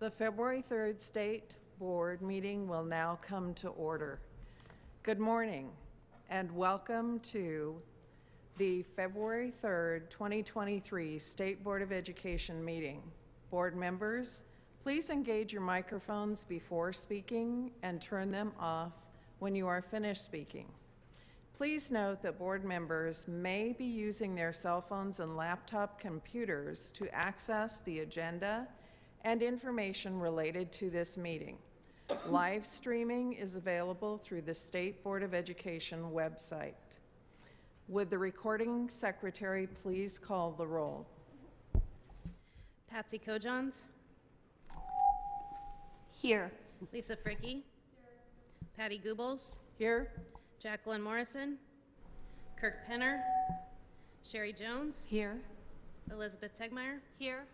The February 3rd State Board meeting will now come to order. Good morning and welcome to the February 3rd, 2023 State Board of Education meeting. Board members, please engage your microphones before speaking and turn them off when you are finished speaking. Please note that board members may be using their cell phones and laptop computers to access the agenda and information related to this meeting. Live streaming is available through the State Board of Education website. Would the recording secretary please call the roll? Patsy Kojons. Here. Lisa Fricke. Here. Patty Goobles. Here. Jacqueline Morrison. Kirk Penner. Sherry Jones. Here. Elizabeth Tegmeyer. Here.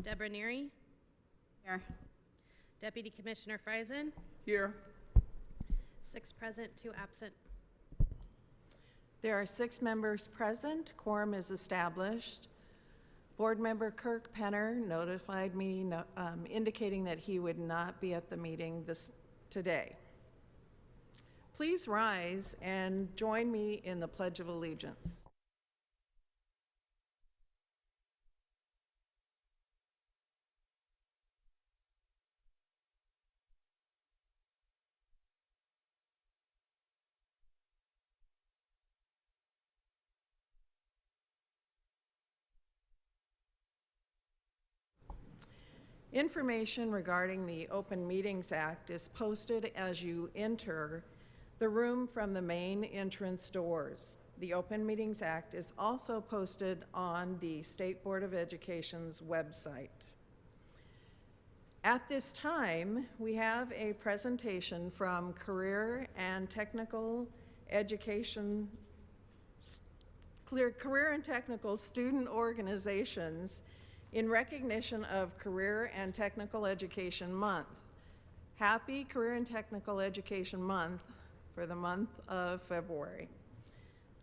Deborah Neary. Here. Deputy Commissioner Friesen. Here. 6 present, 2 absent. There are 6 members present. Quorum is established. Board member Kirk Penner notified me indicating that he would not be at the meeting today. Please rise and join me in the Pledge of Allegiance. Information regarding the Open Meetings Act is posted as you enter the room from the main entrance doors. The Open Meetings Act is also posted on the State Board of Education's website. At this time, we have a presentation from Career and Technical student organizations in recognition of Career and Technical Education Month. Happy Career and Technical Education Month for the month of February.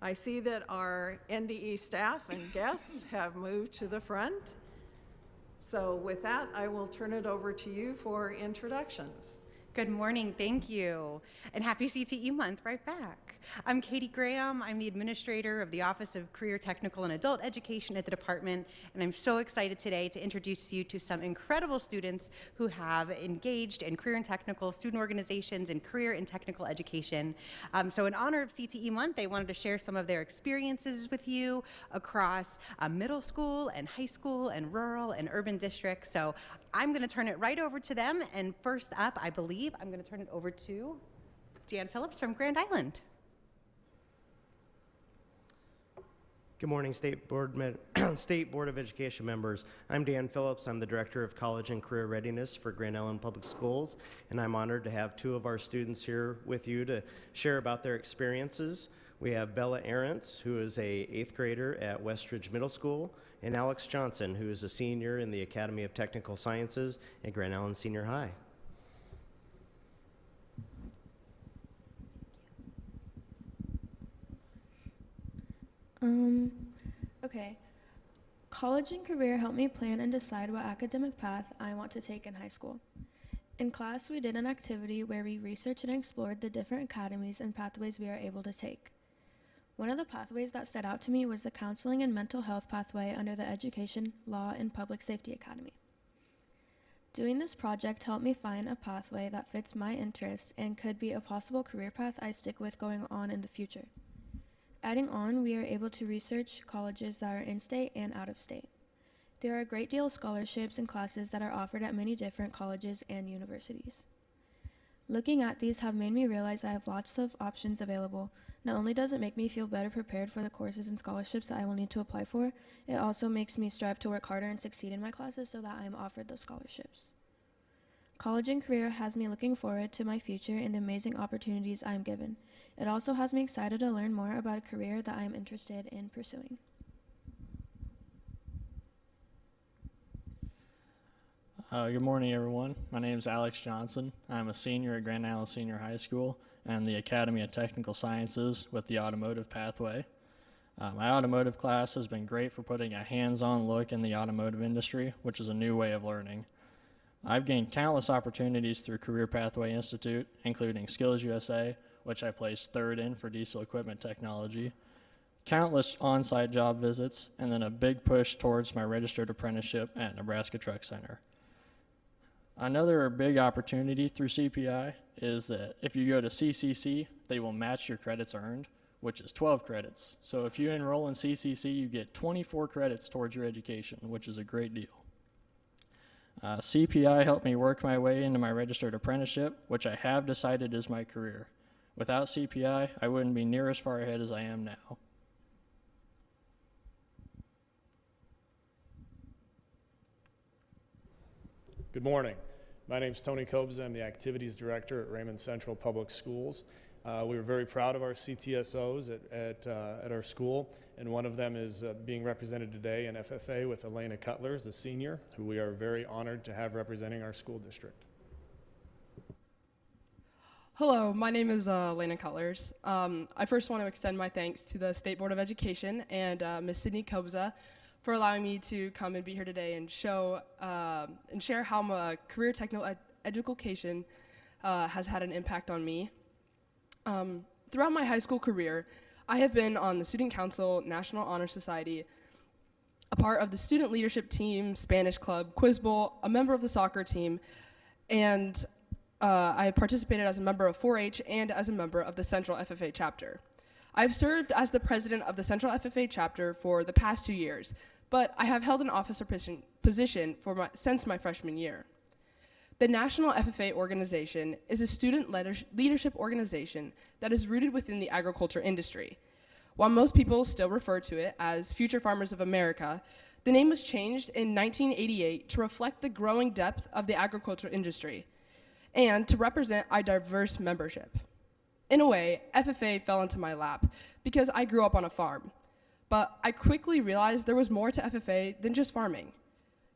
I see that our NDE staff and guests have moved to the front. So with that, I will turn it over to you for introductions. Good morning, thank you. And happy CTE month right back. I'm Katie Graham. I'm the administrator of the Office of Career, Technical, and Adult Education at the department, and I'm so excited today to introduce you to some incredible students who have engaged in career and technical student organizations in career and technical education. So in honor of CTE month, they wanted to share some of their experiences with you across middle school and high school and rural and urban districts. So I'm gonna turn it right over to them, and first up, I believe, I'm gonna turn it over to Dan Phillips from Grand Island. Good morning, State Board of Education members. I'm Dan Phillips. I'm the Director of College and Career Readiness for Grand Island Public Schools, and I'm honored to have 2 of our students here with you to share about their experiences. We have Bella Arentz, who is a 8th grader at Westridge Middle School, and Alex Johnson, who is a senior in the Academy of Technical Sciences at Grand Island Senior High. Okay. College and career helped me plan and decide what academic path I want to take in high school. In class, we did an activity where we researched and explored the different academies and pathways we are able to take. One of the pathways that stood out to me was the Counseling and Mental Health pathway under the Education, Law, and Public Safety Academy. Doing this project helped me find a pathway that fits my interests and could be a possible career path I stick with going on in the future. Adding on, we are able to research colleges that are in-state and out-of-state. There are a great deal of scholarships and classes that are offered at many different colleges and universities. Looking at these have made me realize I have lots of options available. Not only does it make me feel better prepared for the courses and scholarships that I will need to apply for, it also makes me strive to work harder and succeed in my classes so that I am offered those scholarships. College and career has me looking forward to my future and the amazing opportunities I am given. It also has me excited to learn more about a career that I am interested in pursuing. Good morning, everyone. My name is Alex Johnson. I'm a senior at Grand Island Senior High School and the Academy of Technical Sciences with the automotive pathway. My automotive class has been great for putting a hands-on look in the automotive industry, which is a new way of learning. I've gained countless opportunities through Career Pathway Institute, including Skills USA, which I placed third in for diesel equipment technology, countless on-site job visits, and then a big push towards my registered apprenticeship at Nebraska Truck Center. Another big opportunity through CPI is that if you go to CCC, they will match your credits earned, which is 12 credits. So if you enroll in CCC, you get 24 credits towards your education, which is a great deal. CPI helped me work my way into my registered apprenticeship, which I have decided is my career. Without CPI, I wouldn't be near as far ahead as I am now. Good morning. My name is Tony Kobza. I'm the Activities Director at Raymond Central Public Schools. We were very proud of our CTSOs at our school, and one of them is being represented today in FFA with Elena Cutler, a senior, who we are very honored to have representing our school district. Hello, my name is Elena Cutlers. I first want to extend my thanks to the State Board of Education and Ms. Sydney Kobza for allowing me to come and be here today and show and share how my career technical education has had an impact on me. Throughout my high school career, I have been on the Student Council, National Honor Society, a part of the Student Leadership Team, Spanish Club, Quiz Bowl, a member of the soccer team, and I have participated as a member of 4-H and as a member of the Central FFA chapter. I've served as the president of the Central FFA chapter for the past 2 years, but I have held an officer position since my freshman year. The National FFA organization is a student leadership organization that is rooted within the agriculture industry. While most people still refer to it as Future Farmers of America, the name was changed in 1988 to reflect the growing depth of the agriculture industry and to represent a diverse membership. In a way, FFA fell into my lap because I grew up on a farm, but I quickly realized there was more to FFA than just farming.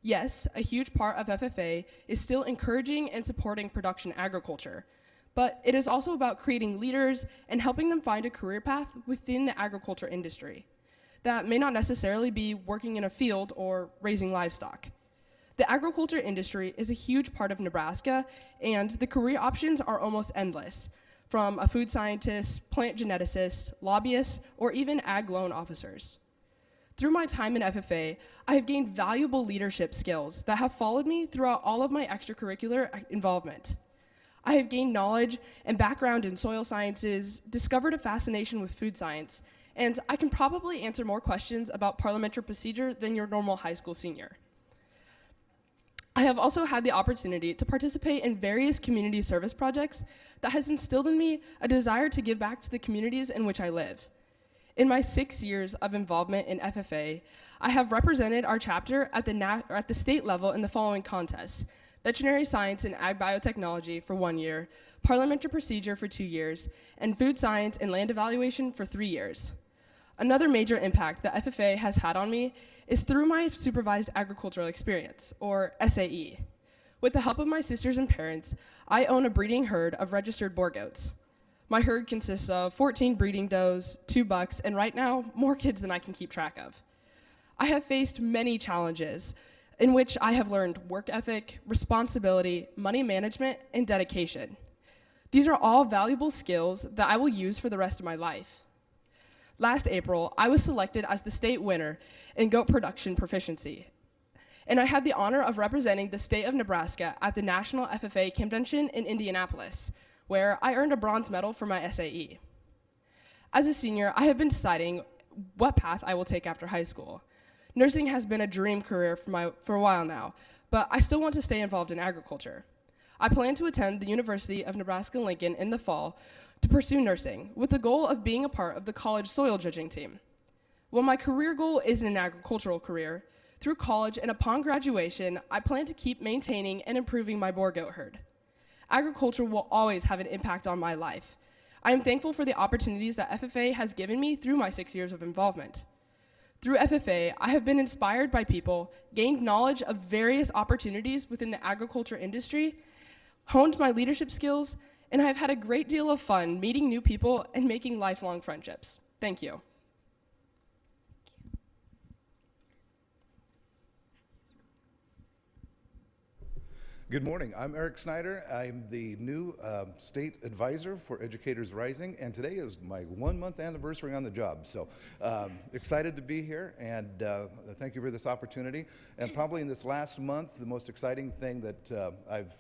Yes, a huge part of FFA is still encouraging and supporting production agriculture, but it is also about creating leaders and helping them find a career path within the agriculture industry that may not necessarily be working in a field or raising livestock. The agriculture industry is a huge part of Nebraska, and the career options are almost endless, from a food scientist, plant geneticist, lobbyist, or even ag loan officers. Through my time in FFA, I have gained valuable leadership skills that have followed me throughout all of my extracurricular involvement. I have gained knowledge and background in soil sciences, discovered a fascination with food science, and I can probably answer more questions about parliamentary procedure than your normal high school senior. I have also had the opportunity to participate in various community service projects that has instilled in me a desire to give back to the communities in which I live. In my 6 years of involvement in FFA, I have represented our chapter at the state level in the following contests: veterinary science and ag biotechnology for 1 year, parliamentary procedure for 2 years, and food science and land evaluation for 3 years. Another major impact that FFA has had on me is through my supervised agricultural experience, or SAE. With the help of my sisters and parents, I own a breeding herd of registered boar goats. My herd consists of 14 breeding does, 2 bucks, and right now, more kids than I can keep track of. I have faced many challenges in which I have learned work ethic, responsibility, money management, and dedication. These are all valuable skills that I will use for the rest of my life. Last April, I was selected as the state winner in goat production proficiency, and I had the honor of representing the state of Nebraska at the National FFA Convention in Indianapolis, where I earned a bronze medal for my SAE. As a senior, I have been deciding what path I will take after high school. Nursing has been a dream career for a while now, but I still want to stay involved in agriculture. I plan to attend the University of Nebraska-Lincoln in the fall to pursue nursing, with the goal of being a part of the college soil judging team. While my career goal isn't an agricultural career, through college and upon graduation, I plan to keep maintaining and improving my boar goat herd. Agriculture will always have an impact on my life. I am thankful for the opportunities that FFA has given me through my 6 years of involvement. Through FFA, I have been inspired by people, gained knowledge of various opportunities within the agriculture industry, honed my leadership skills, and I have had a great deal of fun meeting new people and making lifelong friendships. Thank you. Good morning. I'm Eric Snyder. I'm the new state advisor for Educators Rising, and today is my 1-month anniversary on the job. So excited to be here, and thank you for this opportunity. And probably in this last month, the most exciting thing that I've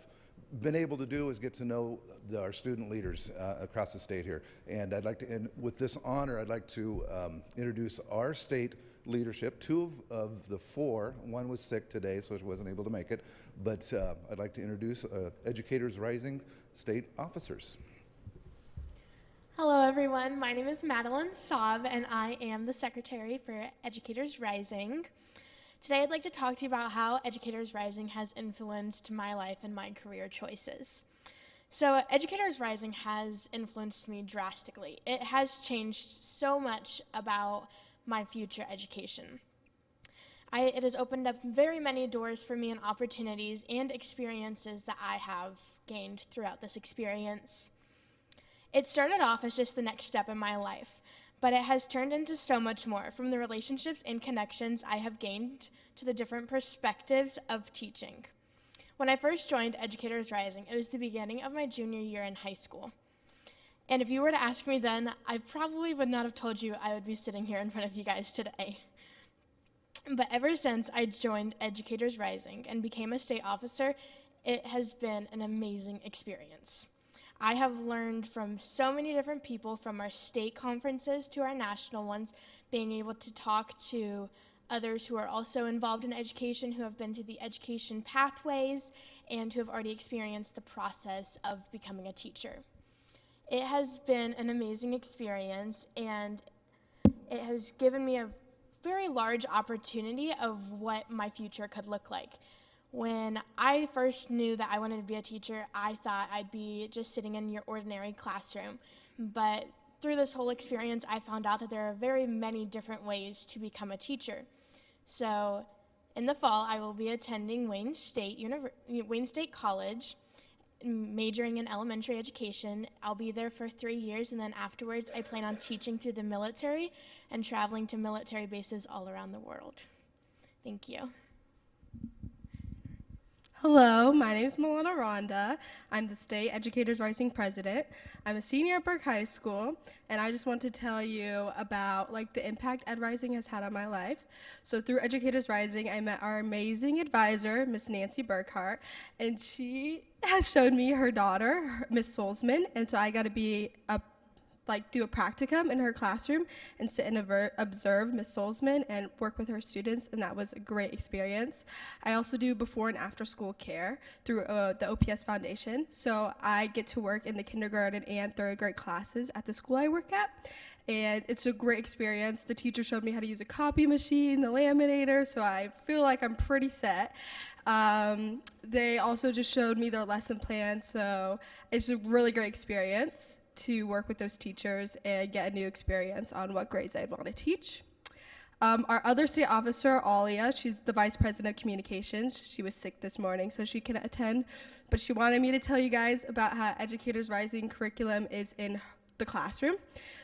been able to do is get to know our student leaders across the state here. And and with this honor, I'd like to introduce our state leadership. 2 of the 4, one was sick today, so she wasn't able to make it, but I'd like to introduce Educators Rising state officers. Hello everyone, my name is Madeline Saab and I am the Secretary for Educators Rising. Today I'd like to talk to you about how Educators Rising has influenced my life and my career choices. So Educators Rising has influenced me drastically. It has changed so much about my future education. It has opened up very many doors for me and opportunities and experiences that I have gained throughout this experience. It started off as just the next step in my life, but it has turned into so much more, from the relationships and connections I have gained to the different perspectives of teaching. When I first joined Educators Rising, it was the beginning of my junior year in high school. And if you were to ask me then, I probably would not have told you I would be sitting here in front of you guys today. But ever since I joined Educators Rising and became a state officer, it has been an amazing experience. I have learned from so many different people, from our state conferences to our national ones, being able to talk to others who are also involved in education, who have been through the education pathways, and who have already experienced the process of becoming a teacher. It has been an amazing experience, and it has given me a very large opportunity of what my future could look like. When I first knew that I wanted to be a teacher, I thought I'd be just sitting in your ordinary classroom. But through this whole experience, I found out that there are very many different ways to become a teacher. So in the fall, I will be attending Wayne State College, majoring in elementary education. I'll be there for 3 years, and then afterwards I plan on teaching through the military and traveling to military bases all around the world. Thank you. Hello, my name is Milana Ronda. I'm the State Educators Rising President. I'm a senior at Burke High School, and I just want to tell you about the impact Ed Rising has had on my life. So through Educators Rising, I met our amazing advisor, Miss Nancy Burkhart, and she has showed me her daughter, Miss Solzman, and so I got to be do a practicum in her classroom and sit and observe Miss Solzman and work with her students, and that was a great experience. I also do before and after school care through the OPS Foundation, so I get to work in the kindergarten and 3rd grade classes at the school I work at, and it's a great experience. The teacher showed me how to use a copy machine, the laminator, so I feel like I'm pretty set. They also just showed me their lesson plan, so it's a really great experience to work with those teachers and get a new experience on what grades I'd want to teach. Our other state officer, Alia, she's the Vice President of Communications. She was sick this morning, so she couldn't attend, but she wanted me to tell you guys about how Educators Rising curriculum is in the classroom.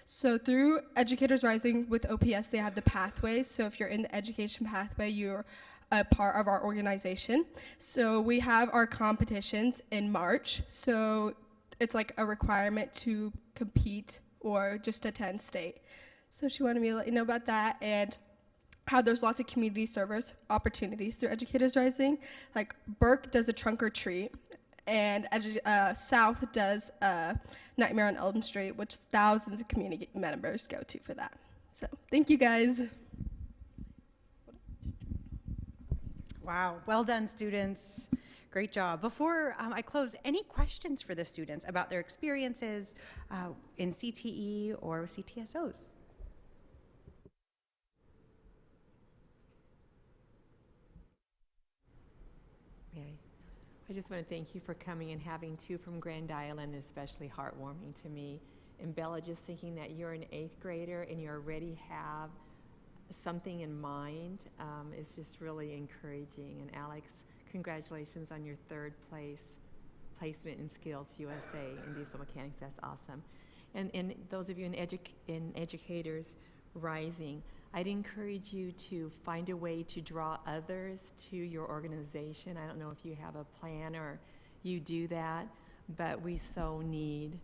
So through Educators Rising with OPS, they have the pathways. So if you're in the education pathway, you're a part of our organization. So we have our competitions in March. So it's like a requirement to compete or just attend state. So she wanted me to let you know about that, and how there's lots of community service opportunities through Educators Rising. Like Burke does a trunk or treat, and South does Nightmare on Elm Street, which thousands of community members go to for that. So thank you guys. Wow, well done, students. Great job. Before I close, any questions for the students about their experiences in CTE or CTSOs? Mary, I just want to thank you for coming and having 2 from Grand Island, especially heartwarming to me. And Bella, just thinking that you're an 8th grader and you already have something in mind is just really encouraging. And Alex, congratulations on your 3rd placement in Skills USA in diesel mechanics. That's awesome. And those of you in educators Rising. I'd encourage you to find a way to draw others to your organization. I don't know if you have a plan or you do that, but we so need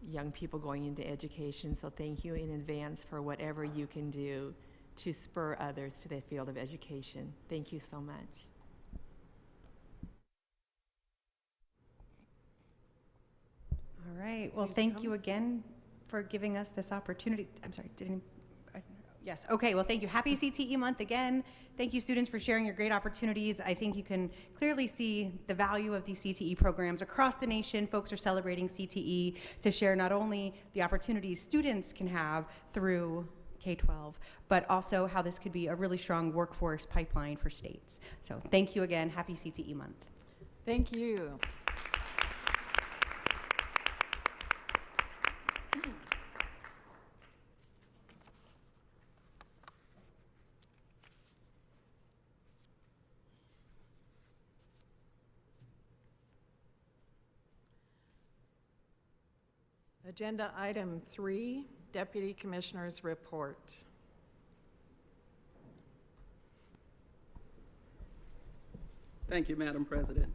young people going into education. So thank you in advance for whatever you can do to spur others to the field of education. Thank you so much. All right. Well, thank you again for giving us this opportunity. I'm sorry, yes. Okay. Well, thank you. Happy CTE month again. Thank you, students, for sharing your great opportunities. I think you can clearly see the value of these CTE programs across the nation. Folks are celebrating CTE to share not only the opportunities students can have through K-12, but also how this could be a really strong workforce pipeline for states. So thank you again. Happy CTE month. Thank you. Agenda item 3, Deputy Commissioner's report. Thank you, Madam President.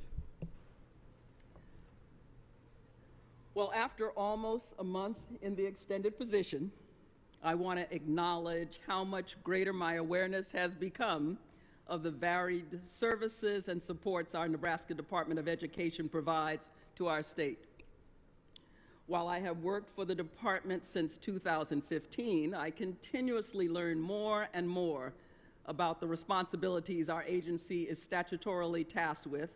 Well, after almost a month in the extended position, I want to acknowledge how much greater my awareness has become of the varied services and supports our Nebraska Department of Education provides to our state. While I have worked for the department since 2015, I continuously learn more and more about the responsibilities our agency is statutorily tasked with,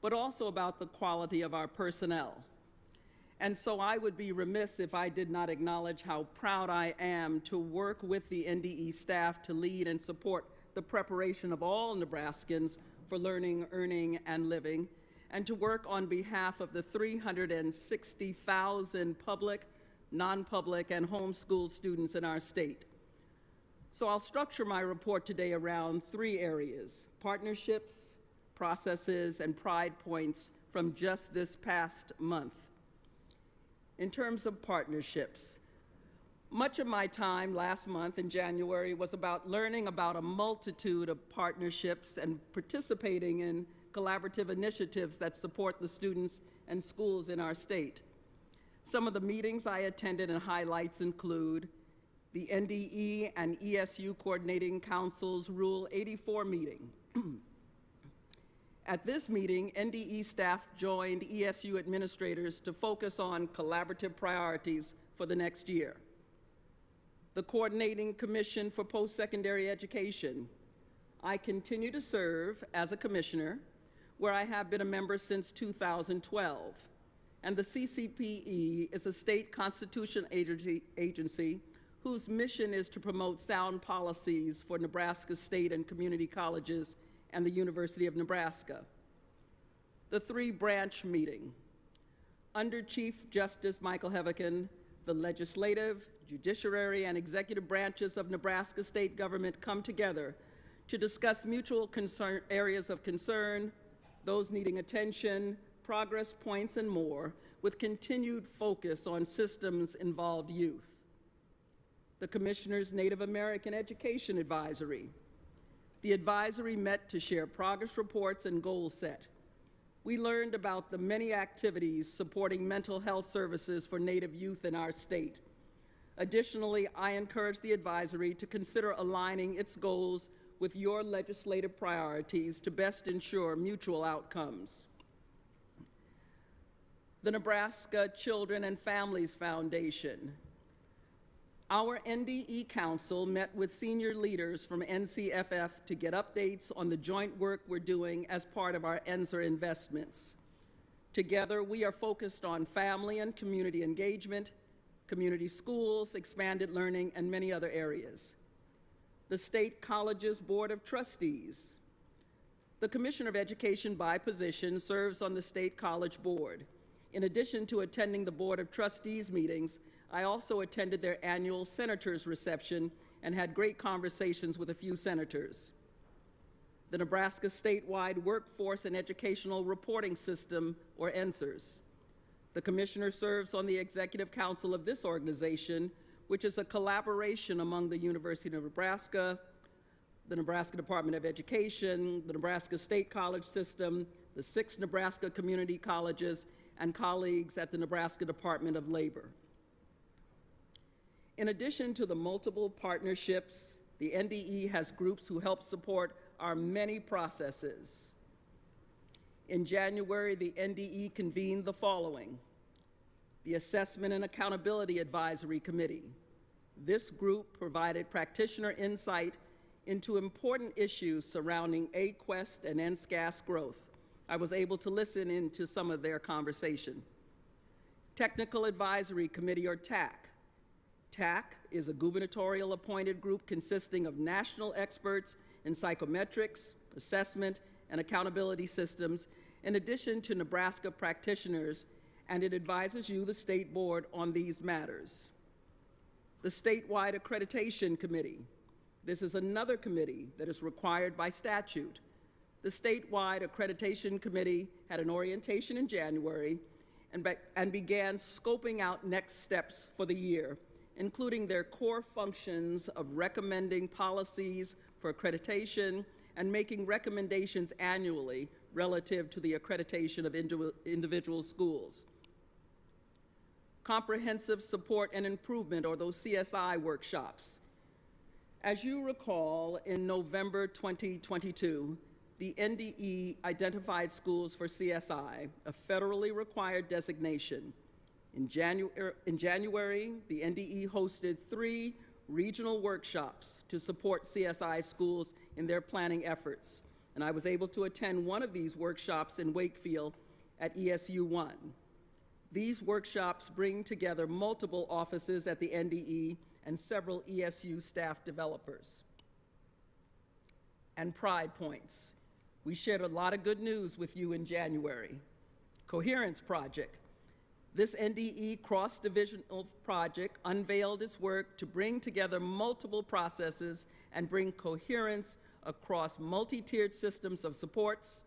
but also about the quality of our personnel. And so I would be remiss if I did not acknowledge how proud I am to work with the NDE staff to lead and support the preparation of all Nebraskans for learning, earning, and living, and to work on behalf of the 360,000 public, non-public, and homeschool students in our state. So I'll structure my report today around 3 areas: partnerships, processes, and pride points from just this past month. In terms of partnerships, much of my time last month in January was about learning about a multitude of partnerships and participating in collaborative initiatives that support the students and schools in our state. Some of the meetings I attended and highlights include the NDE and ESU Coordinating Council's Rule 84 meeting. At this meeting, NDE staff joined ESU administrators to focus on collaborative priorities for the next year. The Coordinating Commission for Post-Secondary Education. I continue to serve as a commissioner, where I have been a member since 2012. And the CCPE is a state constitution agency whose mission is to promote sound policies for Nebraska state and community colleges and the University of Nebraska. The 3-branch meeting. Under Chief Justice Michael Heavican, the legislative, judiciary, and executive branches of Nebraska state government come together to discuss mutual areas of concern, those needing attention, progress points, and more, with continued focus on systems-involved youth. The Commissioner's Native American Education Advisory. The advisory met to share progress reports and goals set. We learned about the many activities supporting mental health services for Native youth in our state. Additionally, I encourage the advisory to consider aligning its goals with your legislative priorities to best ensure mutual outcomes. The Nebraska Children and Families Foundation. Our NDE Council met with senior leaders from NCFF to get updates on the joint work we're doing as part of our NSER investments. Together, we are focused on family and community engagement, community schools, expanded learning, and many other areas. The State College's Board of Trustees. The Commissioner of Education by position serves on the State College Board. In addition to attending the Board of Trustees meetings, I also attended their annual Senators Reception and had great conversations with a few senators. The Nebraska Statewide Workforce and Educational Reporting System, or NSERS. The Commissioner serves on the Executive Council of this organization, which is a collaboration among the University of Nebraska, the Nebraska Department of Education, the Nebraska State College System, the 6 Nebraska community colleges, and colleagues at the Nebraska Department of Labor. In addition to the multiple partnerships, the NDE has groups who help support our many processes. In January, the NDE convened the following: the Assessment and Accountability Advisory Committee. This group provided practitioner insight into important issues surrounding AQuest and NSCAS growth. I was able to listen into some of their conversation. Technical Advisory Committee, or TAC. TAC is a gubernatorial appointed group consisting of national experts in psychometrics, assessment, and accountability systems, in addition to Nebraska practitioners, and it advises you, the State Board, on these matters. The Statewide Accreditation Committee. This is another committee that is required by statute. The Statewide Accreditation Committee had an orientation in January and began scoping out next steps for the year, including their core functions of recommending policies for accreditation and making recommendations annually relative to the accreditation of individual schools. Comprehensive Support and Improvement, or those CSI workshops. As you recall, in November 2022, the NDE identified schools for CSI, a federally required designation. In January, the NDE hosted 3 regional workshops to support CSI schools in their planning efforts, and I was able to attend one of these workshops in Wakefield at ESU 1. These workshops bring together multiple offices at the NDE and several ESU staff developers. And Pride Points. We shared a lot of good news with you in January. Coherence Project. This NDE cross-divisional project unveiled its work to bring together multiple processes and bring coherence across multi-tiered systems of supports,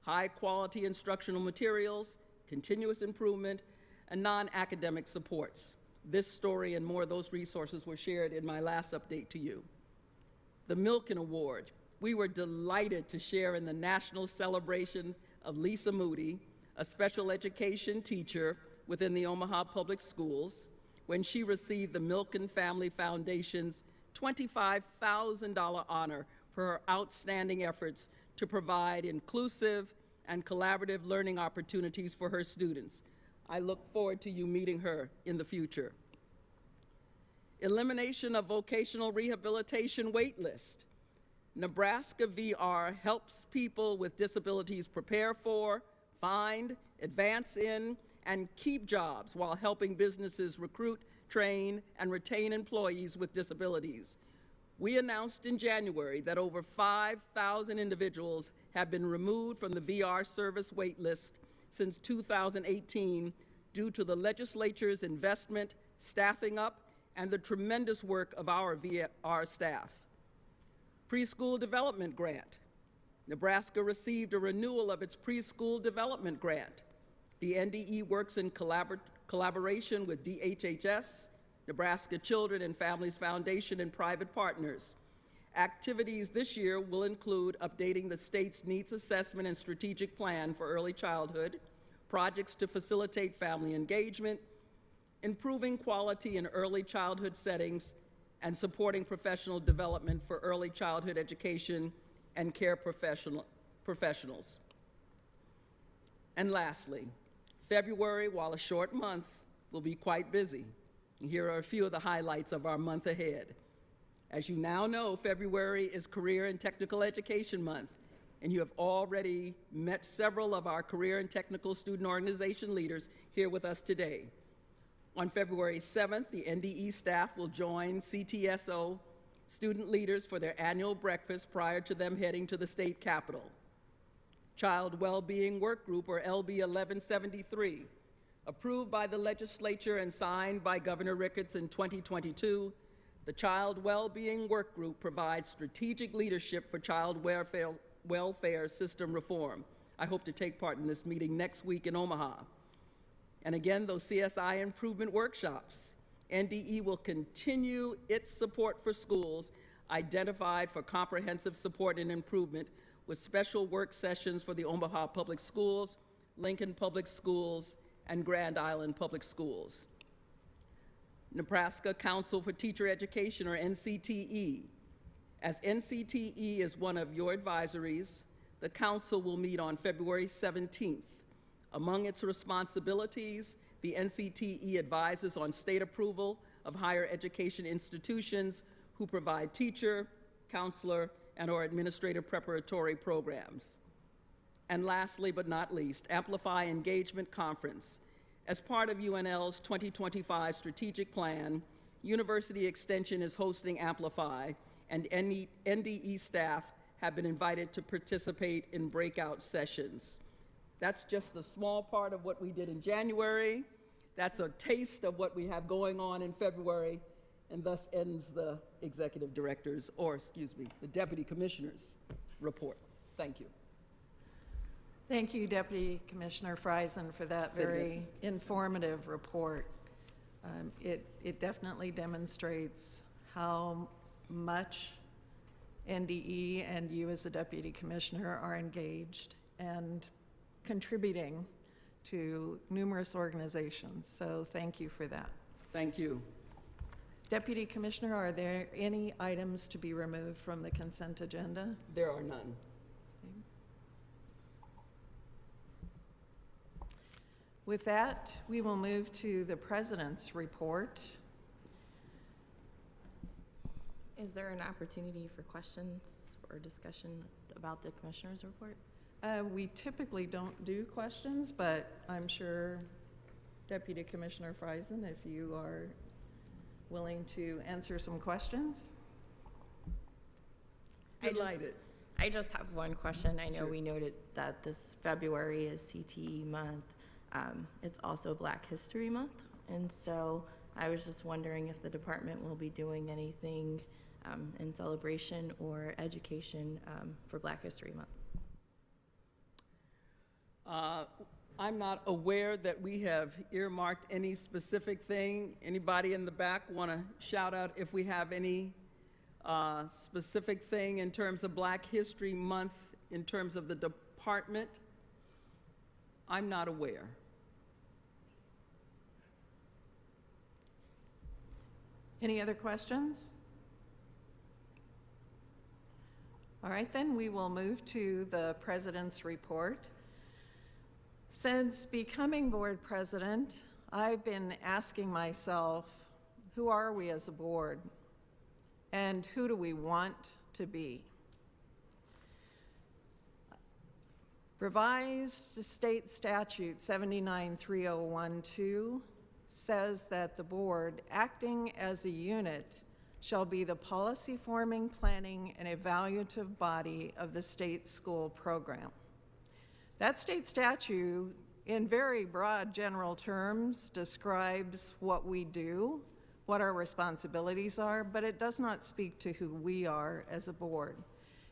high-quality instructional materials, continuous improvement, and non-academic supports. This story and more of those resources were shared in my last update to you. The Milken Award. We were delighted to share in the national celebration of Lisa Moody, a special education teacher within the Omaha Public Schools, when she received the Milken Family Foundation's $25,000 honor for her outstanding efforts to provide inclusive and collaborative learning opportunities for her students. I look forward to you meeting her in the future. Elimination of vocational rehabilitation wait list. Nebraska VR helps people with disabilities prepare for, find, advance in, and keep jobs while helping businesses recruit, train, and retain employees with disabilities. We announced in January that over 5,000 individuals have been removed from the VR service wait list since 2018 due to the legislature's investment, staffing up, and the tremendous work of our VR staff. Preschool Development Grant. Nebraska received a renewal of its Preschool Development Grant. The NDE works in collaboration with DHHS, Nebraska Children and Families Foundation, and private partners. Activities this year will include updating the state's needs assessment and strategic plan for early childhood, projects to facilitate family engagement, improving quality in early childhood settings, and supporting professional development for early childhood education and care professionals. And lastly, February, while a short month, will be quite busy. Here are a few of the highlights of our month ahead. As you now know, February is Career and Technical Education Month, and you have already met several of our career and technical student organization leaders here with us today. On February 7th, the NDE staff will join CTSO student leaders for their annual breakfast prior to them heading to the state capitol. Child Wellbeing Work Group, or LB 1173, approved by the legislature and signed by Governor Ricketts in 2022, the Child Wellbeing Work Group provides strategic leadership for child welfare system reform. I hope to take part in this meeting next week in Omaha. And again, those CSI improvement workshops. NDE will continue its support for schools identified for comprehensive support and improvement with special work sessions for the Omaha Public Schools, Lincoln Public Schools, and Grand Island Public Schools. Nebraska Council for Teacher Education, or NCTE. As NCTE is one of your advisories, the council will meet on February 17th. Among its responsibilities, the NCTE advises on state approval of higher education institutions who provide teacher, counselor, and/or administrative preparatory programs. And lastly but not least, Amplify Engagement Conference. As part of UNL's 2025 strategic plan, University Extension is hosting Amplify, and NDE staff have been invited to participate in breakout sessions. That's just a small part of what we did in January. That's a taste of what we have going on in February, and thus ends the executive director's, or excuse me, the deputy commissioner's report. Thank you. Thank you, Deputy Commissioner Friesen, for that very informative report. It definitely demonstrates how much NDE and you as a Deputy Commissioner are engaged and contributing to numerous organizations. So thank you for that. Thank you. Deputy Commissioner, are there any items to be removed from the consent agenda? There are none. With that, we will move to the President's report. Is there an opportunity for questions or discussion about the Commissioner's report? We typically don't do questions, but I'm sure Deputy Commissioner Friesen, if you are willing to answer some questions. Delighted. I just have one question. I know Sure. we noted that this February is CTE month. It's also Black History Month, and so I was just wondering if the department will be doing anything in celebration or education for Black History Month. I'm not aware that we have earmarked any specific thing. Anybody in the back want to shout out if we have any specific thing in terms of Black History Month in terms of the department? I'm not aware. Any other questions? All right, then we will move to the President's report. Since becoming board president, I've been asking myself, who are we as a board? And who do we want to be? Revised State Statute 793012 says that the board, acting as a unit, shall be the policy-forming, planning, and evaluative body of the state school program. That state statute, in very broad general terms, describes what we do, what our responsibilities are, but it does not speak to who we are as a board.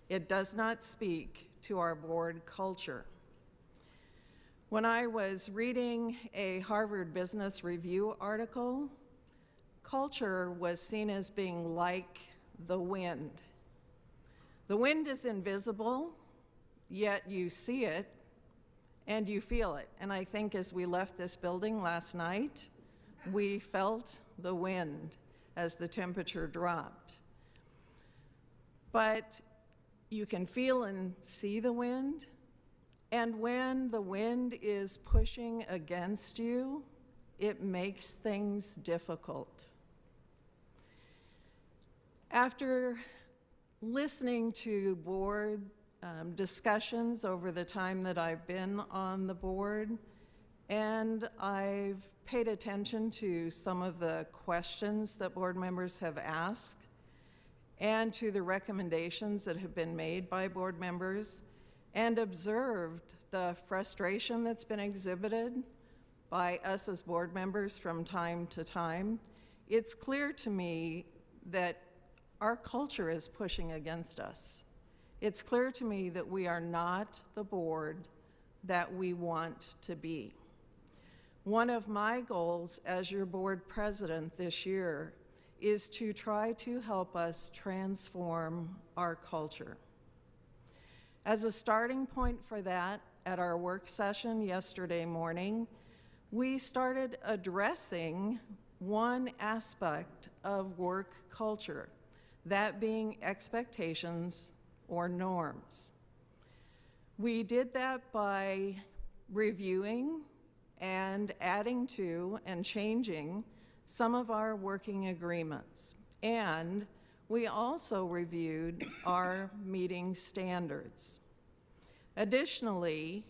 It does not speak to our board culture. When I was reading a Harvard Business Review article, culture was seen as being like the wind. The wind is invisible, yet you see it and you feel it. And I think as we left this building last night, we felt the wind as the temperature dropped. But you can feel and see the wind, and when the wind is pushing against you, it makes things difficult. After listening to board discussions over the time that I've been on the board, and I've paid attention to some of the questions that board members have asked and to the recommendations that have been made by board members, and observed the frustration that's been exhibited by us as board members from time to time, it's clear to me that our culture is pushing against us. It's clear to me that we are not the board that we want to be. One of my goals as your board president this year is to try to help us transform our culture. As a starting point for that, at our work session yesterday morning, we started addressing one aspect of work culture, that being expectations or norms. We did that by reviewing and adding to and changing some of our working agreements. And we also reviewed our meeting standards. Additionally,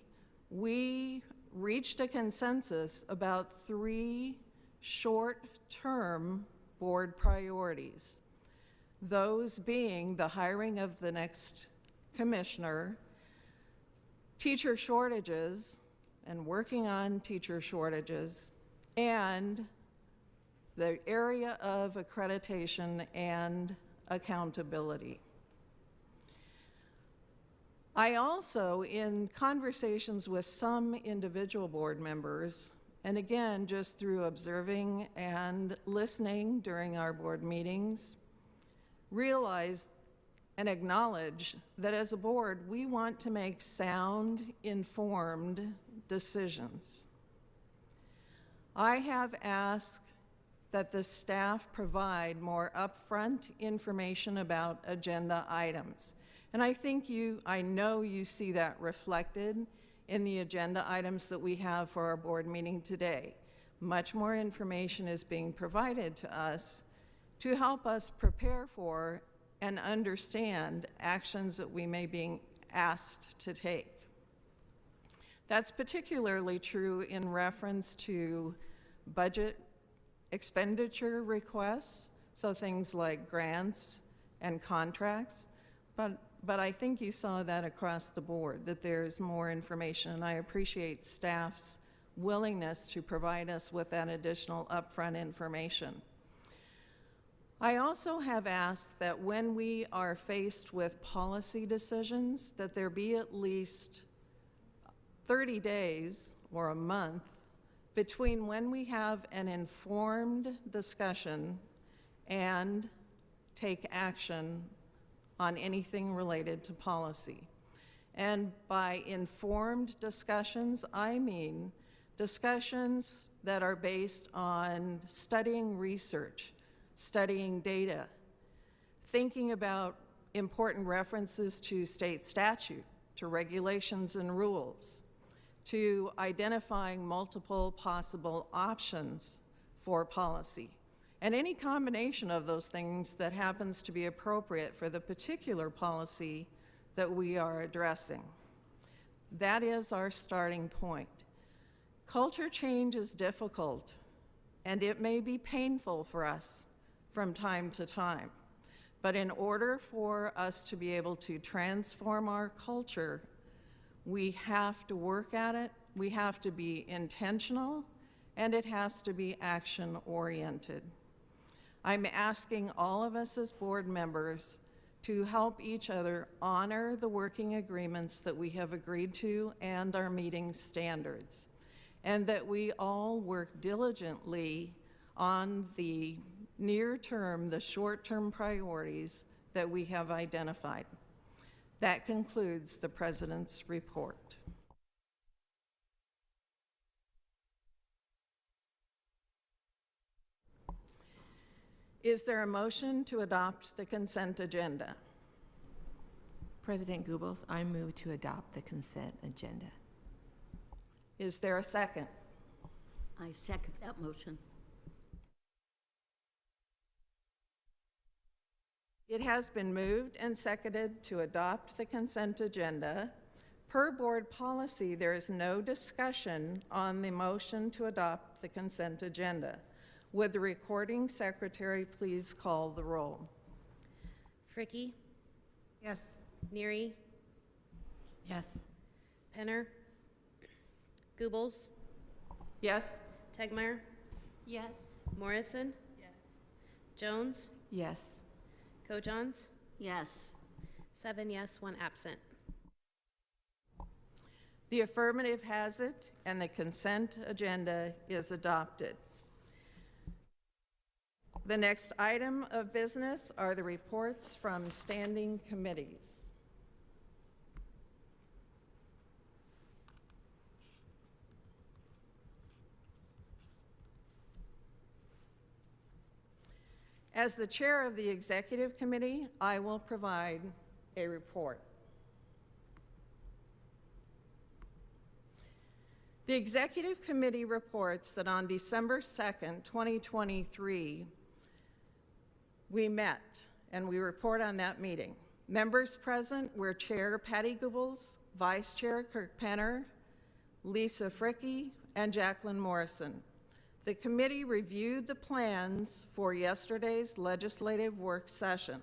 we reached a consensus about 3 short-term board priorities, those being the hiring of the next commissioner, teacher shortages, and working on teacher shortages, and the area of accreditation and accountability. I also, in conversations with some individual board members, and again, just through observing and listening during our board meetings, realized and acknowledge that as a board, we want to make sound, informed decisions. I have asked that the staff provide more upfront information about agenda items. And I know you see that reflected in the agenda items that we have for our board meeting today. Much more information is being provided to us to help us prepare for and understand actions that we may be asked to take. That's particularly true in reference to budget expenditure requests, so things like grants and contracts, but I think you saw that across the board, that there's more information, and I appreciate staff's willingness to provide us with that additional upfront information. I also have asked that when we are faced with policy decisions, that there be at least 30 days or a month between when we have an informed discussion and take action on anything related to policy. And by informed discussions, I mean discussions that are based on studying research, studying data, thinking about important references to state statute, to regulations and rules, to identifying multiple possible options for policy, and any combination of those things that happens to be appropriate for the particular policy that we are addressing. That is our starting point. Culture change is difficult, and it may be painful for us from time to time. But in order for us to be able to transform our culture, we have to work at it, we have to be intentional, and it has to be action-oriented. I'm asking all of us as board members to help each other honor the working agreements that we have agreed to and our meeting standards, and that we all work diligently on the near-term, the short-term priorities that we have identified. That concludes the President's report. Is there a motion to adopt the consent agenda? President Goebbels, I move to adopt the consent agenda. Is there a second? I second that motion. It has been moved and seconded to adopt the consent agenda. Per board policy, there is no discussion on the motion to adopt the consent agenda. Would the recording secretary please call the roll? Fricke? Yes. Neary? Yes. Penner? Goebbels? Yes. Tegmeyer? Yes. Morrison? Yes. Jones? Yes. Kojons? Yes. 7 yes, 1 absent. The affirmative has it, and the consent agenda is adopted. The next item of business are the reports from standing committees. As the chair of the executive committee, I will provide a report. The executive committee reports that on December 2nd, 2023, we met, and we report on that meeting. Members present were Chair Patty Goebbels, Vice Chair Kirk Penner, Lisa Fricke, and Jacqueline Morrison. The committee reviewed the plans for yesterday's legislative work session.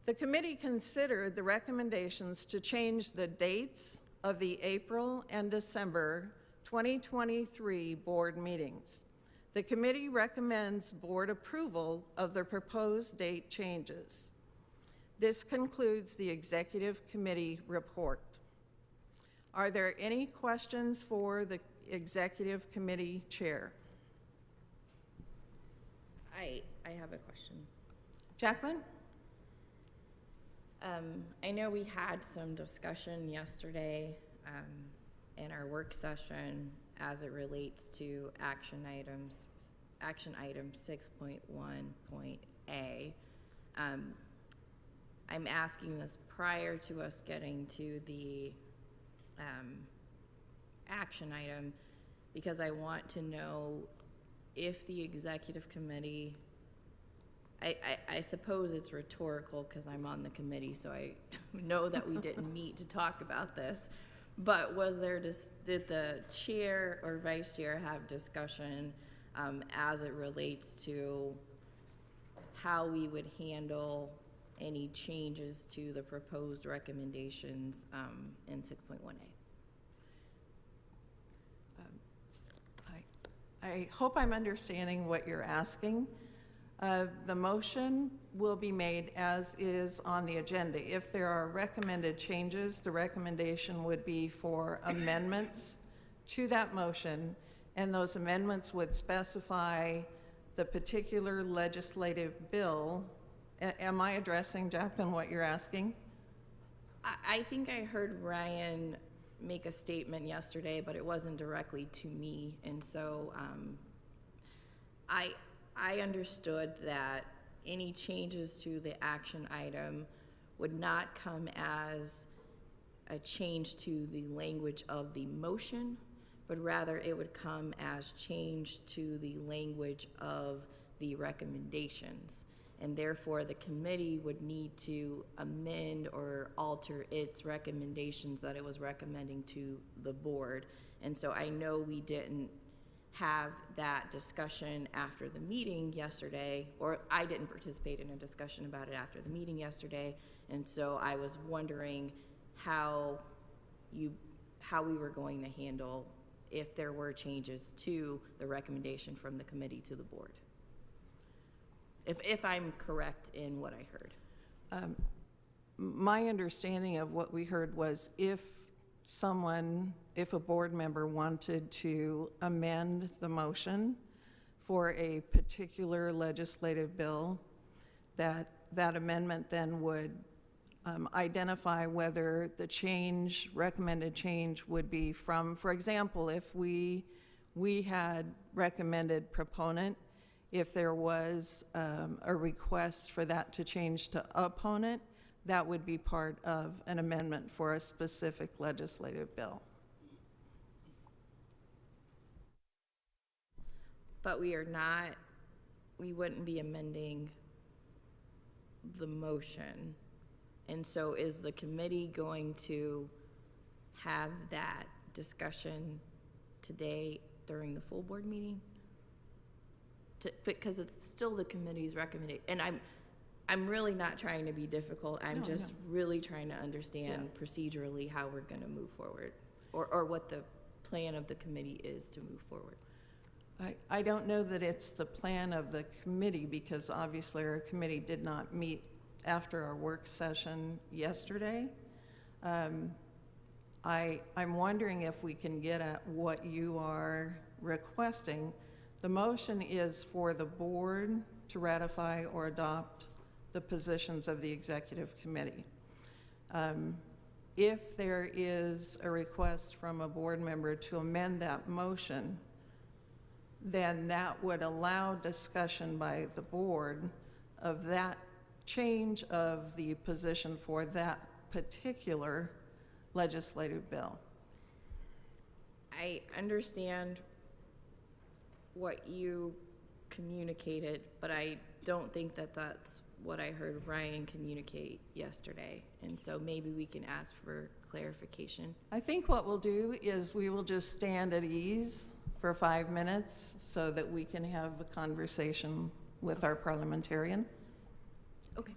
The committee considered the recommendations to change the dates of the April and December 2023 board meetings. The committee recommends board approval of the proposed date changes. This concludes the executive committee report. Are there any questions for the executive committee chair? I have a question. Jacqueline? I know we had some discussion yesterday in our work session as it relates to action item 6.1.a. I'm asking this prior to us getting to the action item because I want to know if the executive committee, I suppose it's rhetorical because I'm on the committee, so I know that we didn't meet to talk about this, but did the chair or vice chair have discussion as it relates to how we would handle any changes to the proposed recommendations in 6.1a? I hope I'm understanding what you're asking. The motion will be made as is on the agenda. If there are recommended changes, the recommendation would be for amendments to that motion, and those amendments would specify the particular legislative bill. Am I addressing, Jacqueline, what you're asking? I think I heard Ryan make a statement yesterday, but it wasn't directly to me, and so I understood that any changes to the action item would not come as a change to the language of the motion, but rather it would come as change to the language of the recommendations. And therefore, the committee would need to amend or alter its recommendations that it was recommending to the board. And so I know we didn't have that discussion after the meeting yesterday, or I didn't participate in a discussion about it after the meeting yesterday, and so I was wondering how we were going to handle if there were changes to the recommendation from the committee to the board. If I'm correct in what I heard. My understanding of what we heard was if a board member wanted to amend the motion for a particular legislative bill, that amendment then would identify whether the recommended change would be from, for example, if we had recommended proponent, if there was a request for that to change to opponent, that would be part of an amendment for a specific legislative bill. But we wouldn't be amending the motion. And so is the committee going to have that discussion today during the full board meeting? Because it's still the committee's recommendation. And I'm really not trying to be difficult. I'm just really trying to understand procedurally how we're going to move forward, or what the plan of the committee is to move forward. I don't know that it's the plan of the committee, because obviously our committee did not meet after our work session yesterday. I'm wondering if we can get at what you are requesting. The motion is for the board to ratify or adopt the positions of the executive committee. If there is a request from a board member to amend that motion, then that would allow discussion by the board of that change of the position for that particular legislative bill. I understand what you communicated, but I don't think that that's what I heard Ryan communicate yesterday. And so maybe we can ask for clarification. I think what we'll do is we will just stand at ease for 5 minutes so that we can have a conversation with our parliamentarian. Okay.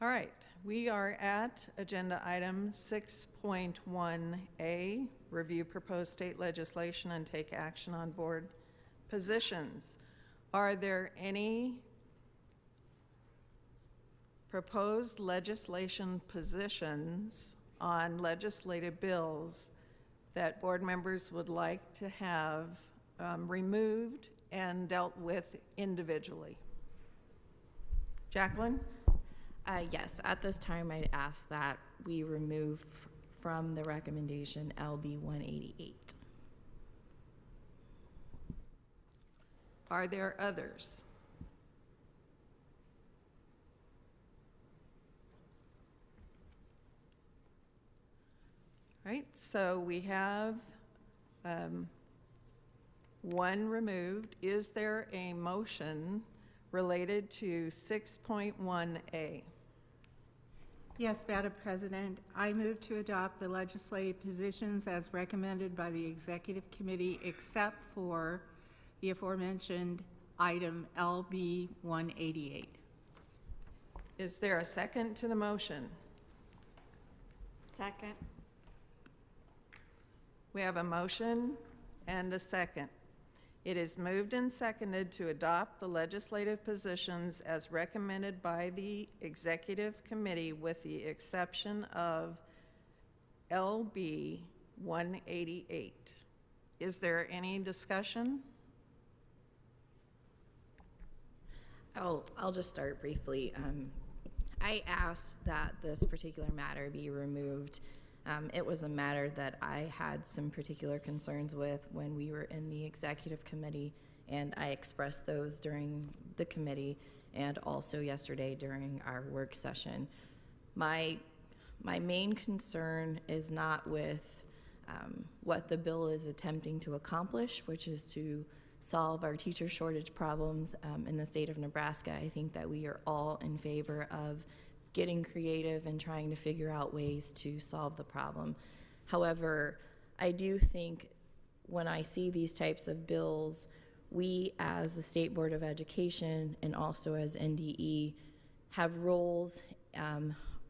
All right, we are at agenda item 6.1A, review proposed state legislation and take action on board positions. Are there any proposed legislation positions on legislative bills that board members would like to have removed and dealt with individually? Jacqueline? Yes, at this time I'd ask that we remove from the recommendation LB 188. Are there others? Right, so we have one removed. Is there a motion related to 6.1A? Yes, Madam President. I move to adopt the legislative positions as recommended by the Executive Committee, except for the aforementioned item LB 188. Is there a second to the motion? Second. We have a motion and a second. It is moved and seconded to adopt the legislative positions as recommended by the Executive Committee with the exception of LB 188. Is there any discussion? I'll just start briefly. I asked that this particular matter be removed. It was a matter that I had some particular concerns with when we were in the executive committee, and I expressed those during the committee and also yesterday during our work session. My main concern is not with what the bill is attempting to accomplish, which is to solve our teacher shortage problems in the state of Nebraska. I think that we are all in favor of getting creative and trying to figure out ways to solve the problem. However, I do think when I see these types of bills, we as the State Board of Education and also as NDE have roles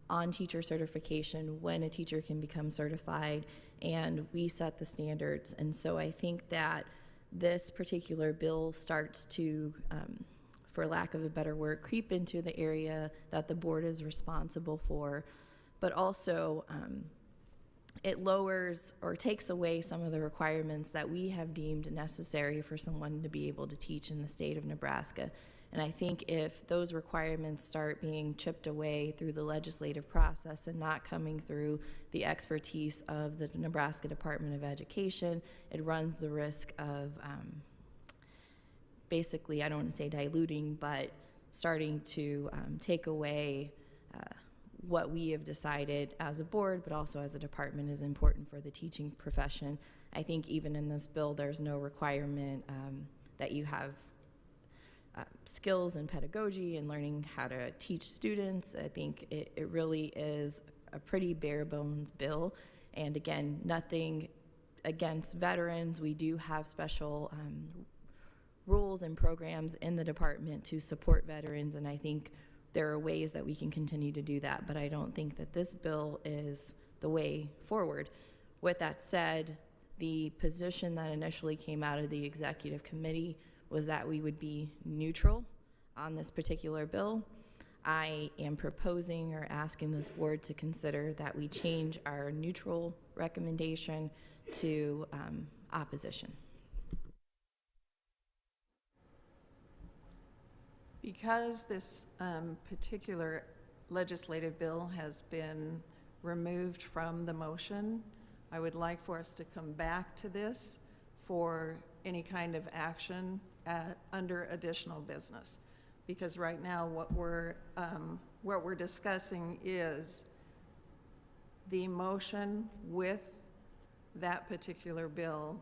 on teacher certification, when a teacher can become certified, and we set the standards. And so I think that this particular bill starts to, for lack of a better word, creep into the area that the board is responsible for, but also it lowers or takes away some of the requirements that we have deemed necessary for someone to be able to teach in the state of Nebraska. And I think if those requirements start being chipped away through the legislative process and not coming through the expertise of the Nebraska Department of Education, it runs the risk of basically, I don't want to say diluting, but starting to take away what we have decided as a board, but also as a department is important for the teaching profession. I think even in this bill, there's no requirement that you have skills in pedagogy and learning how to teach students. I think it really is a pretty bare bones bill. And again, nothing against veterans. We do have special rules and programs in the department to support veterans, and I think there are ways that we can continue to do that, but I don't think that this bill is the way forward. With that said, the position that initially came out of the executive committee was that we would be neutral on this particular bill. I am proposing or asking this board to consider that we change our neutral recommendation to opposition. Because this particular legislative bill has been removed from the motion, I would like for us to come back to this for any kind of action under additional business. Because right now what we're discussing is the motion with that particular bill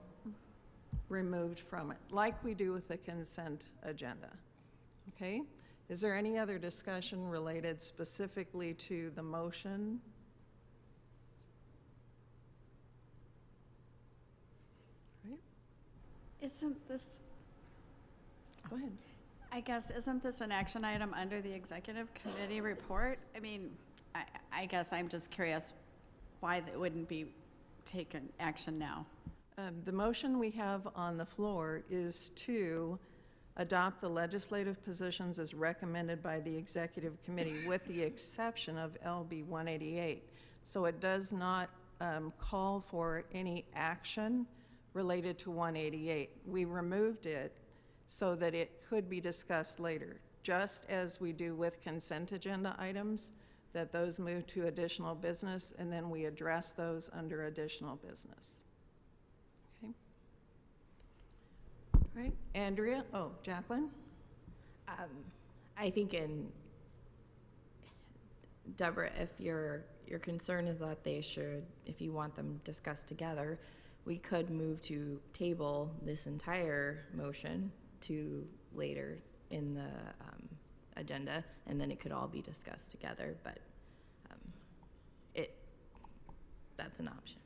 removed from it, like we do with the consent agenda. Okay, is there any other discussion related specifically to the motion? Right. Isn't this, Go ahead. I guess, isn't this an action item under the executive committee report? I mean, I guess I'm just curious why it wouldn't be taken action now. The motion we have on the floor is to adopt the legislative positions as recommended by the executive committee with the exception of LB 188. So it does not call for any action related to 188. We removed it so that it could be discussed later, just as we do with consent agenda items, that those move to additional business, and then we address those under additional business. Okay. All right, Andrea, Jacqueline? I think Deborah, if your concern is that they should, if you want them discussed together, we could move to table this entire motion to later in the agenda, and then it could all be discussed together, but that's an option.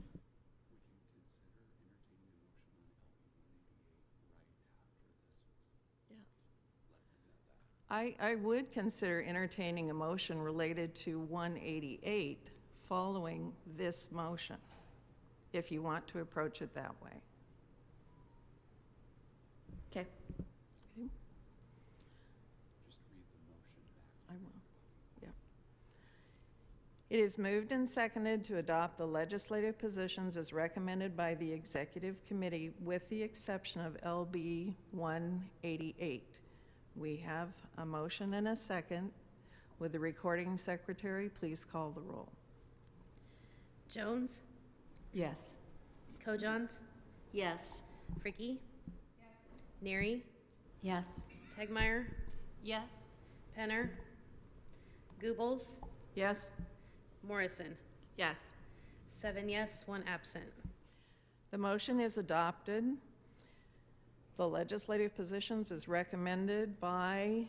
I would consider entertaining a motion related to 188 following this motion, if you want to approach it that way. Okay. Okay. Just read the motion back. I will, yeah. It is moved and seconded to adopt the legislative positions as recommended by the executive committee with the exception of LB 188. We have a motion and a second. Would the recording secretary please call the roll? Jones, Yes. Kojons, Yes. Fricky, Neary, Yes. Tegmeyer, Yes. Penner, Goebbels, Yes? Morrison. Yes. 7 yes, 1 absent. The motion is adopted. The legislative positions is recommended by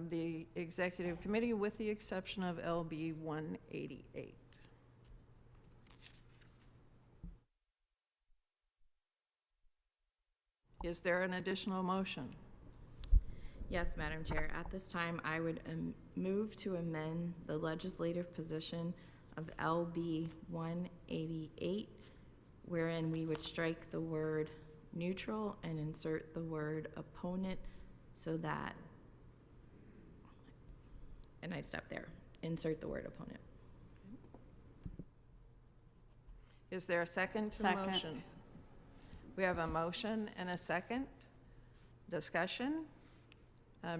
the executive committee with the exception of LB 188. Is there an additional motion? Yes, Madam Chair. At this time, I would move to amend the legislative position of LB 188, wherein we would strike the word neutral and insert the word opponent so that, and I stop there, insert the word opponent. Is there a second to the Second. motion? We have a motion and a second. Discussion?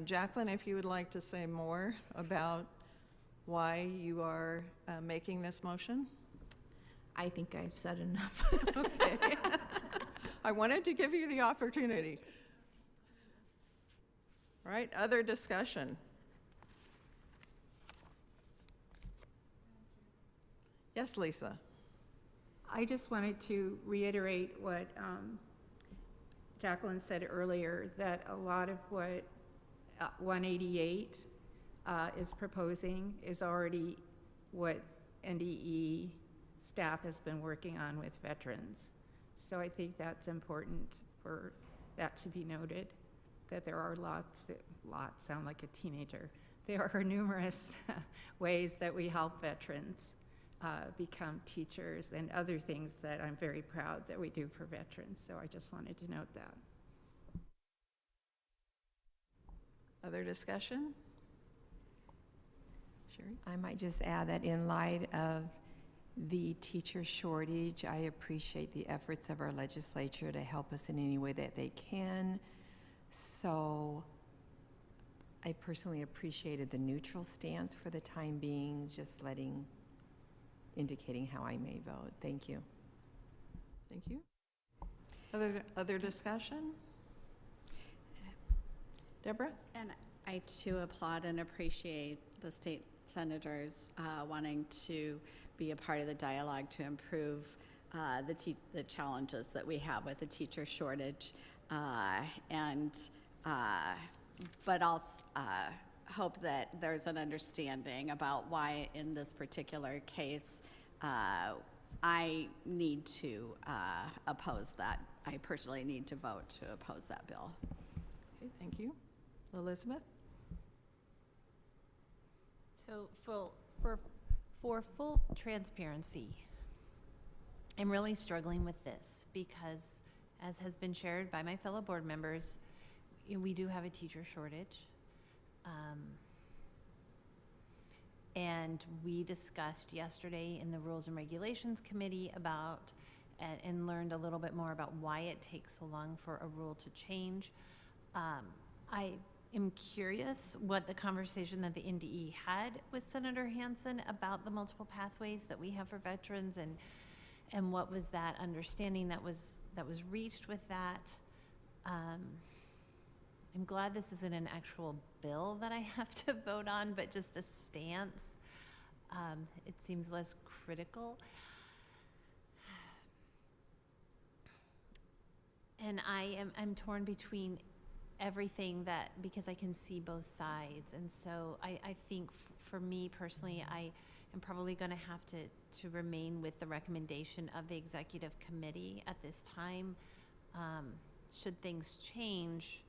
Jacqueline, if you would like to say more about why you are making this motion? I think I've said enough. Okay. I wanted to give you the opportunity. All right, other discussion? Yes, Lisa? I just wanted to reiterate what Jacqueline said earlier, that a lot of what 188 is proposing is already what NDE staff has been working on with veterans. So I think that's important for that to be noted, that there are lots, sound like a teenager. There are numerous ways that we help veterans become teachers and other things that I'm very proud that we do for veterans. So I just wanted to note that. Other discussion? Sherry? I might just add that in light of the teacher shortage, I appreciate the efforts of our legislature to help us in any way that they can. So I personally appreciated the neutral stance for the time being, just indicating how I may vote. Thank you. Thank you. Other discussion? Deborah? And I too applaud and appreciate the state senators wanting to be a part of the dialogue to improve the challenges that we have with the teacher shortage, but also hope that there's an understanding about why in this particular case I need to oppose that. I personally need to vote to oppose that bill. Okay, thank you. Elizabeth? So for full transparency, I'm really struggling with this because, as has been shared by my fellow board members, we do have a teacher shortage. And we discussed yesterday in the Rules and Regulations Committee about and learned a little bit more about why it takes so long for a rule to change. I am curious what the conversation that the NDE had with Senator Hansen about the multiple pathways that we have for veterans, and what was that understanding that was reached with that. I'm glad this isn't an actual bill that I have to vote on, but just a stance. It seems less critical. And I'm torn between everything because I can see both sides. And so I think for me personally, I am probably going to have to remain with the recommendation of the executive committee at this time. Should things change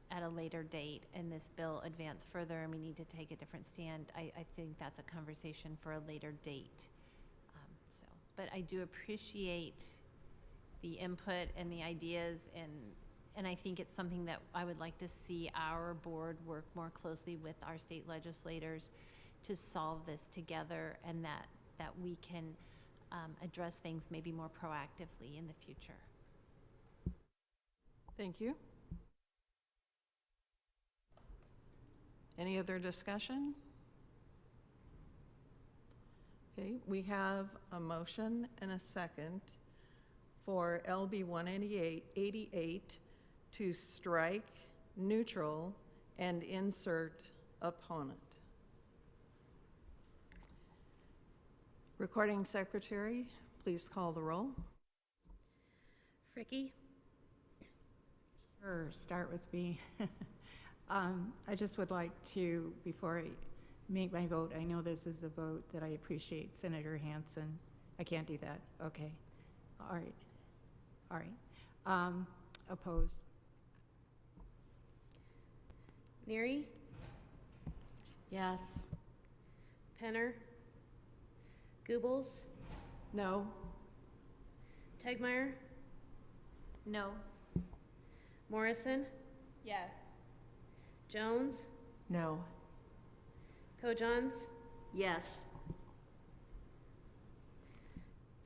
at a later date and this bill advance further and we need to take a different stand, I think that's a conversation for a later date. But I do appreciate the input and the ideas, and I think it's something that I would like to see our board work more closely with our state legislators to solve this together, and that we can address things maybe more proactively in the future. Thank you. Any other discussion? Okay, we have a motion and a second for LB 188 to strike neutral and insert opponent. Recording secretary, please call the roll. Fricke? Sure, start with me. I just would like to, before I make my vote, I know this is a vote that I appreciate Senator Hansen. I can't do that. Okay. All right. All right. Opposed? Neary? Yes. Penner? Goebbels? No. Tegmeyer? No. Morrison? Yes. Jones? No. Kojans? Yes.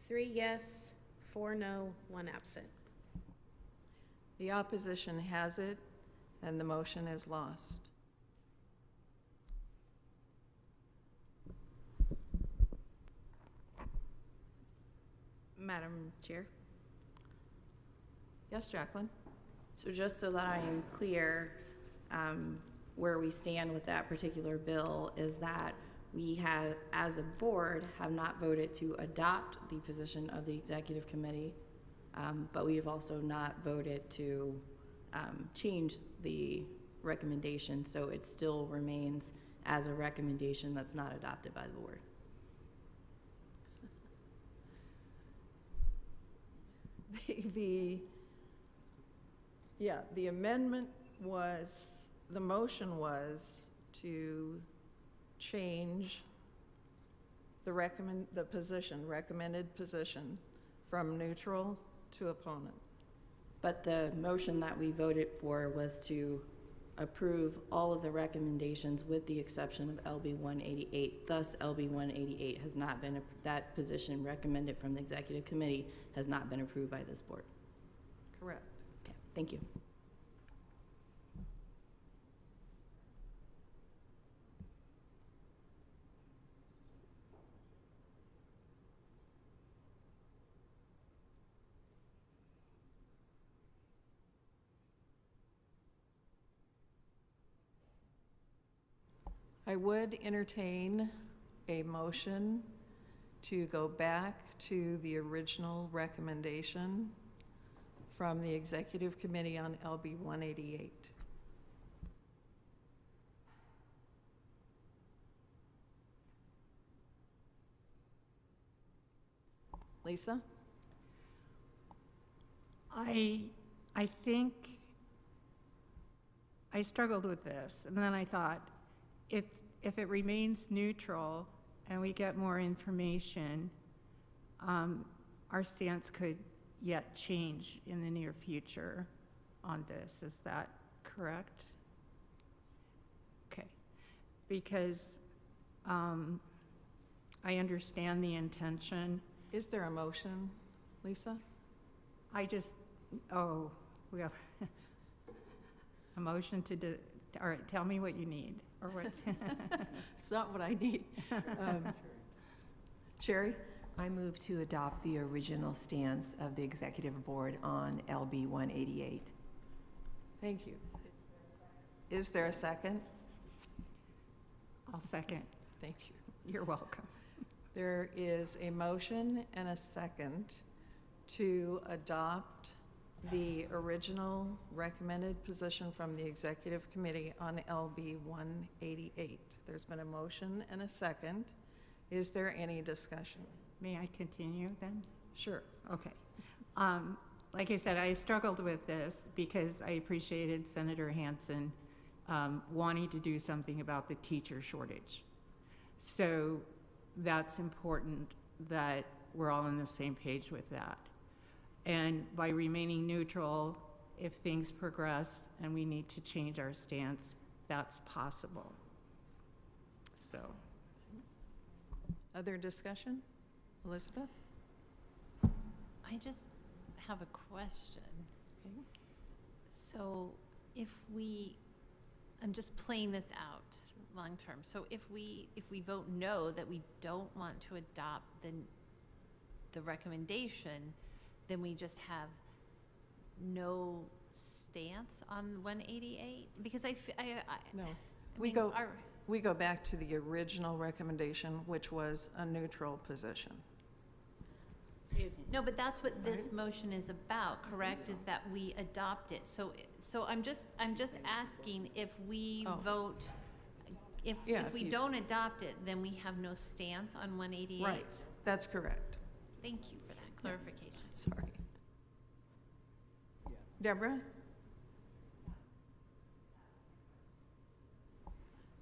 3 yes, 4 no, 1 absent. The opposition has it, and the motion is lost. Madam Chair? Yes, Jacqueline? So just so that I am clear, where we stand with that particular bill is that we have, as a board, have not voted to adopt the position of the executive committee, but we have also not voted to change the recommendation, so it still remains as a recommendation that's not adopted by the board. The amendment was, the motion was to change the recommended position from neutral to opponent. But the motion that we voted for was to approve all of the recommendations with the exception of LB 188. Thus, LB 188 has not been, that position recommended from the executive committee has not been approved by this board. Correct. Okay, thank you. I would entertain a motion to go back to the original recommendation from the Executive Committee on LB 188. Lisa? I think I struggled with this, and then I thought, if it remains neutral and we get more information, our stance could yet change in the near future on this. Is that correct? Okay. Because I understand the intention. Is there a motion, Lisa? Well, a motion all right, tell me what you need, or what? It's not what I need. Sherry? I move to adopt the original stance of the Executive Board on LB 188. Thank you. Is there a second? I'll second. Thank you. You're welcome. There is a motion and a second to adopt the original recommended position from the Executive Committee on LB 188. There's been a motion and a second. Is there any discussion? May I continue then? Sure. Okay. Like I said, I struggled with this because I appreciated Senator Hansen wanting to do something about the teacher shortage. So that's important that we're all on the same page with that. And by remaining neutral, if things progress and we need to change our stance, that's possible. So. Other discussion? Elizabeth? I just have a question. Okay. So if I'm just playing this out long term. So if we vote no, that we don't want to adopt the recommendation, then we just have no stance on 188? Because No. mean, We go back to the original recommendation, which was a neutral position. No, but that's what this motion is about, correct? Is that we adopt it. So I'm just asking if we vote, if we don't adopt it, then we have no stance on 188. Right. That's correct. Thank you for that clarification. Sorry. Deborah?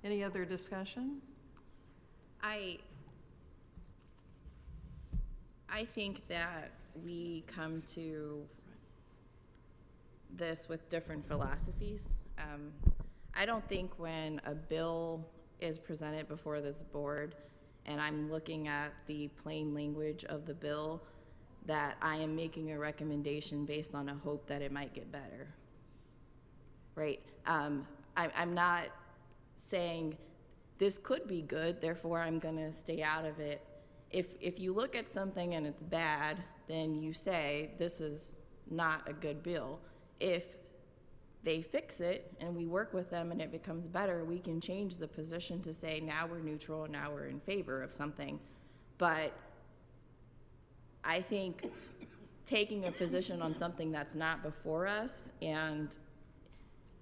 Any other discussion? I think that we come to this with different philosophies. I don't think when a bill is presented before this board and I'm looking at the plain language of the bill, that I am making a recommendation based on a hope that it might get better, right? I'm not saying this could be good, therefore I'm gonna stay out of it. If you look at something and it's bad, then you say this is not a good bill. If they fix it and we work with them and it becomes better, we can change the position to say now we're neutral and now we're in favor of something. But I think taking a position on something that's not before us, and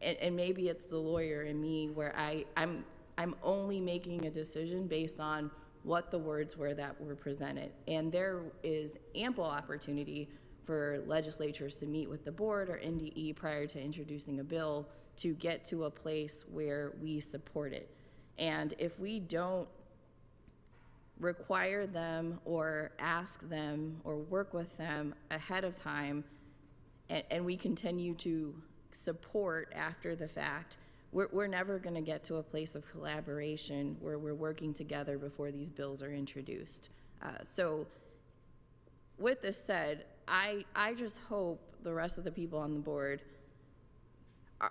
maybe it's the lawyer in me where I'm only making a decision based on what the words were that were presented. And there is ample opportunity for legislatures to meet with the board or NDE prior to introducing a bill to get to a place where we support it. And if we don't require them or ask them or work with them ahead of time, and we continue to support after the fact, we're never going to get to a place of collaboration where we're working together before these bills are introduced. So with this said, I just hope the rest of the people on the board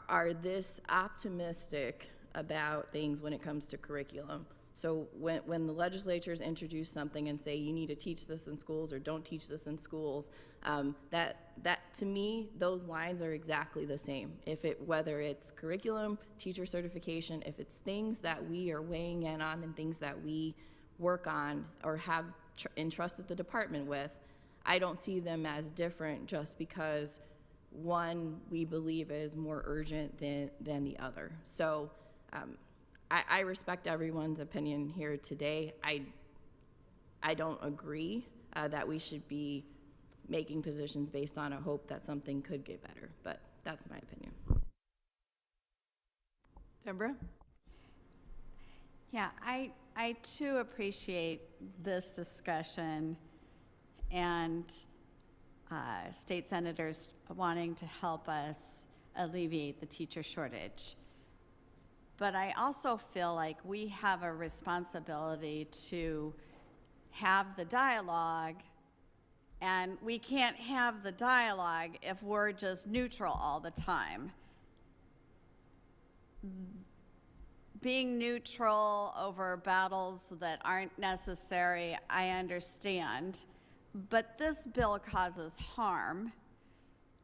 are this optimistic about things when it comes to curriculum. So when the legislatures introduce something and say you need to teach this in schools or don't teach this in schools, that to me, those lines are exactly the same. Whether it's curriculum, teacher certification, if it's things that we are weighing in on and things that we work on or have entrusted the department with, I don't see them as different just because one we believe is more urgent than the other. So I respect everyone's opinion here today. I don't agree that we should be making positions based on a hope that something could get better, but that's my opinion. Deborah? Yeah, I too appreciate this discussion and state senators wanting to help us alleviate the teacher shortage. But I also feel like we have a responsibility to have the dialogue, and we can't have the dialogue if we're just neutral all the time. Being neutral over battles that aren't necessary, I understand, but this bill causes harm.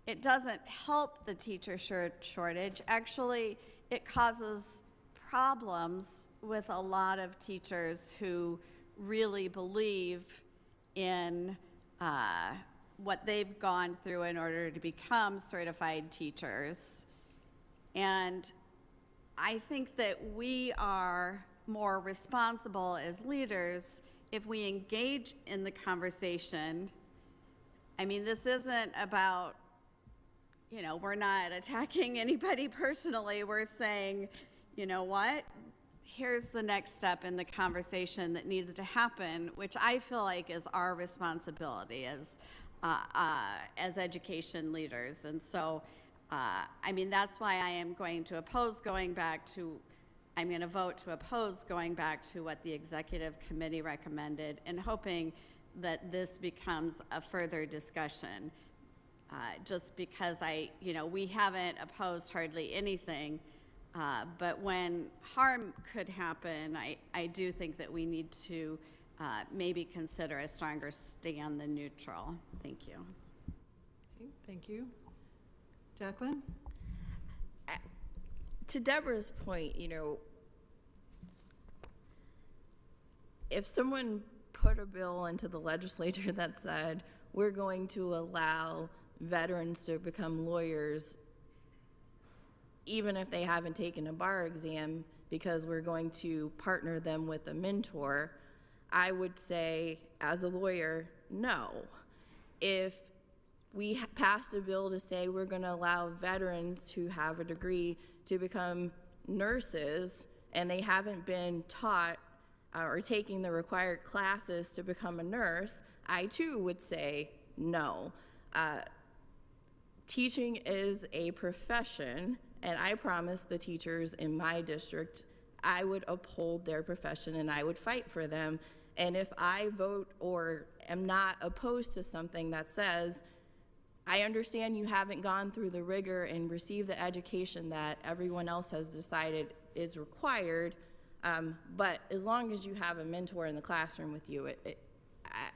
It doesn't help the teacher shortage. Actually, it causes problems with a lot of teachers who really believe in what they've gone through in order to become certified teachers. And I think that we are more responsible as leaders if we engage in the conversation. I mean, this isn't about, you know, we're not attacking anybody personally. We're saying, you know what? Here's the next step in the conversation that needs to happen, which I feel like is our responsibility as education leaders. And so, I mean, that's why I am going to oppose going back to, I'm going to vote to oppose going back to what the executive committee recommended, and hoping that this becomes a further discussion. Just because we haven't opposed hardly anything, but when harm could happen, I do think that we need to maybe consider a stronger stand than neutral. Thank you. Okay, thank you. Jacqueline? To Deborah's point, if someone put a bill into the legislature that said, we're going to allow veterans to become lawyers even if they haven't taken a bar exam because we're going to partner them with a mentor, I would say, as a lawyer, no. If we passed a bill to say we're going to allow veterans who have a degree to become nurses and they haven't been taught or taking the required classes to become a nurse, I too would say no. Teaching is a profession, and I promised the teachers in my district I would uphold their profession and I would fight for them. And if I vote or am not opposed to something that says, I understand you haven't gone through the rigor and received the education that everyone else has decided is required, but as long as you have a mentor in the classroom with you,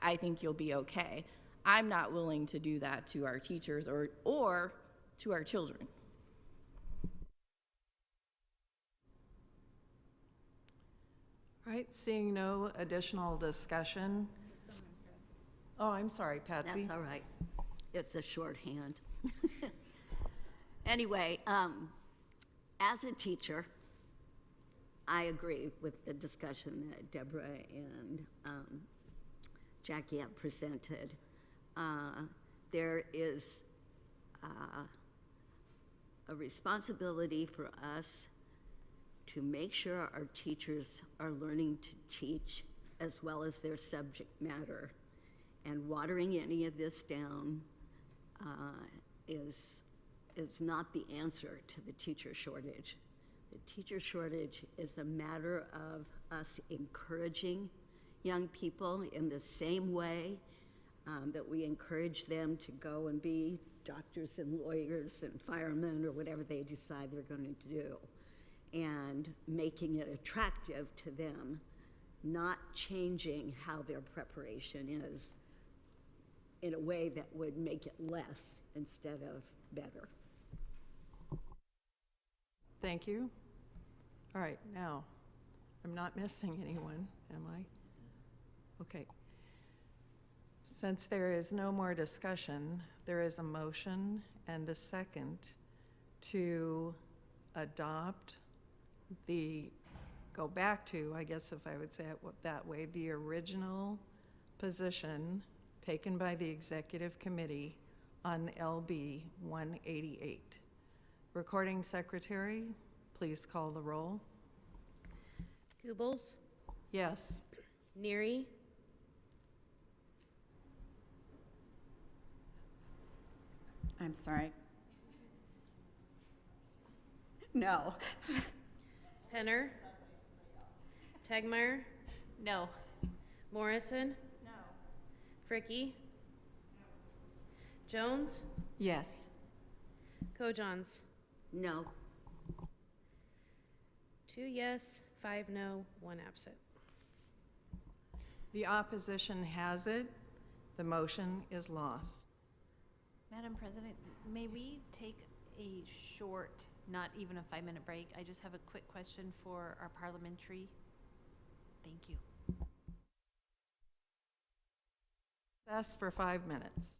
I think you'll be okay. I'm not willing to do that to our teachers or to our children. All right, seeing no additional discussion. Oh, I'm sorry, Patsy. That's all right. It's a shorthand. Anyway, as a teacher, I agree with the discussion that Deborah and Jackie have presented. There is a responsibility for us to make sure our teachers are learning to teach as well as their subject matter. And watering any of this down is not the answer to the teacher shortage. The teacher shortage is a matter of us encouraging young people in the same way that we encourage them to go and be doctors and lawyers and firemen or whatever they decide they're going to do, and making it attractive to them, not changing how their preparation is in a way that would make it less instead of better. Thank you. All right, now, I'm not missing anyone, am I? Okay. Since there is no more discussion, there is a motion and a second to adopt go back to, I guess if I would say it that way, the original position taken by the executive committee on LB 188. Recording secretary, Please call the roll. Goebbels, Yes. Neary, I'm sorry. No. Penner, Tegmeyer, No. Morrison, No. Fricky, Jones, Yes. Kojons. No. 2 yes, 5 no, 1 absent. The opposition has it. The motion is lost. Madam President, may we take a short, not even a 5-minute break? I just have a quick question for our parliamentary. Thank you. Recess for 5 minutes.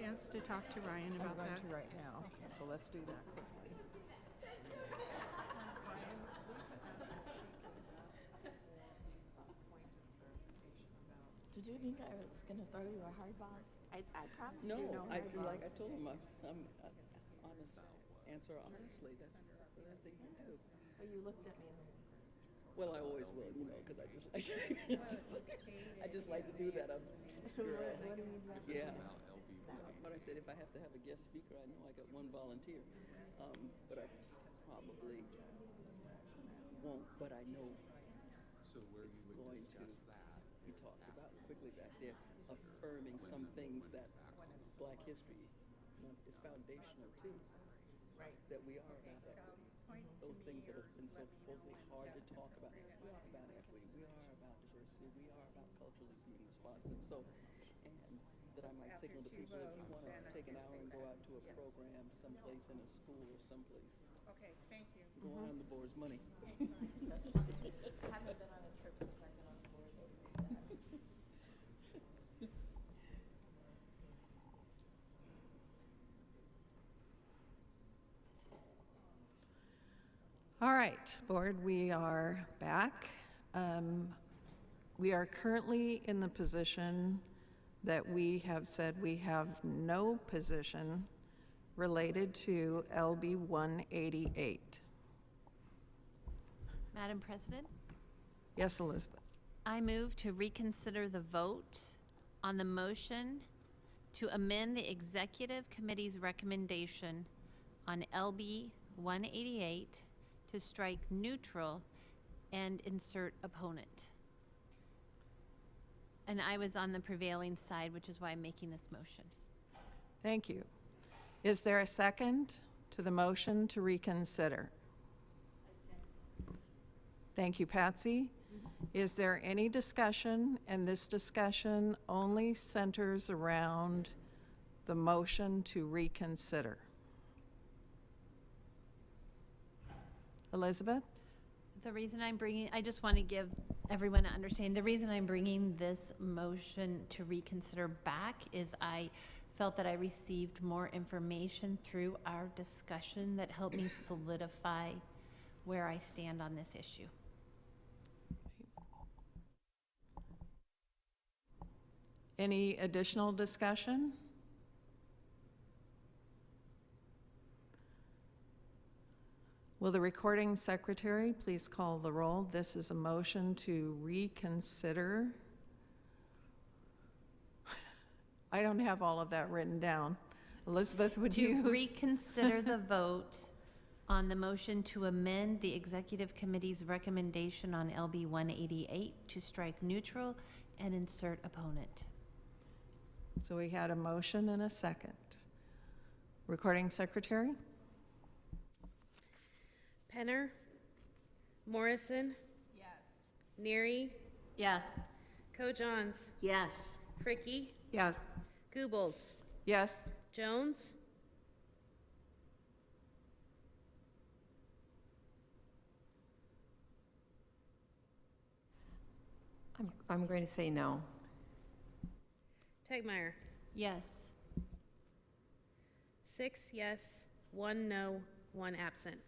chance to talk to Ryan about that? I'm going to right now, so let's do that quickly. Did you think I was going to throw you a hard ball? I promised No, you no hard like I balls. told him, I'm honest, answer honestly. That's what I think you do. But you looked at me. Well, I always will, you know, because I just like I just like to do that. Yeah. But I said if I have to have a guest speaker, I know I got one volunteer. But I probably won't. But I know it's going to. We talked about quickly back there, affirming some things that Black History Month is foundational to. Right. That we are about equity. Those things that have been so supposedly hard to talk about. Yes, we are about equity. We are about diversity. We are about culturally being responsive. So, and that I might signal to people if you want to take an hour and go out to a program someplace in a school or someplace. Okay, thank you. Go on the board's money. I haven't been on a trip since I've been on the board. All right, board, we are back. We are currently in the position that we have said we have no position related to LB 188. Madam President, Yes, Elizabeth. I move to reconsider the vote on the motion to amend the Executive Committee's recommendation on LB 188 to strike neutral and insert opponent. And I was on the prevailing side, which is why I'm making this motion. Thank you. Is there a second to the motion to reconsider? Thank you, Patsy. Is there any discussion? And this discussion only centers around the motion to reconsider. Elizabeth? The reason I'm bringing, I just want to give everyone an understanding, the reason I'm bringing this motion to reconsider back is I felt that I received more information through our discussion that helped me solidify where I stand on this issue. Any additional discussion? Will the recording secretary please call the roll? This is a motion to reconsider. I don't have all of that written down. Elizabeth, would you? To reconsider the vote on the motion to amend the Executive Committee's recommendation on LB 188 to strike neutral and insert opponent. So we had a motion and a second. Recording secretary? Penner? Morrison? Yes. Neary? Yes. Co-Johns? Yes. Fricky? Yes. Goebbels? Yes. Jones? I'm going to say no. Tegmeyer? Yes. 6 yes, 1 no, 1 absent.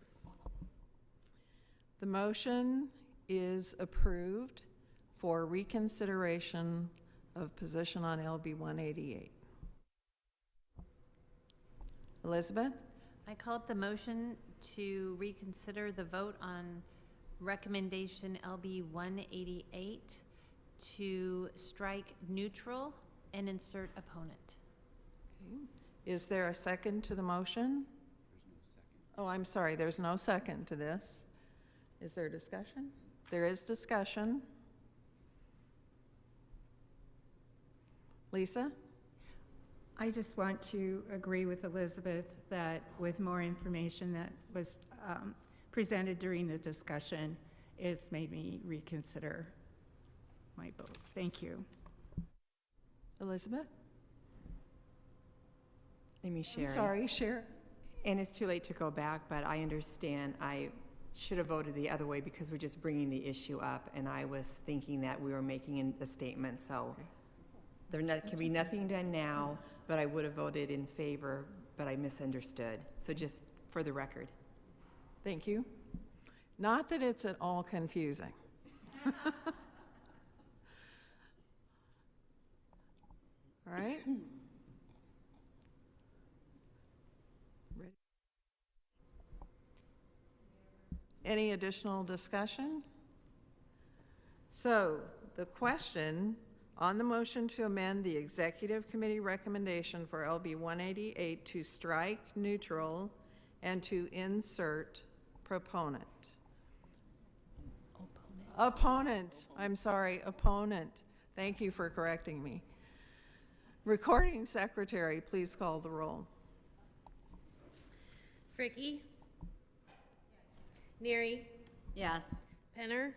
The motion is approved for reconsideration of position on LB 188. Elizabeth? I call up the motion to reconsider the vote on recommendation LB 188 to strike neutral and insert opponent. Okay. Is there a second to the motion? Oh, I'm sorry, there's no second to this. Is there discussion? There is discussion. Lisa? I just want to agree with Elizabeth that with more information that was presented during the discussion, it's made me reconsider my vote. Thank you. Elizabeth? Let me share. I'm sorry, share. And it's too late to go back, but I understand I should have voted the other way because we're just bringing the issue up, and I was thinking that we were making a statement, so there can be nothing done now, but I would have voted in favor, but I misunderstood. So just for the record. Thank you. Not that it's at all confusing. All right. Ready? Any additional discussion? So the question on the motion to amend the executive committee recommendation for LB 188 to strike neutral and to insert proponent. Opponent. I'm sorry, opponent. Thank you for correcting me. Recording secretary, please call the roll. Fricke? Yes. Neary? Yes. Penner?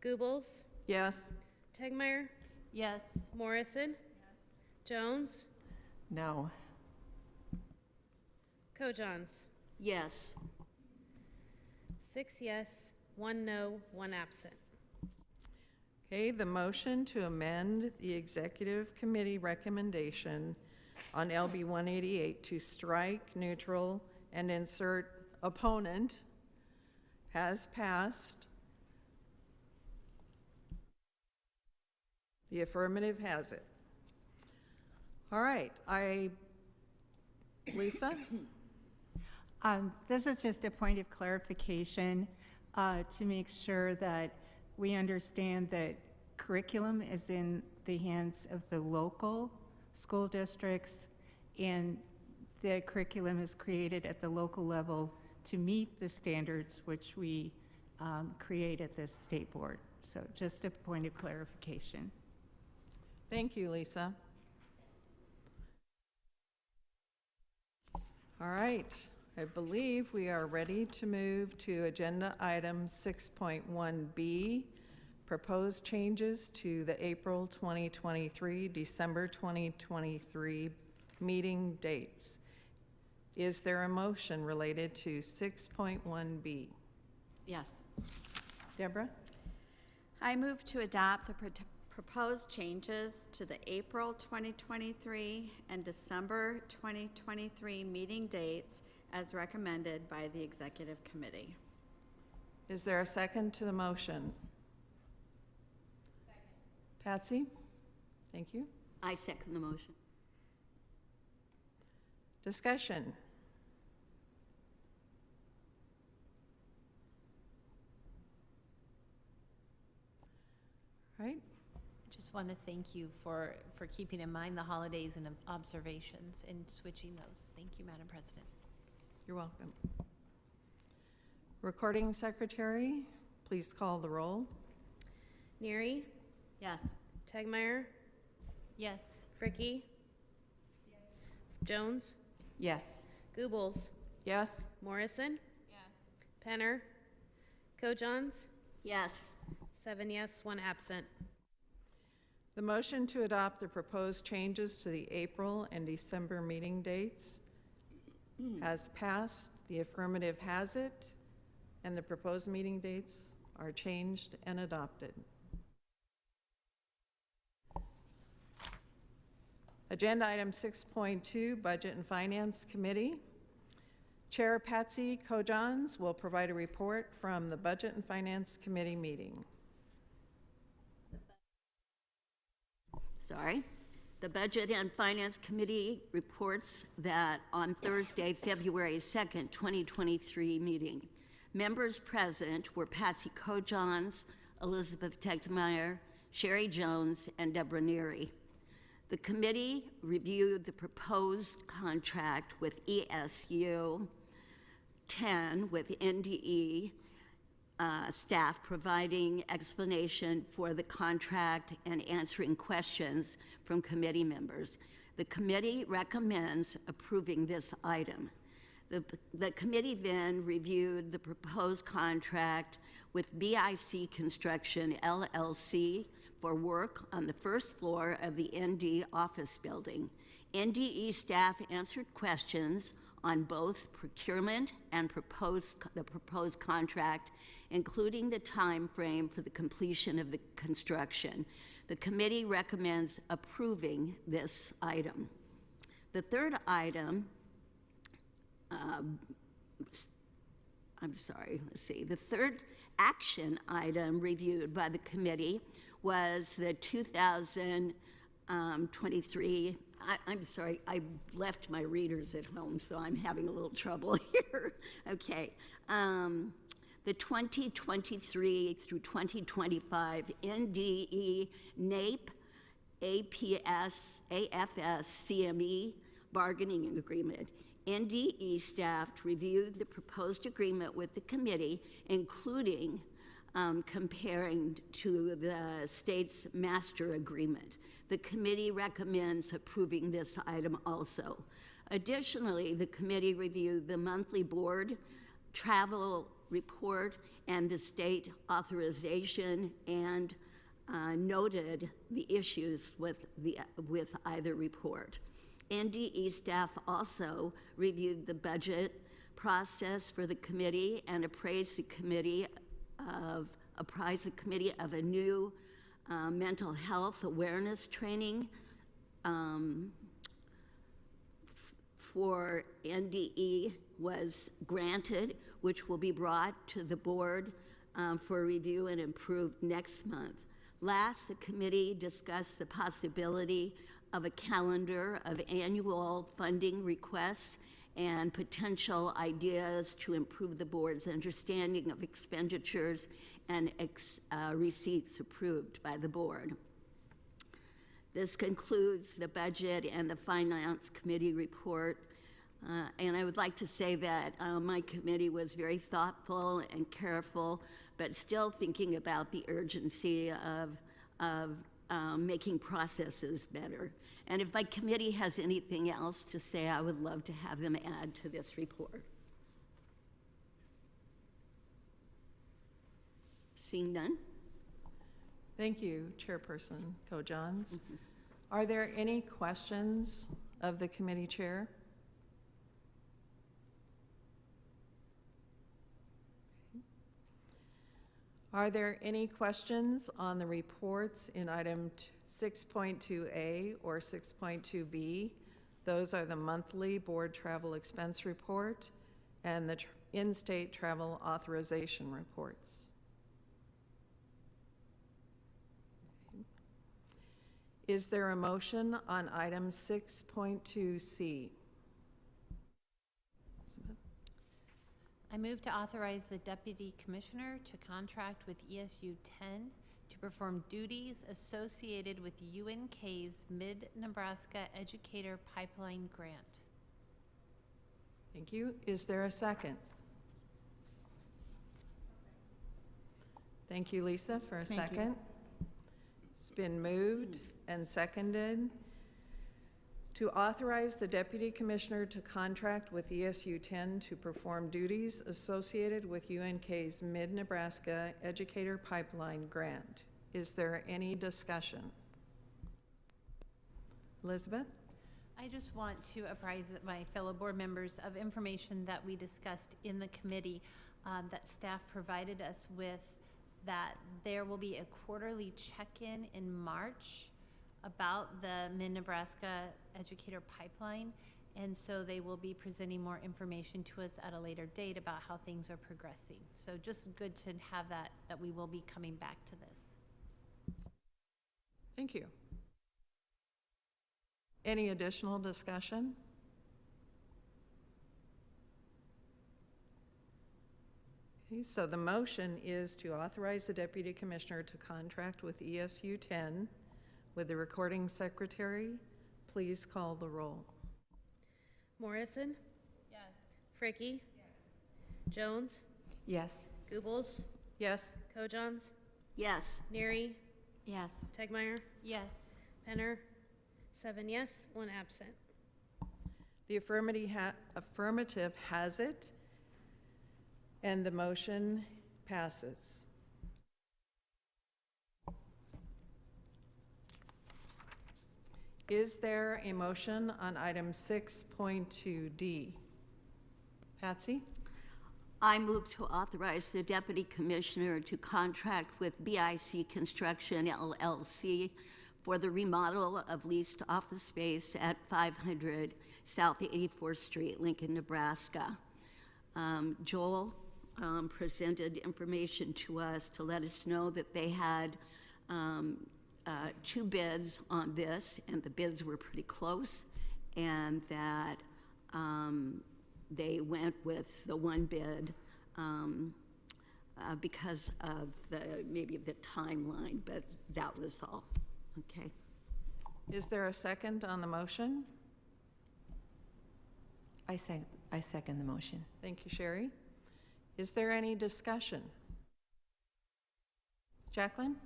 Goebbels? Yes. Tegmeyer? Yes. Morrison? Jones? No. Kojans? Yes. 6 yes, 1 no, 1 absent. Okay, the motion to amend the executive committee recommendation on LB 188 to strike neutral and insert opponent has passed. The affirmative has it. All right, Lisa? This is just a point of clarification to make sure that we understand that curriculum is in the hands of the local school districts, and the curriculum is created at the local level to meet the standards which we create at this state board. So just a point of clarification. Thank you, Lisa. All right, I believe we are ready to move to agenda item 6.1B, proposed changes to the April 2023, December 2023 meeting dates. Is there a motion related to 6.1B? Yes. Deborah? I move to adopt the proposed changes to the April 2023 and December 2023 meeting dates as recommended by the Executive Committee. Is there a second to the motion? Second. Patsy? Thank you. I second the motion. Discussion. Right? Just want to thank you for keeping in mind the holidays and observations and switching those. Thank you, Madam President. You're welcome. Recording secretary, please call the roll. Neary? Yes. Tegmeyer? Yes. Fricke? Yes. Jones? Yes. Goebbels? Yes. Morrison? Yes. Penner? Kojans? Yes. 7 yes, 1 absent. The motion to adopt the proposed changes to the April and December meeting dates has passed. The affirmative has it, and the proposed meeting dates are changed and adopted. Agenda item 6.2, Budget and Finance Committee. Chair Patsy Kojans will provide a report from the Budget and Finance Committee meeting. The Budget and Finance Committee reports that on Thursday, February 2nd, 2023 meeting, members present were Patsy Kojans, Elizabeth Tegmeyer, Sherry Jones, and Deborah Neary. The committee reviewed the proposed contract with ESU 10 with NDE staff providing explanation for the contract and answering questions from committee members. The committee recommends approving this item. The committee then reviewed the proposed contract with BIC Construction LLC for work on the first floor of the ND office building. NDE staff answered questions on both procurement and the proposed contract, including the time frame for the completion of the construction. The committee recommends approving this item. The third item, the third action item reviewed by the committee was the 2023, I left my readers at home, so I'm having a little trouble here. Okay. The 2023 through 2025 NDE NAEP APS AFS CME bargaining agreement. NDE staff reviewed the proposed agreement with the committee, including comparing to the state's master agreement. The committee recommends approving this item also. Additionally, the committee reviewed the monthly board travel report and the state authorization and noted the issues with either report. NDE staff also reviewed the budget process for the committee and apprised the committee of a new mental health awareness training for NDE was granted, which will be brought to the board for review and approved next month. Last, the committee discussed the possibility of a calendar of annual funding requests and potential ideas to improve the board's understanding of expenditures and receipts approved by the board. This concludes the budget and the finance committee report. And I would like to say that my committee was very thoughtful and careful, but still thinking about the urgency of making processes better. And if my committee has anything else to say, I would love to have them add to this report. Seeing none? Thank you, Chairperson Kojans. Are there any questions of the committee chair? Are there any questions on the reports in item 6.2A or 6.2B? Those are the monthly board travel expense report and the in-state travel authorization reports. Is there a motion on item 6.2C? I move to authorize the Deputy Commissioner to contract with ESU 10 to perform duties associated with UNK's Mid-Nebraska Educator Pipeline Grant. Thank you. Is there a second? Thank you, Lisa, for a second. It's been moved and seconded to authorize the Deputy Commissioner to contract with ESU 10 to perform duties associated with UNK's Mid-Nebraska Educator Pipeline Grant. Is there any discussion? Elizabeth? I just want to apprise my fellow board members of information that we discussed in the committee that staff provided us with, that there will be a quarterly check-in in March about the Mid-Nebraska Educator Pipeline, and so they will be presenting more information to us at a later date about how things are progressing. So just good to have that we will be coming back to this. Thank you. Any additional discussion? Okay, so the motion is to authorize the Deputy Commissioner to contract with ESU 10. With the recording secretary, please call the roll. Morrison? Yes. Fricke? Yes. Jones? Yes. Goebbels? Yes. Kojans? Yes. Neary? Yes. Tegmeyer? Yes. Penner? 7 yes, 1 absent. The affirmative has it, and the motion passes. Is there a motion on item 6.2D? Patsy? I move to authorize the Deputy Commissioner to contract with BIC Construction LLC for the remodel of leased office space at 500 South 84th Street, Lincoln, Nebraska. Joel presented information to us to let us know that they had 2 bids on this, and the bids were pretty close, and that they went with the one bid because of maybe the timeline, but that was all. Okay. Is there a second on the motion? I second the motion. Thank you, Sherry. Is there any discussion? Jacqueline?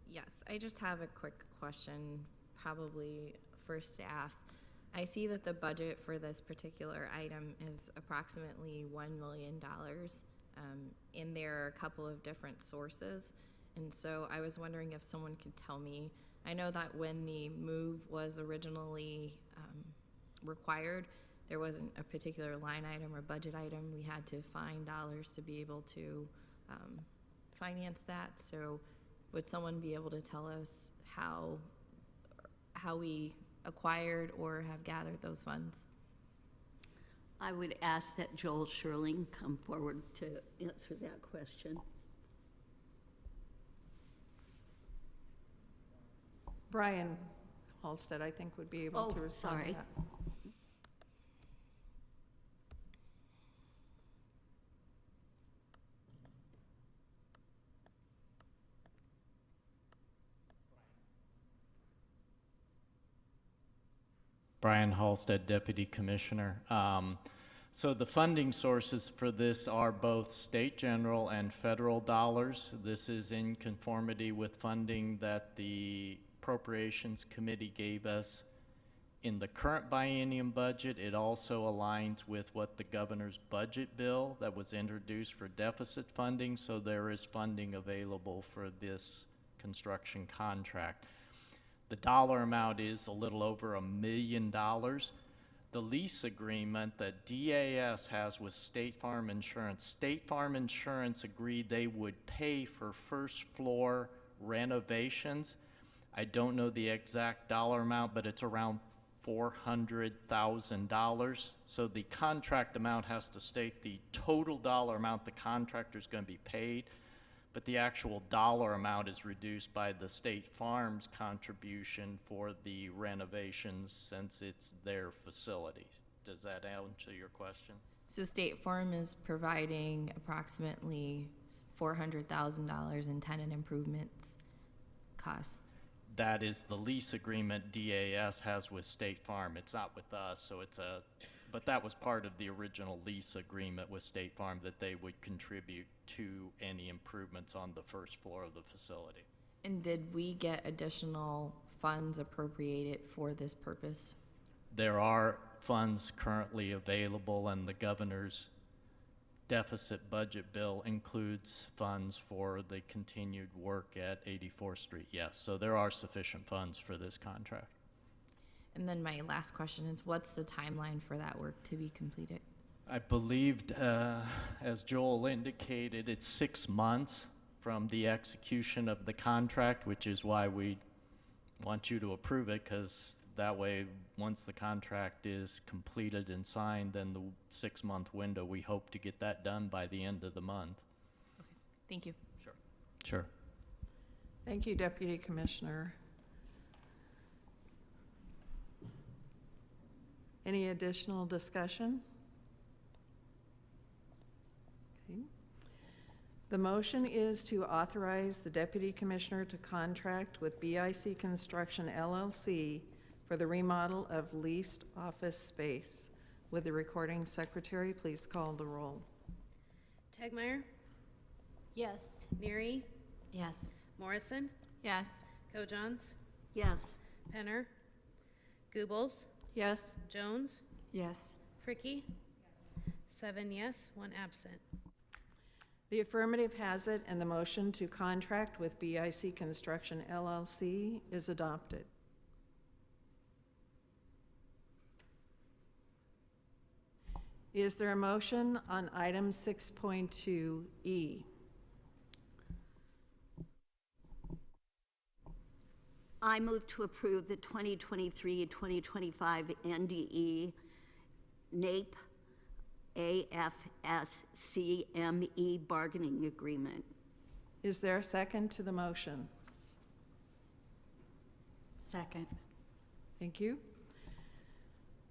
Yes, I just have a quick question, probably for staff. I see that the budget for this particular item is approximately $1 million, and there are a couple of different sources. And so I was wondering if someone could tell me, I know that when the move was originally required, there wasn't a particular line item or budget item. We had to find dollars to be able to finance that. So would someone be able to tell us how we acquired or have gathered those funds? I would ask that Joel Sherling come forward to answer that question. Brian Halstead, I think, would be able to respond sorry. to that. Brian Halstead, Deputy Commissioner. So the funding sources for this are both state general and federal dollars. This is in conformity with funding that the Appropriations Committee gave us in the current biennium budget. It also aligns with what the governor's budget bill that was introduced for deficit funding, so there is funding available for this construction contract. The dollar amount is a little over $1 million. The lease agreement that DAS has with State Farm Insurance agreed they would pay for first floor renovations. I don't know the exact dollar amount, but it's around $400,000. So the contract amount has to state the total dollar amount the contractor is going to be paid, but the actual dollar amount is reduced by the State Farm's contribution for the renovations since it's their facility. Does that answer your question? So State Farm is providing approximately $400,000 in tenant improvements costs. That is the lease agreement DAS has with State Farm. It's not with us, so but that was part of the original lease agreement with State Farm, that they would contribute to any improvements on the first floor of the facility. And did we get additional funds appropriated for this purpose? There are funds currently available, and the governor's deficit budget bill includes funds for the continued work at 84th Street. Yes, so there are sufficient funds for this contract. And then my last question is, what's the timeline for that work to be completed? I believed, as Joel indicated, it's 6 months from the execution of the contract, which is why we want you to approve it, because that way, once the contract is completed and signed, then the 6-month window, we hope to get that done by the end of the month. Okay, thank you. Sure. Sure. Thank you, Deputy Commissioner. Any additional discussion? Okay. The motion is to authorize the Deputy Commissioner to contract with BIC Construction LLC for the remodel of leased office space. Would the recording secretary please call the roll? Tegmeyer? Yes. Neary? Yes. Morrison? Yes. Kojans? Yes. Penner? Goebbels? Yes. Jones? Yes. Fricky? Yes. 7 yes, 1 absent. The affirmative has it, and the motion to contract with BIC Construction LLC is adopted. Is there a motion on item 6.2E? I move to approve the 2023-2025 NDE NAEP AFSCME bargaining agreement. Is there a second to the motion? Second. Thank you.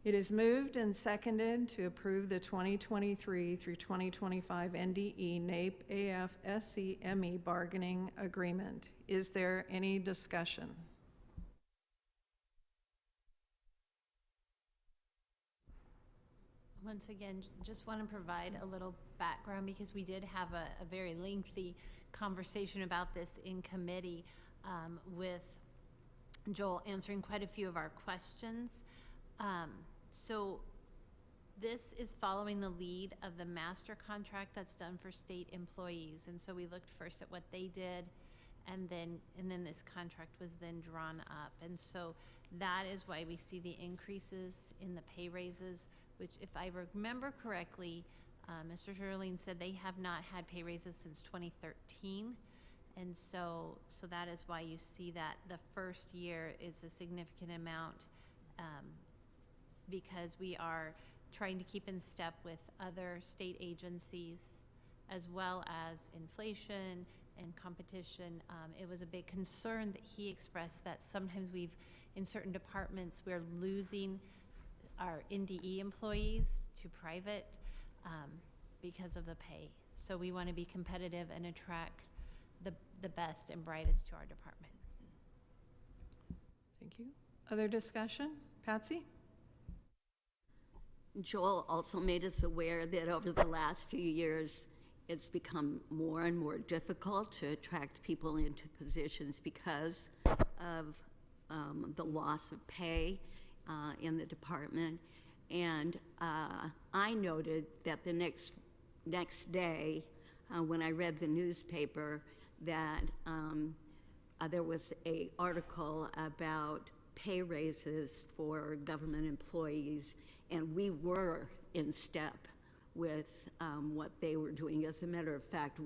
It is moved and seconded to approve the 2023 through 2025 NDE NAEP AFSCME bargaining agreement. Is there any discussion? Once again, just want to provide a little background because we did have a very lengthy conversation about this in committee with Joel answering quite a few of our questions. So this is following the lead of the master contract that's done for state employees. And so we looked first at what they did, and then this contract was then drawn up. And so that is why we see the increases in the pay raises, which, if I remember correctly, Mr. Sherling said they have not had pay raises since 2013. And so that is why you see that the first year is a significant amount, because we are trying to keep in step with other state agencies, as well as inflation and competition. It was a big concern that he expressed that sometimes in certain departments, we're losing our NDE employees to private because of the pay. So we want to be competitive and attract the best and brightest to our department. Thank you. Other discussion? Patsy? Joel also made us aware that over the last few years, it's become more and more difficult to attract people into positions because of the loss of pay in the department. And I noted that the next day, when I read the newspaper, that there was an article about pay raises for government employees, and we were in step with what they were doing. As a matter of fact,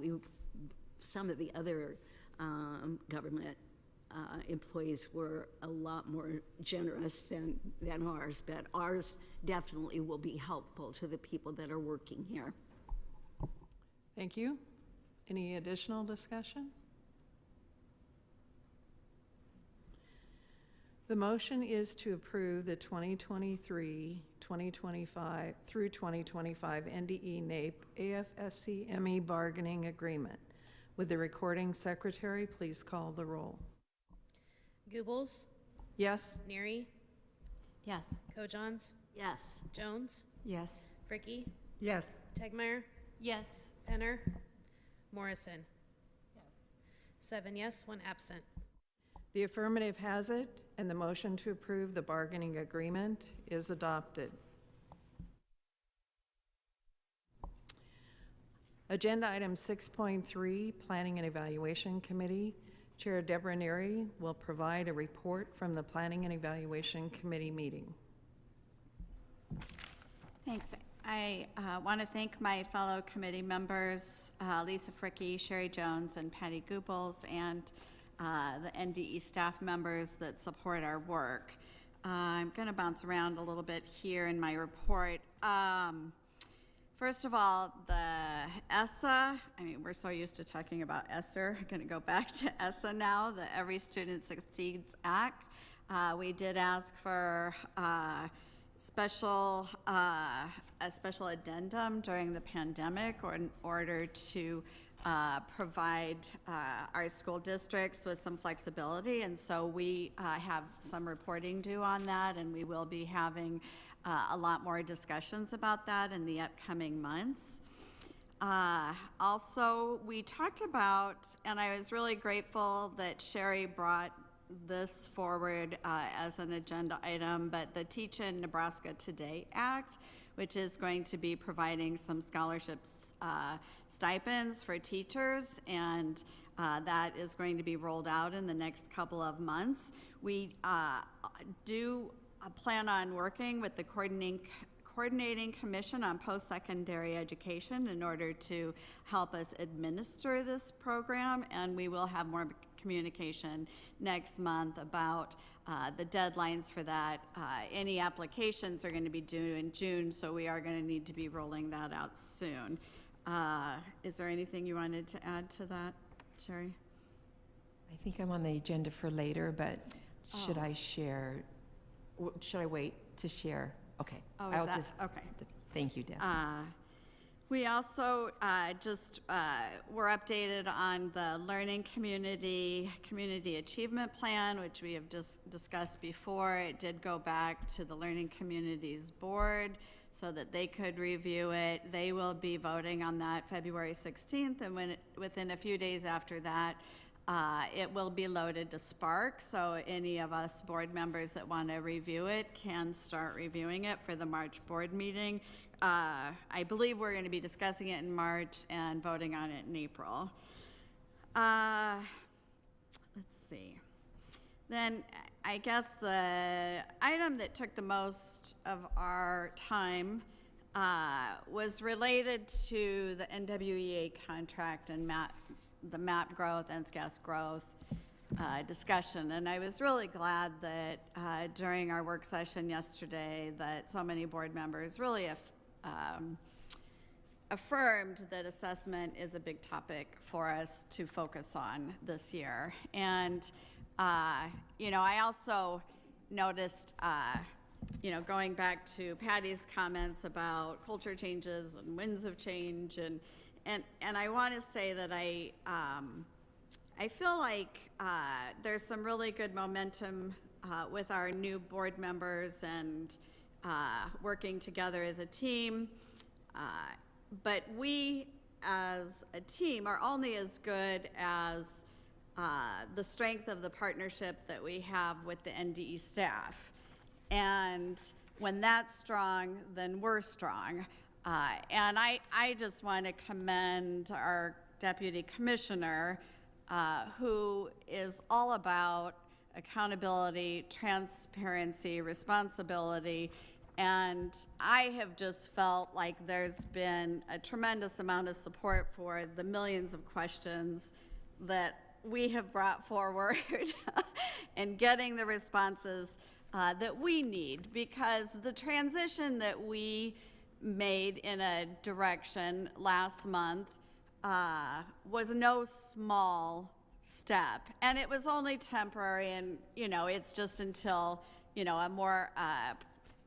some of the other government employees were a lot more generous than ours, but ours definitely will be helpful to the people that are working here. Thank you. Any additional discussion? The motion is to approve the 2023-2025 through 2025 NDE NAEP AFSCME bargaining agreement. Would the recording secretary please call the roll? Goebbels, Yes? Neary, Yes. Kojans, Yes. Jones, Yes. Fricky, Yes. Tegmeyer, Yes. Penner, Morrison. Yes. 7 yes, 1 absent. The affirmative has it, and the motion to approve the bargaining agreement is adopted. Agenda item 6.3, Planning and Evaluation Committee. Chair Deborah Neary will provide a report from the Planning and Evaluation Committee meeting. Thanks. I want to thank my fellow committee members, Lisa Fricky, Sherry Jones, and Patty Goebbels, and the NDE staff members that support our work. I'm going to bounce around a little bit here in my report. First of all, the ESSA, we're so used to talking about ESSER. I'm going to go back to ESSA now, the Every Student Succeeds Act. We did ask for a special addendum during the pandemic in order to provide our school districts with some flexibility, and so we have some reporting due on that, and we will be having a lot more discussions about that in the upcoming months. Also, we talked about, and I was really grateful that Sherry brought this forward as an agenda item, but the Teach in Nebraska Today Act, which is going to be providing some scholarships, stipends for teachers, and that is going to be rolled out in the next couple of months. We do plan on working with the Coordinating Commission on Post-Secondary Education in order to help us administer this program, and we will have more communication next month about the deadlines for that. Any applications are going to be due in June, so we are going to need to be rolling that out soon. Is there anything you wanted to add to that, Sherry? I think I'm on the agenda for later, but should I share? Should I wait to share? Okay. Oh, I'll is that, just, okay. Thank you, Deb. We also were updated on the Learning Community Achievement Plan, which we have just discussed before. It did go back to the Learning Communities Board so that they could review it. They will be voting on that February 16th, and within a few days after that, it will be loaded to Spark, so any of us board members that want to review it can start reviewing it for the March board meeting. I believe we're going to be discussing it in March and voting on it in April. Let's see. Then I guess the item that took the most of our time was related to the NWEA contract and the MAP growth, NSCAS growth discussion. And I was really glad that during our work session yesterday that so many board members really affirmed that assessment is a big topic for us to focus on this year. And, you know, I also noticed, you know, going back to Patty's comments about culture changes and winds of change, and I want to say that I feel like there's some really good momentum with our new board members and working together as a team. But we as a team are only as good as the strength of the partnership that we have with the NDE staff. And when that's strong, then we're strong. And I just want to commend our Deputy Commissioner, who is all about accountability, transparency, responsibility, and I have just felt like there's been a tremendous amount of support for the millions of questions that we have brought forward and getting the responses that we need, because the transition that we made in a direction last month was no small step, and it was only temporary, and you know, it's just until, you know, a more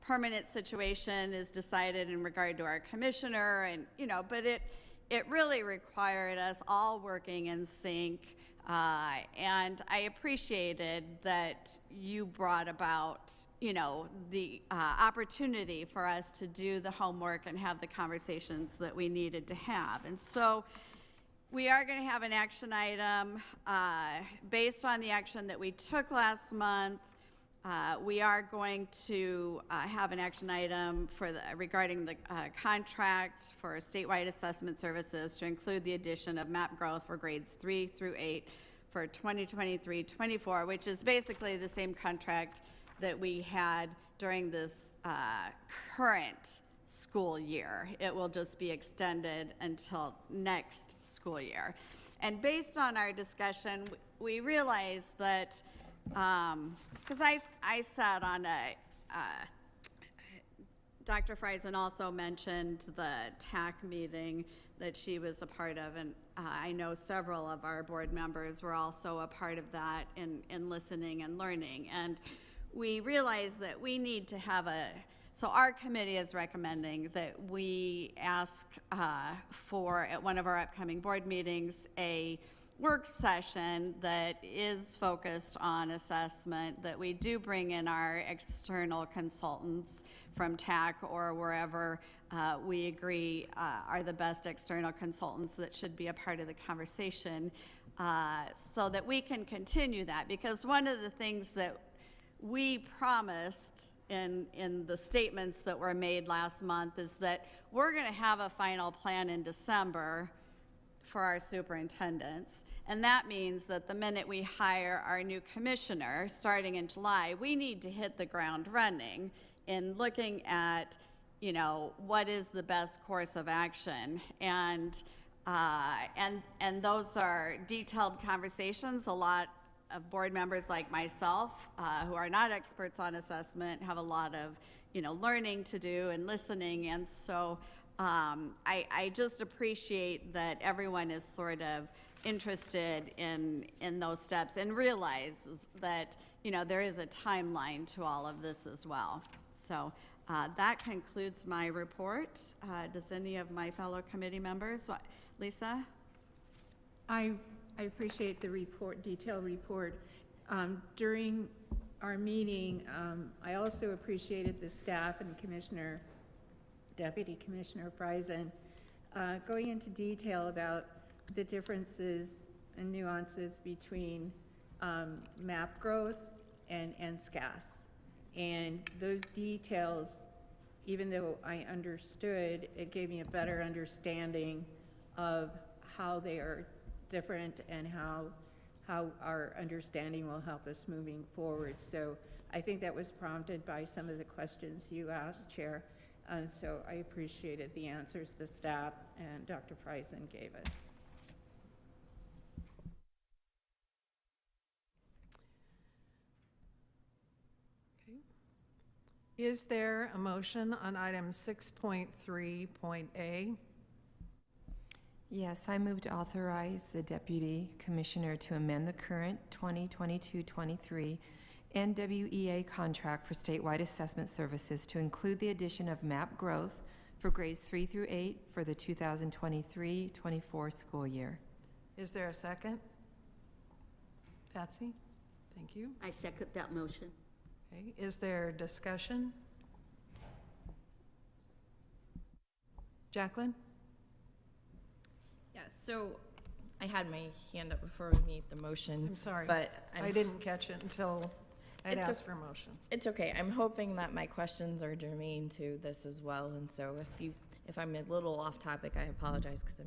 permanent situation is decided in regard to our commissioner, and you know, but it really required us all working in sync, and I appreciated that you brought about, you know, the opportunity for us to do the homework and have the conversations that we needed to have. And so we are going to have an action item based on the action that we took last month. We are going to have an action item for regarding the contract for statewide assessment services to include the addition of MAP growth for grades 3 through 8 for 2023-24, which is basically the same contract that we had during this current school year. It will just be extended until next school year. And based on our discussion, we realized that because I sat on Dr. Friesen also mentioned the TAC meeting that she was a part of, and I know several of our board members were also a part of that in listening and learning. And we realized that we need to have so our committee is recommending that we ask for, at one of our upcoming board meetings, a work session that is focused on assessment, that we do bring in our external consultants from TAC or wherever we agree are the best external consultants that should be a part of the conversation, so that we can continue that. Because one of the things that we promised in the statements that were made last month is that we're going to have a final plan in December for our superintendents. And that means that the minute we hire our new commissioner, starting in July, we need to hit the ground running in looking at, you know, what is the best course of action. And And those are detailed conversations. A lot of board members like myself, who are not experts on assessment, have a lot of, learning to do and listening. And so I just appreciate that everyone is sort of interested in those steps and realizes that, there is a timeline to all of this as well. So that concludes my report. Does any of my fellow committee members? Lisa? I appreciate the report, detailed report. During our meeting, I also appreciated the staff and Deputy Commissioner Friesen going into detail about the differences and nuances between map growth and NSCAS. And those details, even though I understood, it gave me a better understanding of how they are different and how our understanding will help us moving forward. So I think that was prompted by some of the questions you asked, Chair. And so I appreciated the answers the staff and Dr. Friesen gave us. Okay. Is there a motion on item 6.3.A? Yes, I move to authorize the Deputy Commissioner to amend the current 2022-23 NWEA contract for statewide assessment services to include the addition of map growth for grades 3 through 8 for the 2023-24 school year. Is there a second? Patsy? Thank you. I second that motion. Okay. Is there discussion? Jacqueline? Yeah, so I had my hand up before we made the motion. I'm sorry, but I didn't catch it until I'd It's asked for a motion. It's okay. I'm hoping that my questions are germane to this as well. And so if I'm a little off topic, I apologize because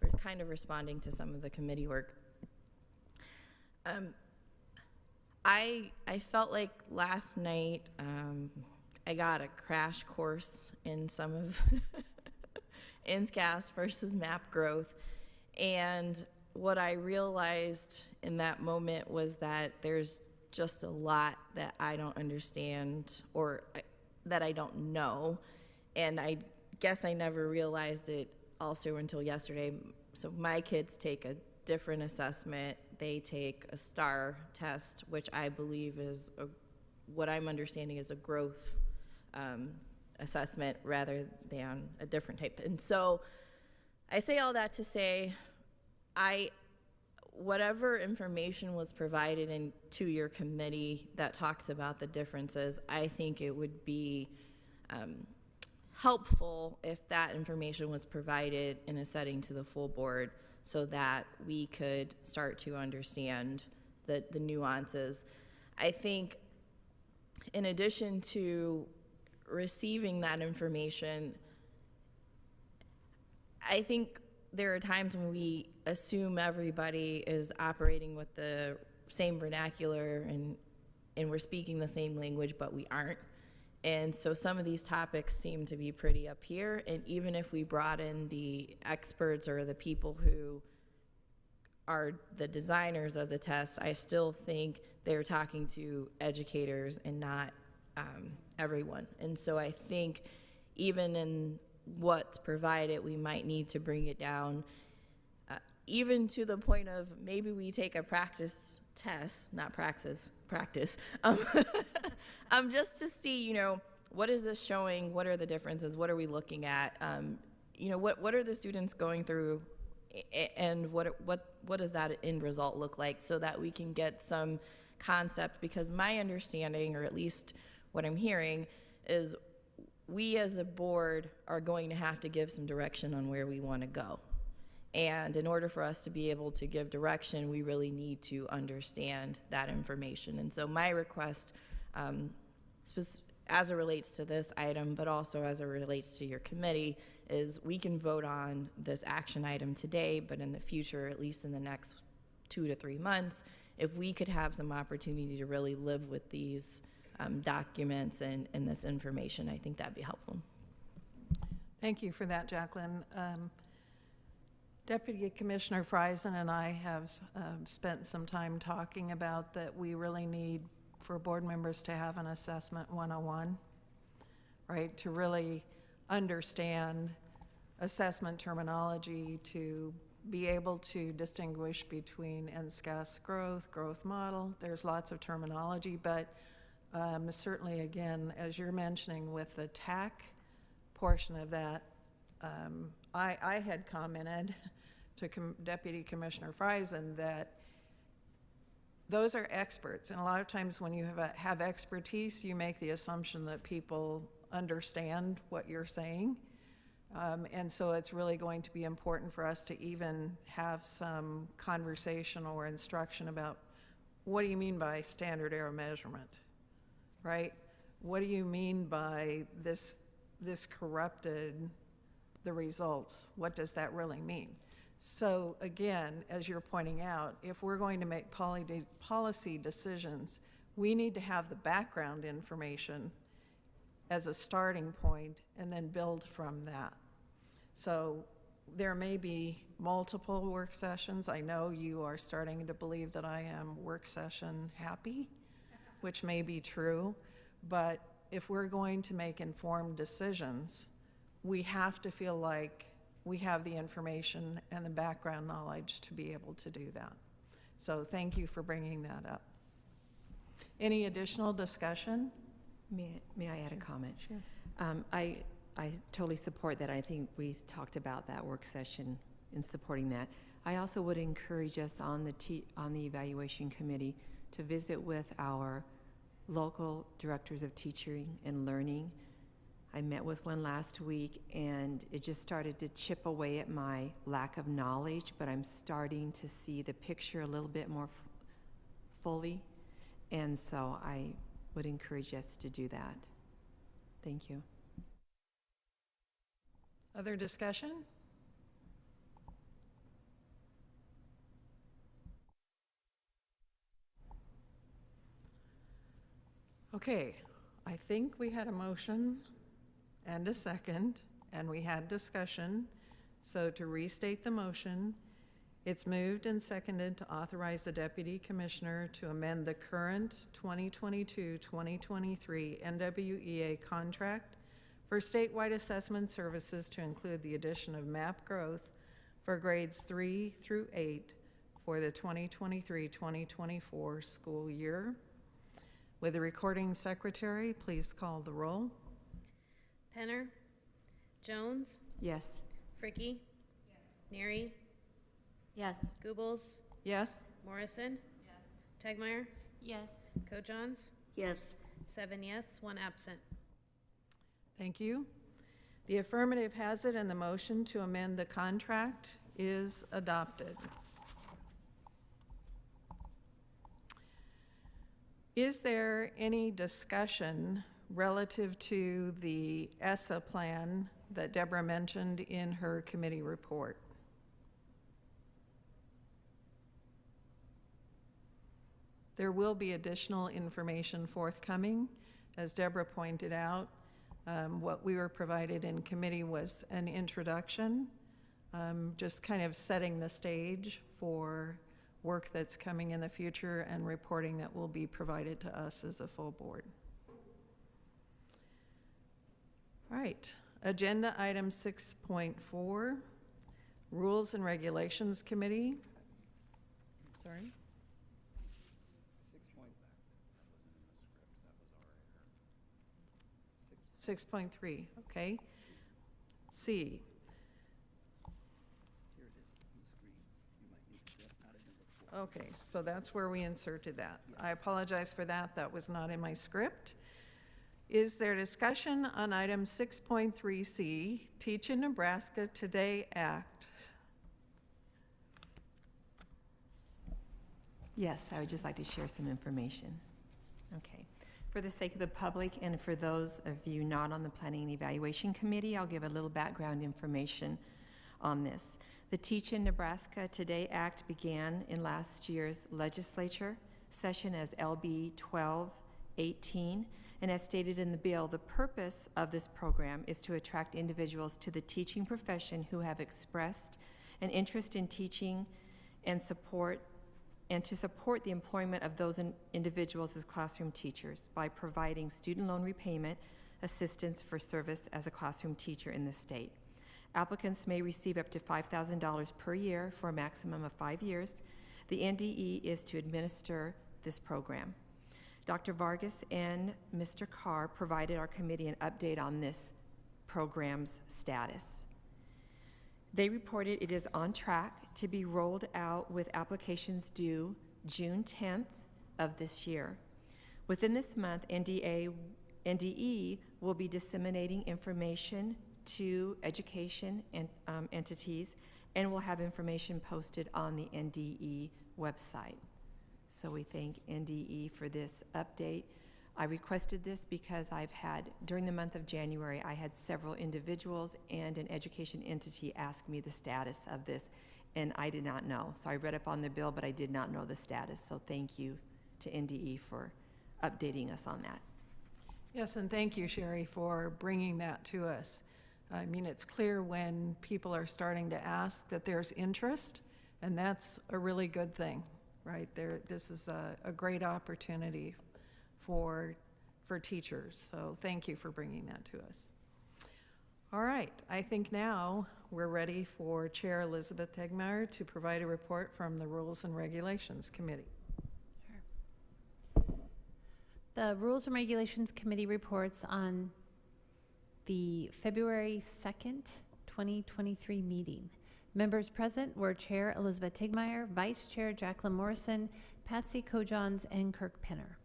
we're kind of responding to some of the committee work. I felt like last night I got a crash course in some of NSCAS versus map growth. And what I realized in that moment was that there's just a lot that I don't understand or that I don't know. And I guess I never realized it also until yesterday. So my kids take a different assessment. They take a STAR test, which I believe is what I'm understanding is a growth assessment rather than a different type. And so I say all that to say whatever information was provided to your committee that talks about the differences, I think it would be helpful if that information was provided in a setting to the full board so that we could start to understand the nuances. I think in addition to receiving that information, I think there are times when we assume everybody is operating with the same vernacular and we're speaking the same language, but we aren't. And so some of these topics seem to be pretty up here. And even if we brought in the experts or the people who are the designers of the test, I still think they're talking to educators and not everyone. And so I think even in what's provided, we might need to bring it down, even to the point of maybe we take a practice test, not practice, just to see, what is this showing? What are the differences? What are we looking at? What are the students going through, and what does that end result look like, so that we can get some concept? Because my understanding, or at least what I'm hearing, is we as a board are going to have to give some direction on where we want to go. And in order for us to be able to give direction, we really need to understand that information. And so my request, as it relates to this item, but also as it relates to your committee, is we can vote on this action item today, but in the future, at least in the next 2 to 3 months, if we could have some opportunity to really live with these documents and this information, I think that'd be helpful. Thank you for that, Jacqueline. Deputy Commissioner Friesen and I have spent some time talking about that we really need for board members to have an assessment 101, right? To really understand assessment terminology, to be able to distinguish between NSCAS growth model. There's lots of terminology, but certainly, again, as you're mentioning with the TAC portion of that, I had commented to Deputy Commissioner Friesen that those are experts, and a lot of times when you have expertise, you make the assumption that people understand what you're saying, and so it's really going to be important for us to even have some conversation or instruction about what do you mean by standard error measurement, right? What do you mean by this corrupted the results? What does that really mean? So again, as you're pointing out, if we're going to make policy decisions, we need to have the background information as a starting point and then build from that. So there may be multiple work sessions. I know you are starting to believe that I am work session happy, which may be true, but if we're going to make informed decisions, we have to feel like we have the information and the background knowledge to be able to do that. So thank you for bringing that up. Any additional discussion? May I add a comment? Sure. I totally support that. I think we talked about that work session in supporting that. I also would encourage us on the evaluation committee to visit with our local directors of teaching and learning. I met with one last week, and it just started to chip away at my lack of knowledge, but I'm starting to see the picture a little bit more fully, and so I would encourage us to do that. Thank you. Other discussion? Okay, I think we had a motion and a second, and we had discussion. So to restate the motion, it's moved and seconded to authorize the Deputy Commissioner to amend the current 2022-2023 NWEA contract for statewide assessment services to include the addition of map growth for grades 3 through 8 for the 2023-2024 school year. With the recording secretary, please call the roll. Penner? Jones? Yes. Fricky? Yes. Neary? Yes. Goebbels? Yes? Morrison? Yes. Tegmeyer? Yes. Coe-Johns? Yes. 7 yes, 1 absent. Thank you. The affirmative has it, and the motion to amend the contract is adopted. Is there any discussion relative to the ESSA plan that Deborah mentioned in her committee report? There will be additional information forthcoming. As Deborah pointed out, what we were provided in committee was an introduction, just kind of setting the stage for work that's coming in the future and reporting that will be provided to us as a full board. All right, agenda item 6.4, Rules and Regulations Committee. Sorry. 6.3, okay. C. Okay, so that's where we inserted that. I apologize for that. That was not in my script. Is there discussion on item 6.3C, Teach in Nebraska Today Act? Yes, I would just like to share some information. Okay. For the sake of the public and for those of you not on the Planning and Evaluation Committee, I'll give a little background information on this. The Teach in Nebraska Today Act began in last year's legislature session as LB 1218, and as stated in the bill, the purpose of this program is to attract individuals to the teaching profession who have expressed an interest in teaching and to support the employment of those individuals as classroom teachers by providing student loan repayment assistance for service as a classroom teacher in the state. Applicants may receive up to $5,000 per year for a maximum of 5 years. The NDE is to administer this program. Dr. Vargas and Mr. Carr provided our committee an update on this program's status. They reported it is on track to be rolled out with applications due June 10th of this year. Within this month, NDE will be disseminating information to education and entities, and will have information posted on the NDE website. So we thank NDE for this update. I requested this because during the month of January, I had several individuals and an education entity ask me the status of this, and I did not know. So I read up on the bill, but I did not know the status. So thank you to NDE for updating us on that. Yes, and thank you, Sherry, for bringing that to us. I mean, it's clear when people are starting to ask that there's interest, and that's a really good thing, right? This is a great opportunity for teachers, so thank you for bringing that to us. All right, I think now we're ready for Chair Elizabeth Tegmeyer to provide a report from the Rules and Regulations Committee. The Rules and Regulations Committee reports on the February 2nd, 2023 meeting. Members present were Chair Elizabeth Tegmeyer, Vice Chair Jacqueline Morrison, Patsy Kojans, and Kirk Penner.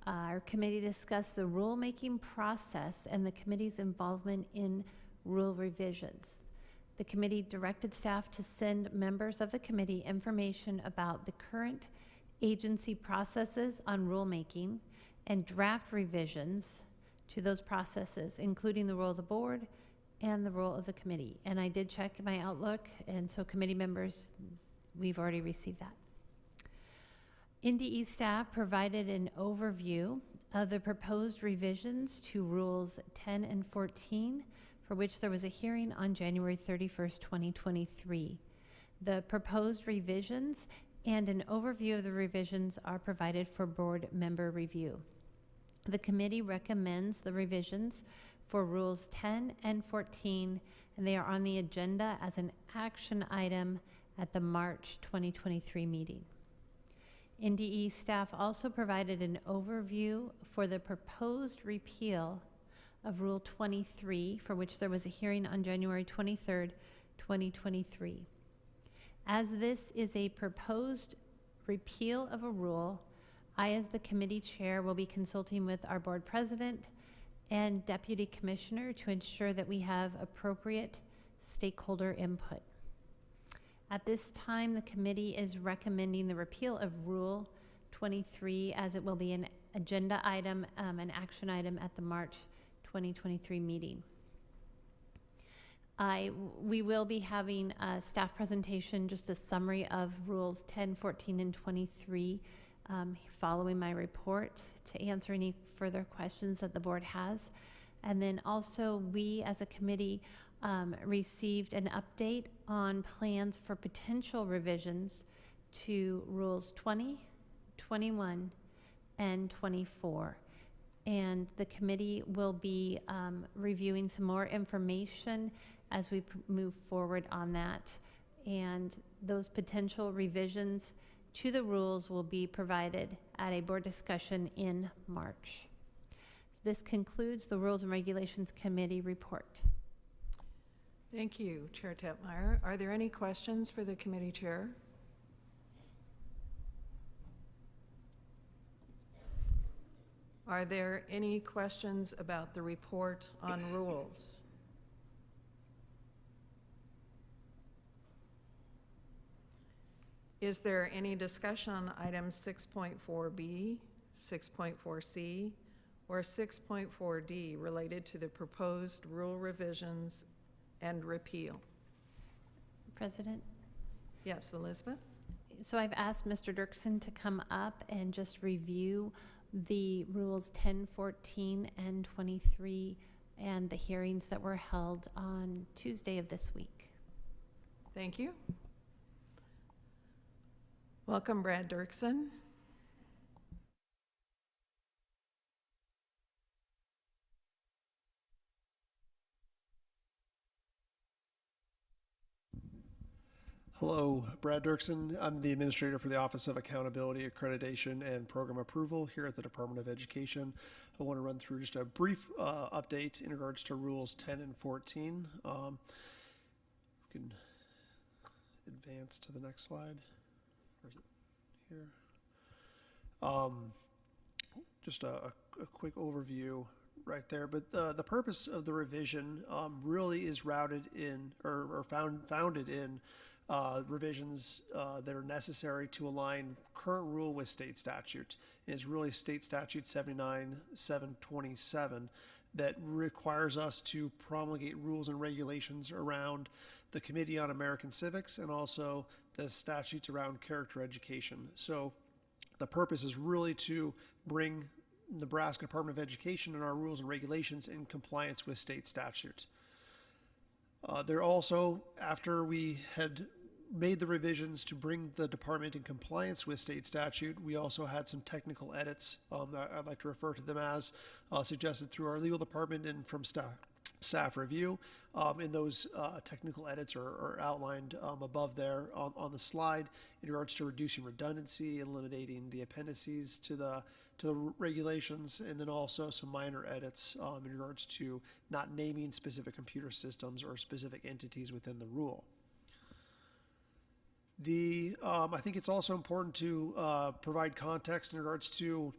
Our committee discussed the rulemaking process and the committee's involvement in rule revisions. The committee directed staff to send members of the committee information about the current agency processes on rulemaking and draft revisions to those processes, including the role of the board and the role of the committee. And I did check my Outlook, and so committee members, we've already received that. NDE staff provided an overview of the proposed revisions to Rules 10 and 14, for which there was a hearing on January 31st, 2023. The proposed revisions and an overview of the revisions are provided for board member review. The committee recommends the revisions for Rules 10 and 14, and they are on the agenda as an action item at the March 2023 meeting. NDE staff also provided an overview for the proposed repeal of Rule 23, for which there was a hearing on January 23rd, 2023. As this is a proposed repeal of a rule, I, as the committee chair, will be consulting with our board president and deputy commissioner to ensure that we have appropriate stakeholder input. At this time, the committee is recommending the repeal of Rule 23, as it will be an agenda item, an action item at the March 2023 meeting. We will be having a staff presentation, just a summary of Rules 10, 14, and 23 following my report to answer any further questions that the board has. And then also, we as a committee received an update on plans for potential revisions to Rules 20, 21, and 24. And the committee will be reviewing some more information as we move forward on that. And those potential revisions to the rules will be provided at a board discussion in March. So this concludes the Rules and Regulations Committee report. Thank you, Chair Tetmeyer. Are there any questions for the committee chair? Are there any questions about the report on rules? Is there any discussion on items 6.4B, 6.4C, or 6.4D related to the proposed rule revisions and repeal? President? Yes, Elizabeth? So I've asked Mr. Dirksen to come up and just review the Rules 10, 14, and 23 and the hearings that were held on Tuesday of this week. Thank you. Welcome, Brad Dirksen. Hello, Brad Dirksen. I'm the administrator for the Office of Accountability, Accreditation, and Program Approval here at the Department of Education. I want to run through just a brief update in regards to Rules 10 and 14. We can advance to the next slide. Where is it? Here. Just a quick overview right there. But the purpose of the revision really is routed in or founded in revisions that are necessary to align current rule with state statute. And it's really State Statute 79-727 that requires us to promulgate rules and regulations around the Committee on American Civics and also the statutes around character education. So the purpose is really to bring Nebraska Department of Education and our rules and regulations in compliance with state statute. There also, after we had made the revisions to bring the department in compliance with state statute, we also had some technical edits. I'd like to refer to them as suggested through our legal department and from staff review. And those technical edits are outlined above there on the slide in regards to reducing redundancy, eliminating the appendices to the regulations, and then also some minor edits in regards to not naming specific computer systems or specific entities within the rule. I think it's also important to provide context in regards to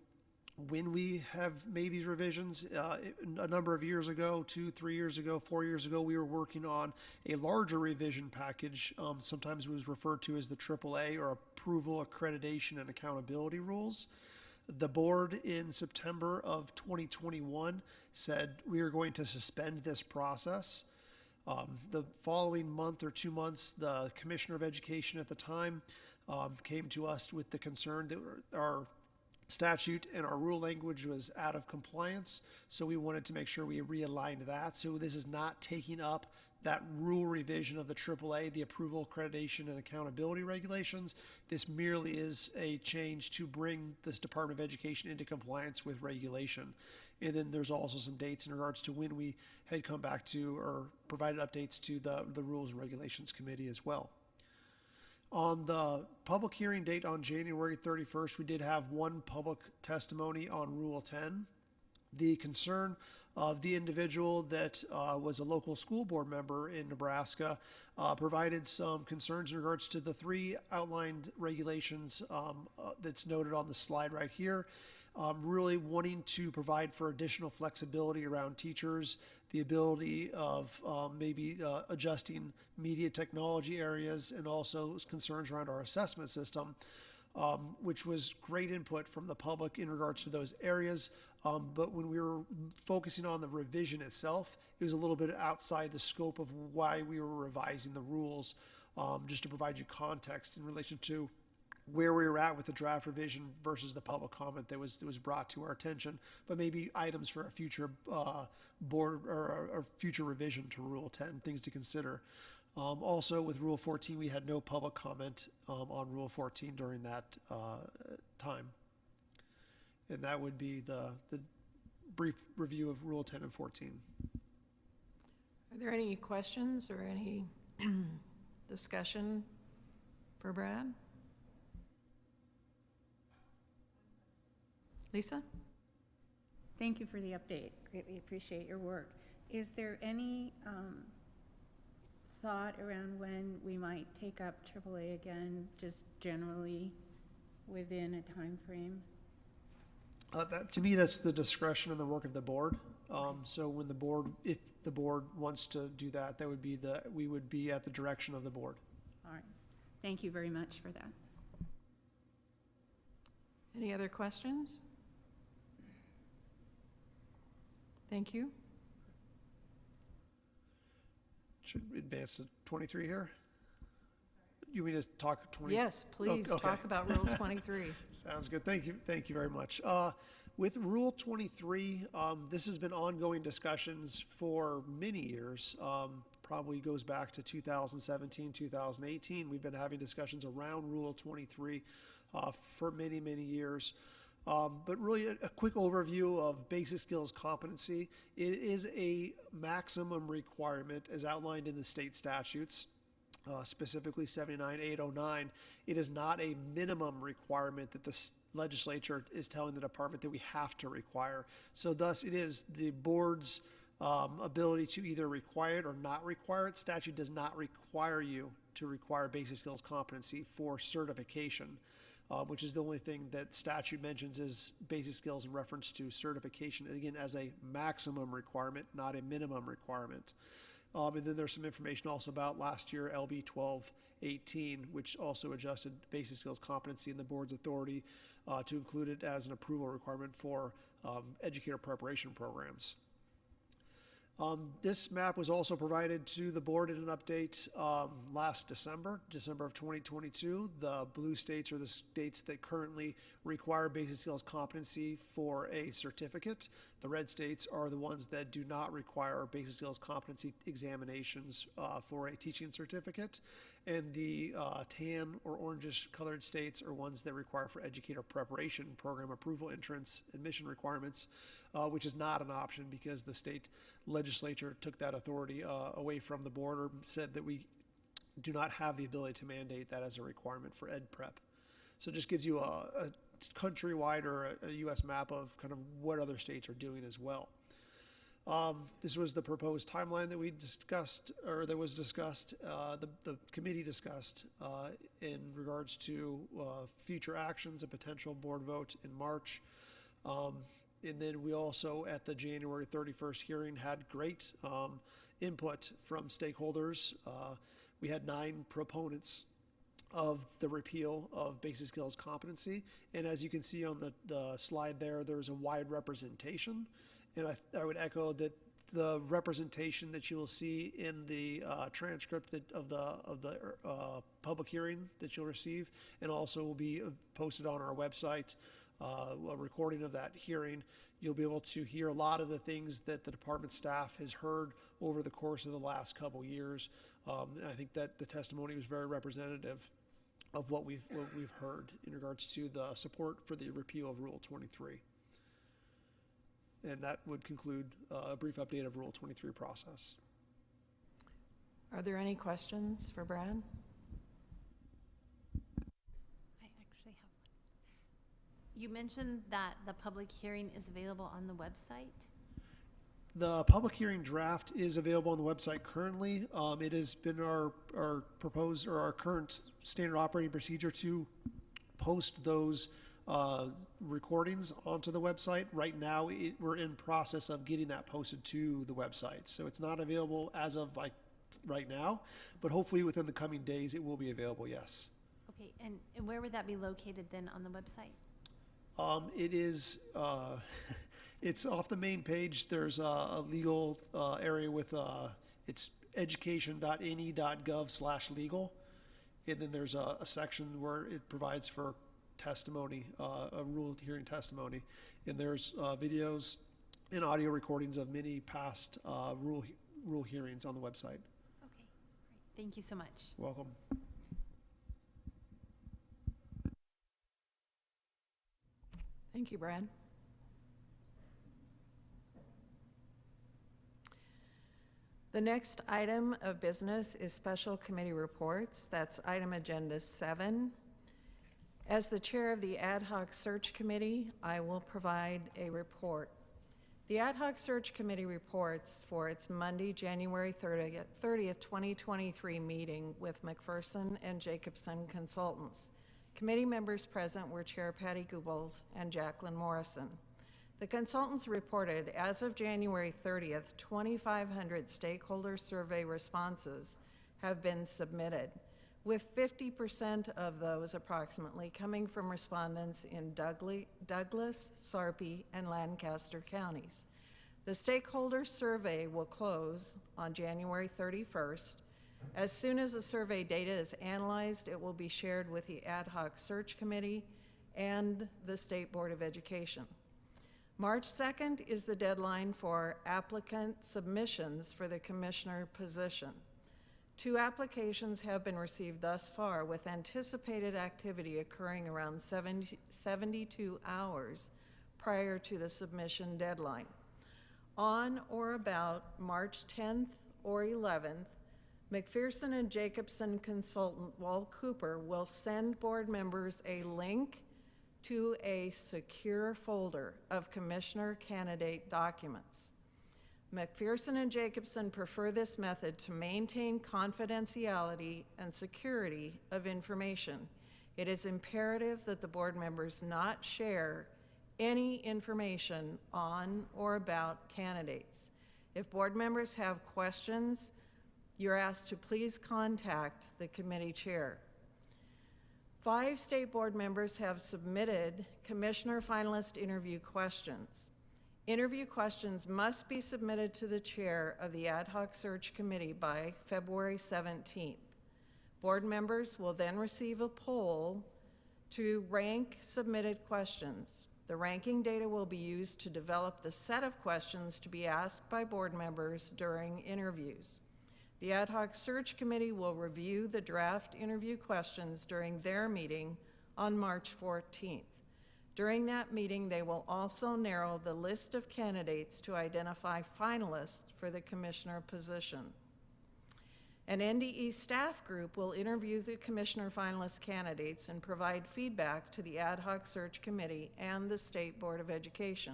when we have made these revisions. A number of years ago, 2, 3 years ago, 4 years ago, we were working on a larger revision package. Sometimes it was referred to as the AAA, or Approval, Accreditation, and Accountability Rules. The board in September of 2021 said we are going to suspend this process. The following month or 2 months, the Commissioner of Education at the time came to us with the concern that our statute and our rule language was out of compliance. So we wanted to make sure we realigned that. So this is not taking up that rule revision of the AAA, the Approval, Accreditation, and Accountability Regulations. This merely is a change to bring this Department of Education into compliance with regulation. And then there's also some dates in regards to when we had come back to or provided updates to the Rules and Regulations Committee as well. On the public hearing date on January 31st, we did have one public testimony on Rule 10. The concern of the individual that was a local school board member in Nebraska provided some concerns in regards to the 3 outlined regulations that's noted on the slide right here. Really wanting to provide for additional flexibility around teachers, the ability of maybe adjusting media technology areas, and also concerns around our assessment system, which was great input from the public in regards to those areas. But when we were focusing on the revision itself, it was a little bit outside the scope of why we were revising the rules, just to provide you context in relation to where we were at with the draft revision versus the public comment that was brought to our attention, but maybe items for a future board or future revision to Rule 10, things to consider. Also with Rule 14, we had no public comment on Rule 14 during that time. And that would be the brief review of Rule 10 and 14. Are there any questions or any discussion for Brad? Lisa? Thank you for the update. Greatly appreciate your work. Is there any thought around when we might take up AAA again, just generally within a time frame? To me, that's the discretion and the work of the board. So when the board, if the board wants to do that, that would be we would be at the direction of the board. All right. Thank you very much for that. Any other questions? Thank you. Should we advance to 23 here? You mean to talk 20? Yes, please talk about Rule 23. Sounds good. Thank you very much. With Rule 23, this has been ongoing discussions for many years, probably goes back to 2017, 2018. We've been having discussions around Rule 23 for many, many years. But really a quick overview of basic skills competency. It is a maximum requirement as outlined in the state statutes, specifically 79809. It is not a minimum requirement that the legislature is telling the department that we have to require. So thus it is the board's ability to either require it or not require it. Statute does not require you to require basic skills competency for certification, which is the only thing that statute mentions is basic skills in reference to certification, again, as a maximum requirement, not a minimum requirement. And then there's some information also about last year, LB 1218, which also adjusted basic skills competency in the board's authority to include it as an approval requirement for educator preparation programs. This map was also provided to the board in an update last December of 2022. The blue states are the states that currently require basic skills competency for a certificate. The red states are the ones that do not require basic skills competency examinations for a teaching certificate. And the tan or orangish colored states are ones that require for educator preparation program approval, entrance, admission requirements, which is not an option because the state legislature took that authority away from the board, or said that we do not have the ability to mandate that as a requirement for ed prep. So it just gives you a countrywide or a U.S. map of kind of what other states are doing as well. This was the proposed timeline that we discussed, or that was discussed, the committee discussed in regards to future actions, a potential board vote in March. And then we also, at the January 31st hearing, had great input from stakeholders. We had 9 proponents of the repeal of basic skills competency. And as you can see on the slide there, there's a wide representation. And I would echo that the representation that you will see in the transcript of the public hearing that you'll receive, and also will be posted on our website, a recording of that hearing. You'll be able to hear a lot of the things that the department staff has heard over the course of the last couple years. And I think that the testimony was very representative of what we've heard in regards to the support for the repeal of Rule 23. And that would conclude a brief update of Rule 23 process. Are there any questions for Brad? I actually have one. You mentioned that the public hearing is available on the website. The public hearing draft is available on the website currently. It has been our proposed, or our current standard operating procedure to post those recordings onto the website. Right now, we're in process of getting that posted to the website. So it's not available as of right now, but hopefully within the coming days, it will be available, yes. Okay, and where would that be located then on the website? It is, it's off the main page. There's a legal area with, it's education.ne.gov/legal. And then there's a section where it provides for testimony, a rule hearing testimony. And there's videos and audio recordings of many past rule hearings on the website. Okay, great. Thank you so much. Welcome. Thank you, Brad. The next item of business is special committee reports. That's item agenda 7. As the chair of the Ad Hoc Search Committee, I will provide a report. The Ad Hoc Search Committee reports for its Monday, January 30th, 2023 meeting with McPherson and Jacobson Consultants. Committee members present were Chair Patty Goebbels and Jacqueline Morrison. The consultants reported as of January 30th, 2,500 stakeholder survey responses have been submitted, with 50% of those approximately coming from respondents in Douglas, Sarpy, and Lancaster counties. The stakeholder survey will close on January 31st. As soon as the survey data is analyzed, it will be shared with the Ad Hoc Search Committee and the State Board of Education. March 2nd is the deadline for applicant submissions for the commissioner position. 2 applications have been received thus far, with anticipated activity occurring around 72 hours prior to the submission deadline. On or about March 10th or 11th, McPherson and Jacobson consultant Walt Cooper will send board members a link to a secure folder of commissioner candidate documents. McPherson and Jacobson prefer this method to maintain confidentiality and security of information. It is imperative that the board members not share any information on or about candidates. If board members have questions, you're asked to please contact the committee chair. 5 state board members have submitted commissioner finalist interview questions. Interview questions must be submitted to the chair of the ad hoc search committee by February 17th. Board members will then receive a poll to rank submitted questions. The ranking data will be used to develop the set of questions to be asked by board members during interviews. The ad hoc search committee will review the draft interview questions during their meeting on March 14th. During that meeting, they will also narrow the list of candidates to identify finalists for the commissioner position. An NDE staff group will interview the commissioner finalist candidates and provide feedback to the ad hoc search committee and the State Board of Education.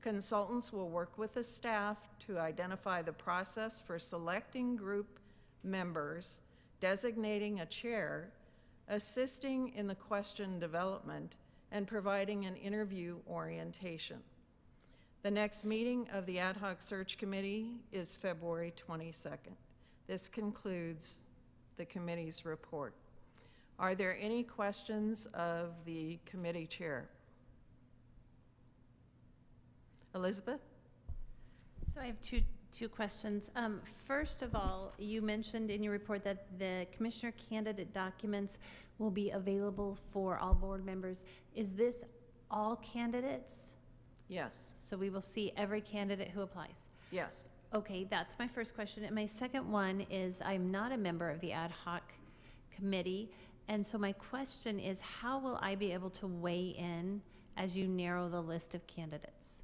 Consultants will work with the staff to identify the process for selecting group members, designating a chair, assisting in the question development, and providing an interview orientation. The next meeting of the ad hoc search committee is February 22nd. This concludes the committee's report. Are there any questions of the committee chair? Elizabeth? So I have two questions. First of all, you mentioned in your report that the commissioner candidate documents will be available for all board members. Is this all candidates? Yes. So we will see every candidate who applies? Yes. Okay, that's my first question. And my second one is, I'm not a member of the ad hoc committee, and so my question is, how will I be able to weigh in as you narrow the list of candidates?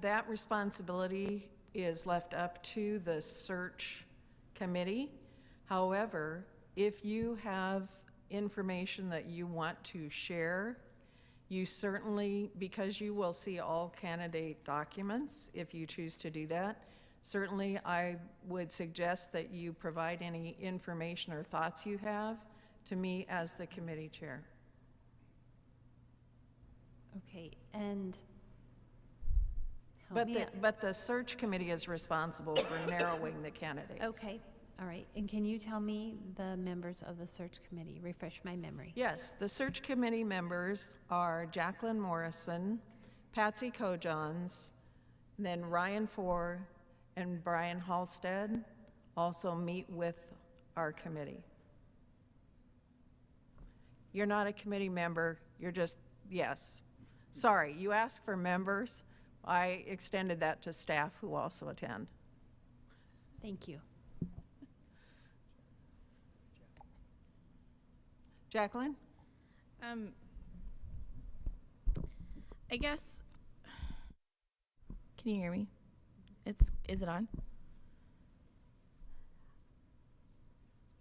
That responsibility is left up to the search committee. However, if you have information that you want to share, you certainly, because you will see all candidate documents if you choose to do that, certainly I would suggest that you provide any information or thoughts you have to me as the committee chair. Okay, and but the search committee is responsible for narrowing the candidates. Okay, all right. And can you tell me the members of the search committee? Refresh my memory. Yes, the search committee members are Jacqueline Morrison, Patsy Kojans, then Ryan Four, and Brian Halstead also meet with our committee. You're not a committee member, you're just, yes. Sorry, you asked for members. I extended that to staff who also attend. Thank you. Jacqueline? I guess, can you hear me? Is it on?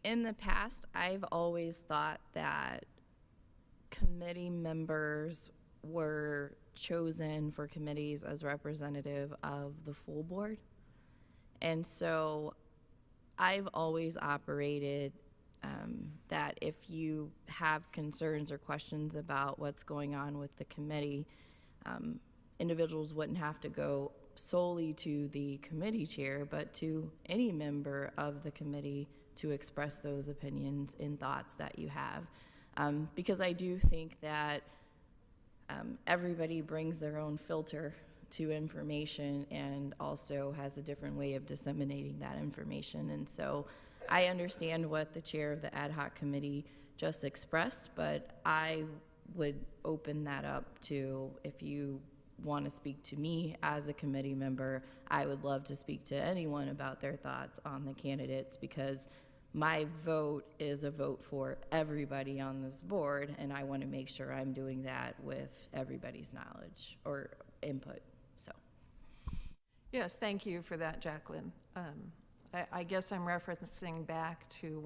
In the past, I've always thought that committee members were chosen for committees as representative of the full board. And so I've always operated that if you have concerns or questions about what's going on with the committee, individuals wouldn't have to go solely to the committee chair, but to any member of the committee to express those opinions and thoughts that you have. Because I do think that everybody brings their own filter to information and also has a different way of disseminating that information. And so I understand what the chair of the ad hoc committee just expressed, but I would open that up to, if you want to speak to me as a committee member, I would love to speak to anyone about their thoughts on the candidates, because my vote is a vote for everybody on this board, and I want to make sure I'm doing that with everybody's knowledge or input. So, Yes, thank you for that, Jacqueline. I guess I'm referencing back to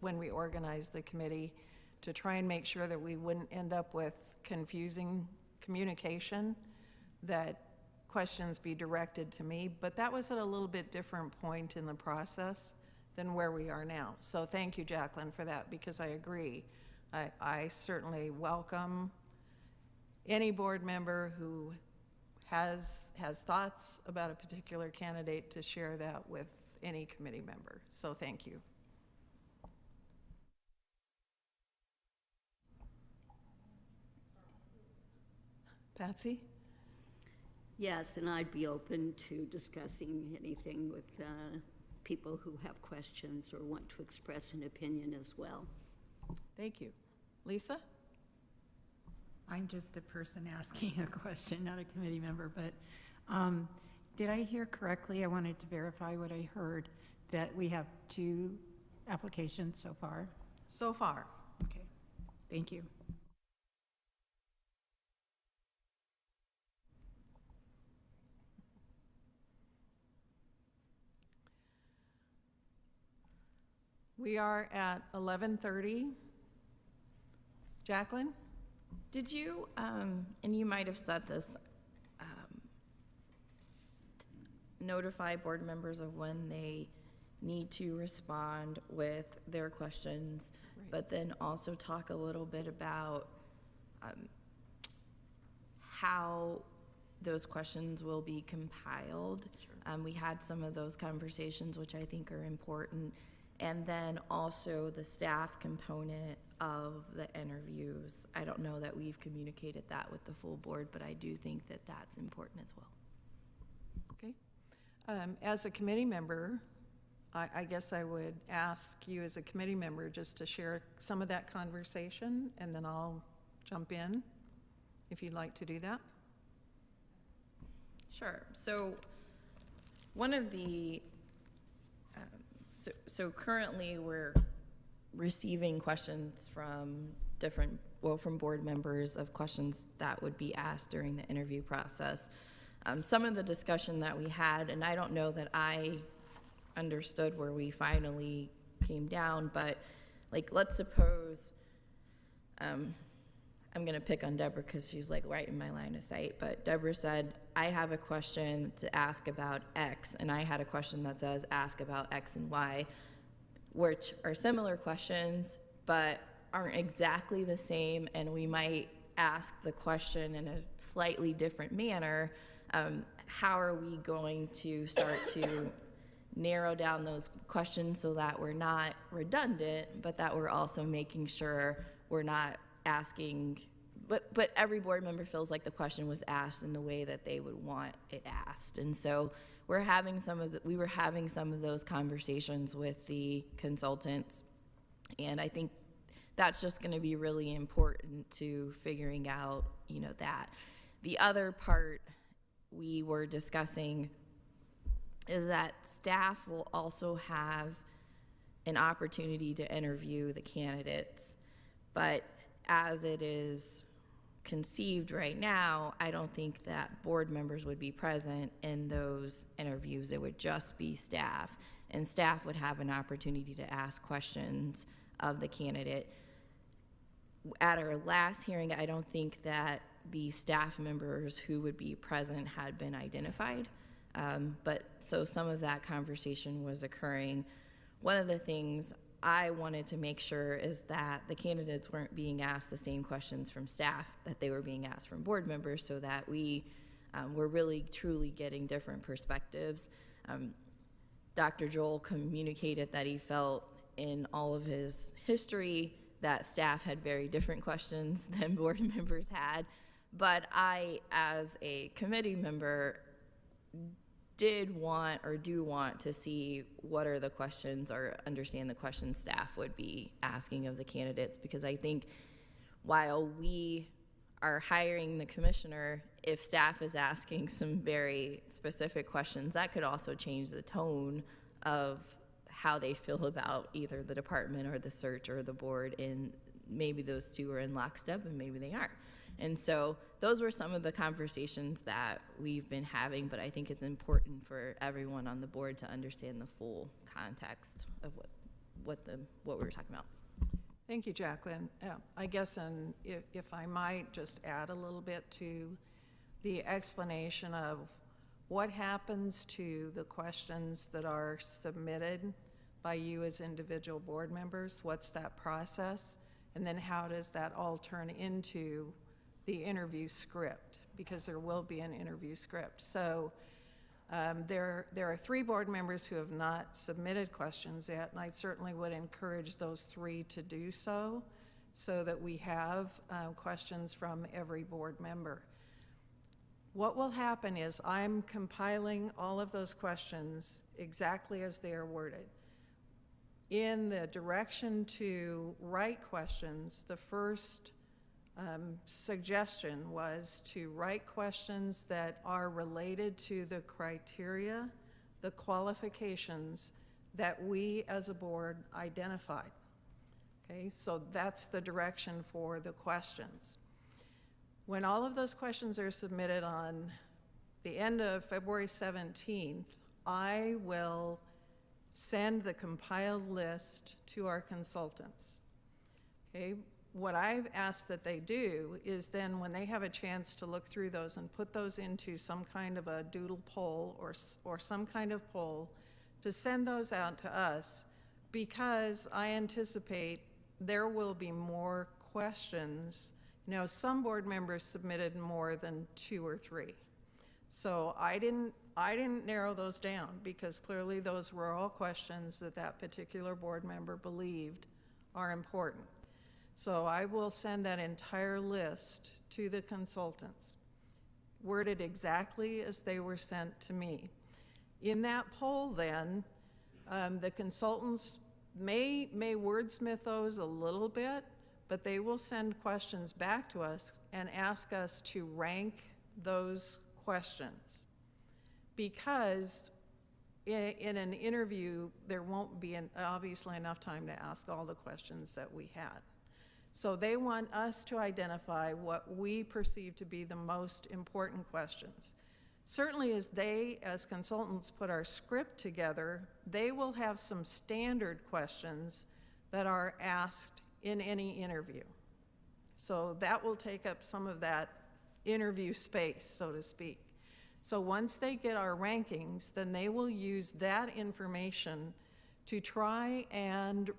when we organized the committee to try and make sure that we wouldn't end up with confusing communication, that questions be directed to me, but that was at a little bit different point in the process than where we are now. So thank you, Jacqueline, for that, because I agree. I certainly welcome any board member who has thoughts about a particular candidate to share that with any committee member. So thank you. Patsy? Yes, and I'd be open to discussing anything with people who have questions or want to express an opinion as well. Thank you. Lisa? I'm just a person asking a question, not a committee member, but did I hear correctly? I wanted to verify what I heard, that we have 2 applications so far? So far. Okay, thank you. We are at 11:30. Jacqueline? did you, and you might have said this, notify board members of when they need to respond with their questions, but then also talk a little bit about how those questions will be compiled. We had some of those conversations, which I think are important. And then also the staff component of the interviews. I don't know that we've communicated that with the full board, but I do think that that's important as well. Okay. As a committee member, I guess I would ask you as a committee member just to share some of that conversation, and then I'll jump in if you'd like to do that. Sure. So one of the, so currently we're receiving questions from from board members of questions that would be asked during the interview process. Some of the discussion that we had, and I don't know that I understood where we finally came down, but like, let's suppose, I'm gonna pick on Deborah because she's like right in my line of sight, but Deborah said, I have a question to ask about X, and I had a question that says ask about X and Y, which are similar questions, but aren't exactly the same, and we might ask the question in a slightly different manner. How are we going to start to narrow down those questions so that we're not redundant, but that we're also making sure we're not asking, but every board member feels like the question was asked in the way that they would want it asked. And so we were having some of those conversations with the consultants, and I think that's just going to be really important to figuring out, that. The other part we were discussing is that staff will also have an opportunity to interview the candidates, but as it is conceived right now, I don't think that board members would be present in those interviews. It would just be staff, and staff would have an opportunity to ask questions of the candidate. At our last hearing, I don't think that the staff members who would be present had been identified, but so some of that conversation was occurring. One of the things I wanted to make sure is that the candidates weren't being asked the same questions from staff that they were being asked from board members, so that we were really truly getting different perspectives. Dr. Joel communicated that he felt in all of his history that staff had very different questions than board members had, but I, as a committee member, do want to see what are the questions, or understand the questions staff would be asking of the candidates, because I think while we are hiring the commissioner, if staff is asking some very specific questions, that could also change the tone of how they feel about either the department or the search or the board, and maybe those two are in lockstep and maybe they aren't. And so those were some of the conversations that we've been having, but I think it's important for everyone on the board to understand the full context of what we were talking about. Thank you, Jacqueline. I guess, and if I might just add a little bit to the explanation of what happens to the questions that are submitted by you as individual board members, what's that process, and then how does that all turn into the interview script, because there will be an interview script. So there are 3 board members who have not submitted questions yet, and I certainly would encourage those 3 to do so that we have questions from every board member. What will happen is I'm compiling all of those questions exactly as they are worded. In the direction to write questions, the first suggestion was to write questions that are related to the criteria, the qualifications that we as a board identified. Okay, so that's the direction for the questions. When all of those questions are submitted on the end of February 17th, I will send the compiled list to our consultants. Okay, what I've asked that they do is then when they have a chance to look through those and put those into some kind of a doodle poll or some kind of poll, to send those out to us, because I anticipate there will be more questions. You know, some board members submitted more than 2 or 3. So I didn't narrow those down, because clearly those were all questions that particular board member believed are important. So I will send that entire list to the consultants, worded exactly as they were sent to me. In that poll then, the consultants may wordsmith those a little bit, but they will send questions back to us and ask us to rank those questions. Because in an interview, there won't be obviously enough time to ask all the questions that we had. So they want us to identify what we perceive to be the most important questions. Certainly as they, as consultants, put our script together, they will have some standard questions that are asked in any interview. So that will take up some of that interview space, so to speak. So once they get our rankings, then they will use that information to try and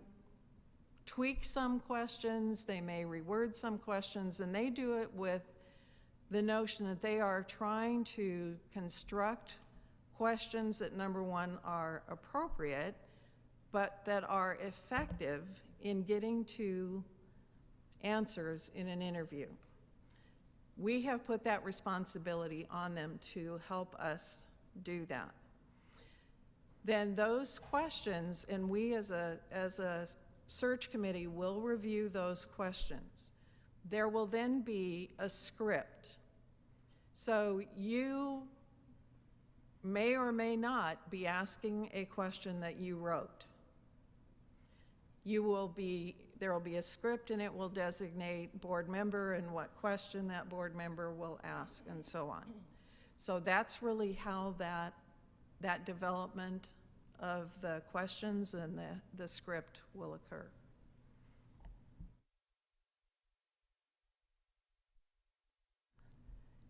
tweak some questions. They may reword some questions, and they do it with the notion that they are trying to construct questions that, number one, are appropriate, but that are effective in getting to answers in an interview. We have put that responsibility on them to help us do that. Then those questions, and we as a search committee will review those questions. There will then be a script. So you may or may not be asking a question that you wrote. There will be a script, and it will designate board member and what question that board member will ask, and so on. So that's really how that development of the questions and the script will occur.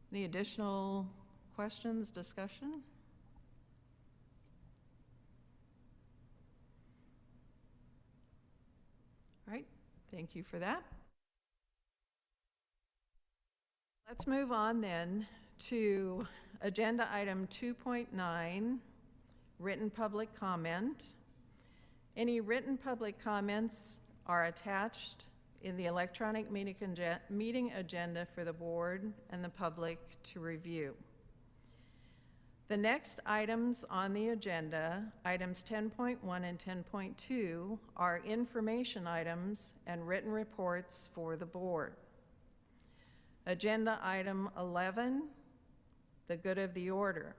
Any additional questions, discussion? All right, thank you for that. Let's move on then to agenda item 2.9, written public comment. Any written public comments are attached in the electronic meeting agenda for the board and the public to review. The next items on the agenda, items 10.1 and 10.2, are information items and written reports for the board. Agenda item 11, the good of the order.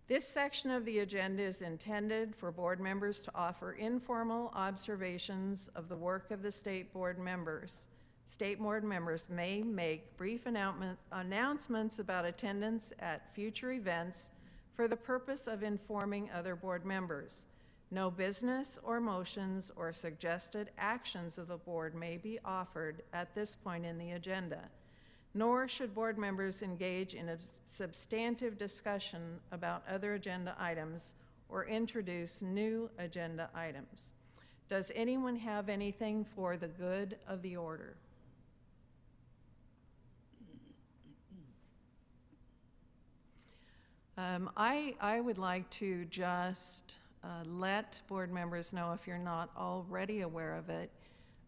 This section of the agenda is intended for board members to offer informal observations of the work of the state board members. State board members may make brief announcements about attendance at future events for the purpose of informing other board members. No business or motions or suggested actions of the board may be offered at this point in the agenda, nor should board members engage in a substantive discussion about other agenda items or introduce new agenda items. Does anyone have anything for the good of the order? I would like to just let board members know, if you're not already aware of it,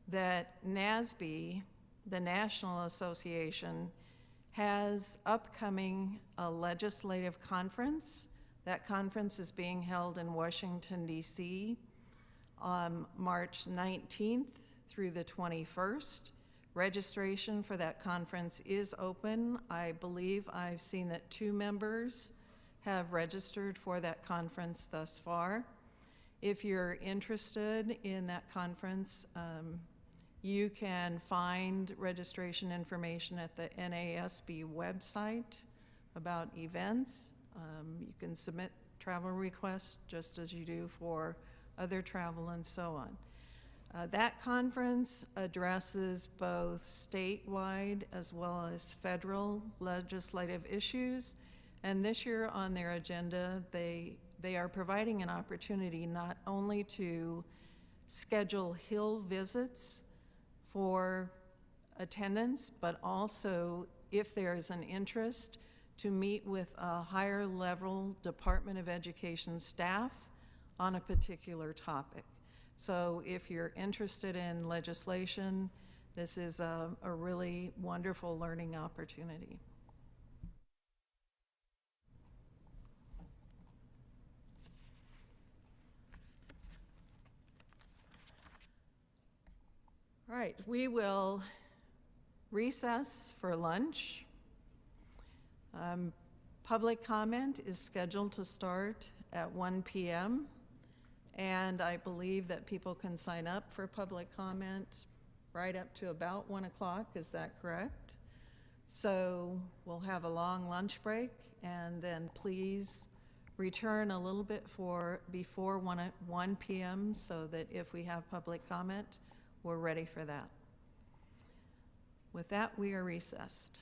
that NASB, the National Association, has upcoming a legislative conference. That conference is being held in Washington, D.C. on March 19th through the 21st. Registration for that conference is open. I believe I've seen that 2 members have registered for that conference thus far. If you're interested in that conference, you can find registration information at the NASB website about events. You can submit travel requests just as you do for other travel and so on. That conference addresses both statewide as well as federal legislative issues. And this year on their agenda, they are providing an opportunity not only to schedule Hill visits for attendance, but also, if there is an interest, to meet with a higher level Department of Education staff on a particular topic. So if you're interested in legislation, this is a really wonderful learning opportunity. All right, we will recess for lunch. Public comment is scheduled to start at 1 p.m. and I believe that people can sign up for public comment right up to about 1 o'clock. Is that correct? So we'll have a long lunch break, and then please return a little bit before 1 p.m. so that if we have public comment, we're ready for that. With that, we are recessed.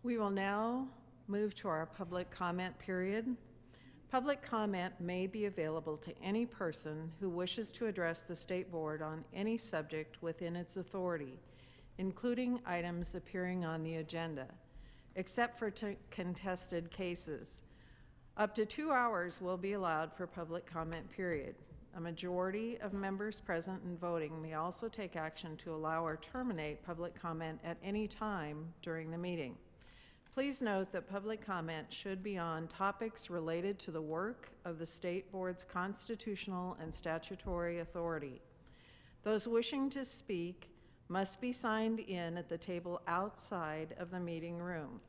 We will now move to our public comment period. Public comment may be available to any person who wishes to address the State Board on any subject within its authority, including items appearing on the agenda, except for contested cases. Up to 2 hours will be allowed for public comment period. A majority of members present and voting may also take action to allow or terminate public comment at any time during the meeting. Please note that public comment should be on topics related to the work of the State Board's constitutional and statutory authority. Those wishing to speak must be signed in at the table outside of the meeting room.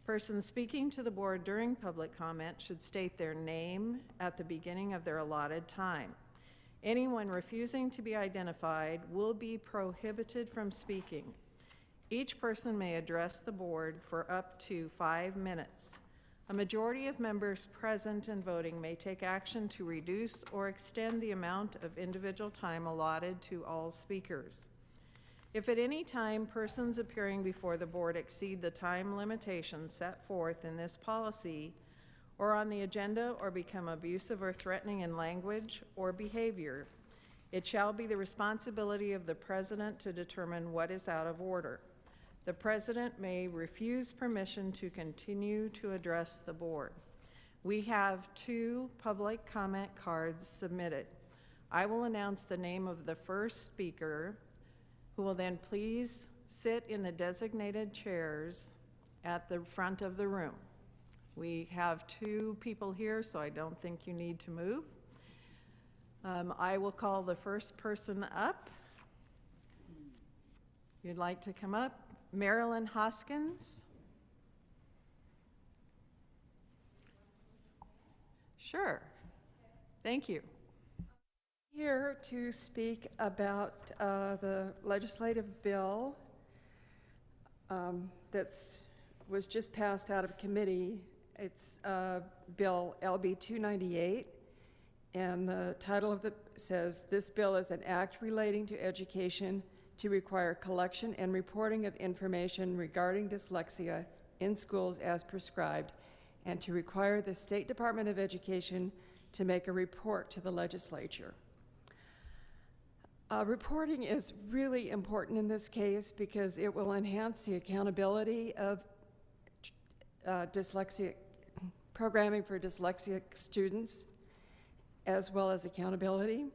Persons speaking to the board during public comment should state their name at the beginning of their allotted time. Anyone refusing to be identified will be prohibited from speaking. Each person may address the board for up to 5 minutes. A majority of members present and voting may take action to reduce or extend the amount of individual time allotted to all speakers. If at any time persons appearing before the board exceed the time limitations set forth in this policy or on the agenda or become abusive or threatening in language or behavior, it shall be the responsibility of the president to determine what is out of order. The president may refuse permission to continue to address the board. We have 2 public comment cards submitted. I will announce the name of the first speaker, who will then please sit in the designated chairs at the front of the room. We have 2 people here, so I don't think you need to move. I will call the first person up. You'd like to come up? Marilyn Hoskins. Sure. Thank you. Here to speak about the legislative bill that was just passed out of committee. It's Bill LB 298, and the title of it says, "This bill is an act relating to education to require collection and reporting of information regarding dyslexia in schools as prescribed, and to require the State Department of Education to make a report to the legislature." Reporting is really important in this case because it will enhance the accountability of dyslexic programming for dyslexic students, as well as accountability.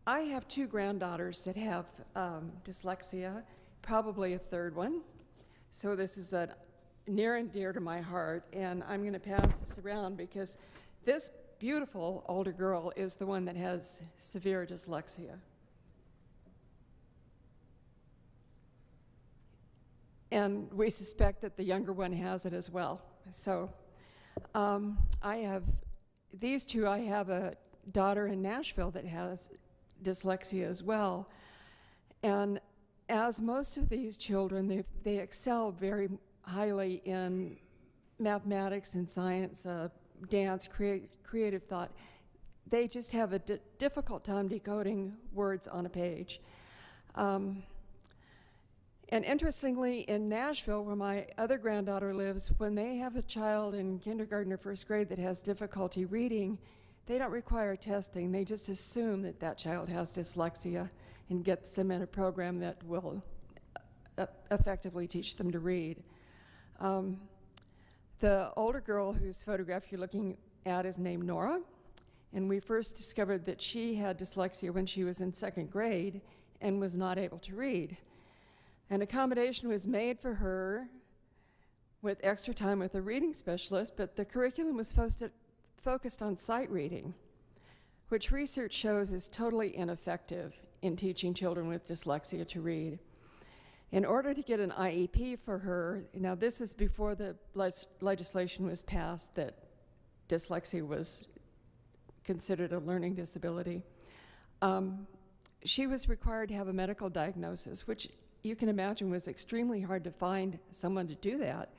I have 2 granddaughters that have dyslexia, probably a third one. So this is near and dear to my heart, and I'm going to pass this around because this beautiful older girl is the one that has severe dyslexia. And we suspect that the younger one has it as well. So I have these 2. I have a daughter in Nashville that has dyslexia as well. And as most of these children, they excel very highly in mathematics and science, dance, creative thought. They just have a difficult time decoding words on a page. And interestingly, in Nashville, where my other granddaughter lives, when they have a child in kindergarten or first grade that has difficulty reading, they don't require testing. They just assume that that child has dyslexia and get them in a program that will effectively teach them to read. The older girl whose photograph you're looking at is named Nora, and we first discovered that she had dyslexia when she was in 2nd grade and was not able to read. An accommodation was made for her with extra time with a reading specialist, but the curriculum was focused on sight reading, which research shows is totally ineffective in teaching children with dyslexia to read. In order to get an IEP for her, now this is before the legislation was passed that dyslexia was considered a learning disability, she was required to have a medical diagnosis, which you can imagine was extremely hard to find someone to do that.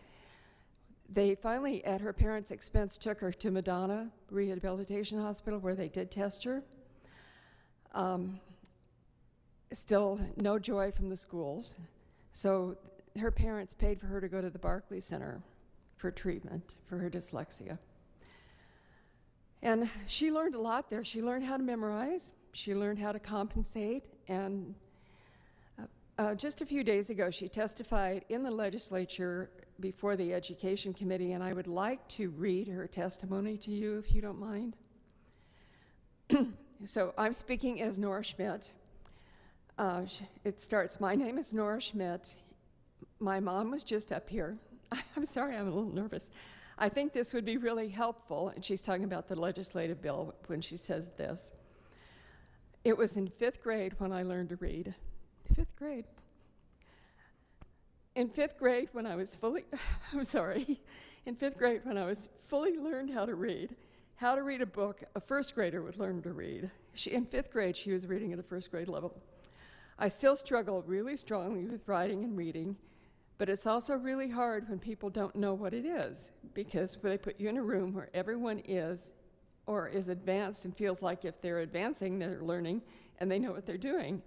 They finally, at her parents' expense, took her to Madonna Rehabilitation Hospital where they did test her. still no joy from the schools. So her parents paid for her to go to the Barclay Center for treatment for her dyslexia. And she learned a lot there. She learned how to memorize. She learned how to compensate. And just a few days ago, she testified in the legislature before the Education Committee, and I would like to read her testimony to you, if you don't mind. So I'm speaking as Nora Schmidt. It starts, my name is Nora Schmidt. My mom was just up here. I'm sorry, I'm a little nervous. I think this would be really helpful, and she's talking about the legislative bill when she says this. It was in 5th grade when I learned to read. 5th grade. In 5th grade when I was fully, I'm sorry, in 5th grade when I was fully learned how to read a book a 1st grader would learn to read. In 5th grade, she was reading at a 1st grade level. I still struggle really strongly with writing and reading, but it's also really hard when people don't know what it is, because when they put you in a room where everyone is or is advanced and feels like if they're advancing, they're learning and they know what they're doing.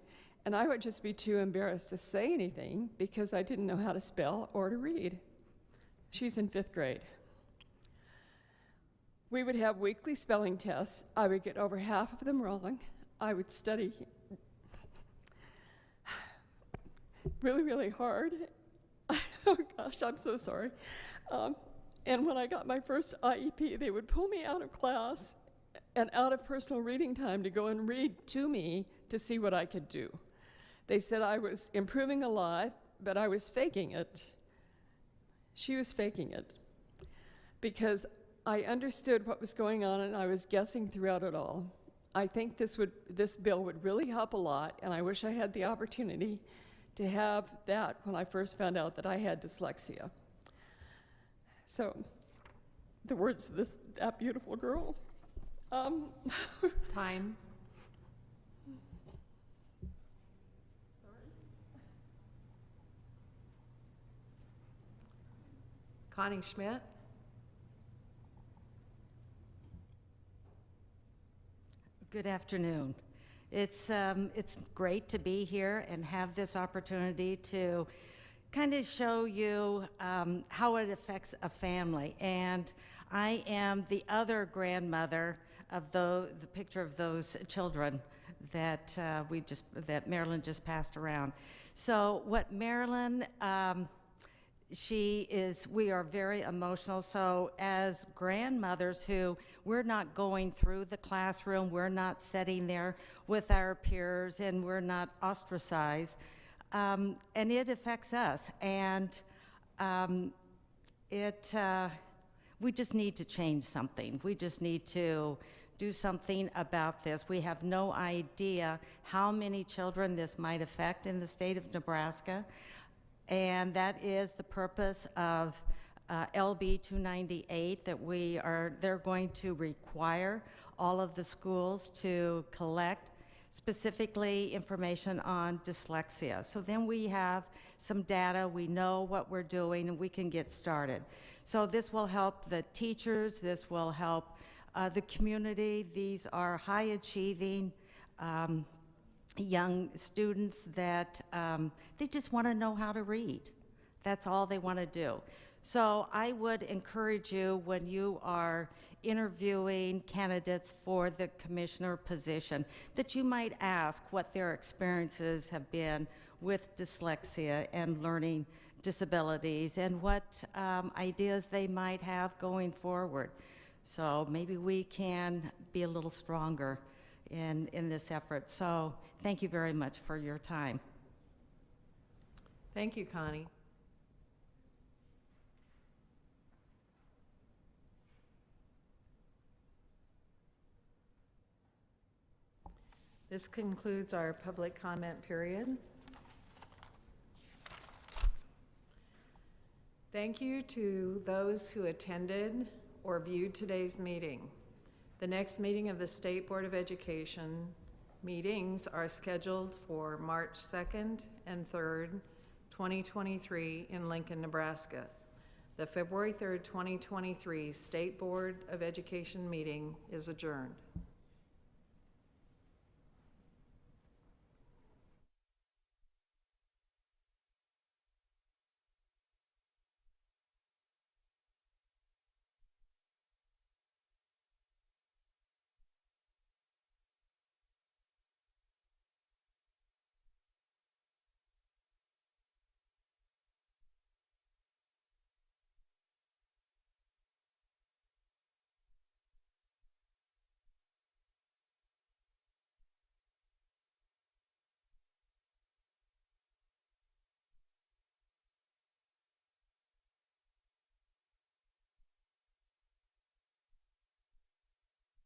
And I would just be too embarrassed to say anything because I didn't know how to spell or to read. She's in 5th grade. We would have weekly spelling tests. I would get over half of them wrong. I would study really, really hard. Oh gosh, I'm so sorry. And when I got my first IEP, they would pull me out of class and out of personal reading time to go and read to me to see what I could do. They said I was improving a lot, but I was faking it. She was faking it because I understood what was going on and I was guessing throughout it all. I think this bill would really help a lot, and I wish I had the opportunity to have that when I first found out that I had dyslexia. So, the words of that beautiful girl. Time. Connie Schmidt. Good afternoon. It's great to be here and have this opportunity to kind of show you how it affects a family. And I am the other grandmother of the picture of those children that that Marilyn just passed around. So what Marilyn, we are very emotional. So as grandmothers we're not going through the classroom, we're not sitting there with our peers, and we're not ostracized. And it affects us. And we just need to change something. We just need to do something about this. We have no idea how many children this might affect in the state of Nebraska. And that is the purpose of LB 298, that they're going to require all of the schools to collect specifically information on dyslexia. So then we have some data, we know what we're doing, and we can get started. So this will help the teachers, this will help the community. These are high-achieving young students that they just want to know how to read. That's all they want to do. So I would encourage you, when you are interviewing candidates for the commissioner position, that you might ask what their experiences have been with dyslexia and learning disabilities, and what ideas they might have going forward. So maybe we can be a little stronger in this effort. So thank you very much for your time. Thank you, Connie. This concludes our public comment period. Thank you to those who attended or viewed today's meeting. The next meeting of the State Board of Education meetings are scheduled for March 2nd and 3rd, 2023 in Lincoln, Nebraska. The February 3rd, 2023 State Board of Education meeting is adjourned.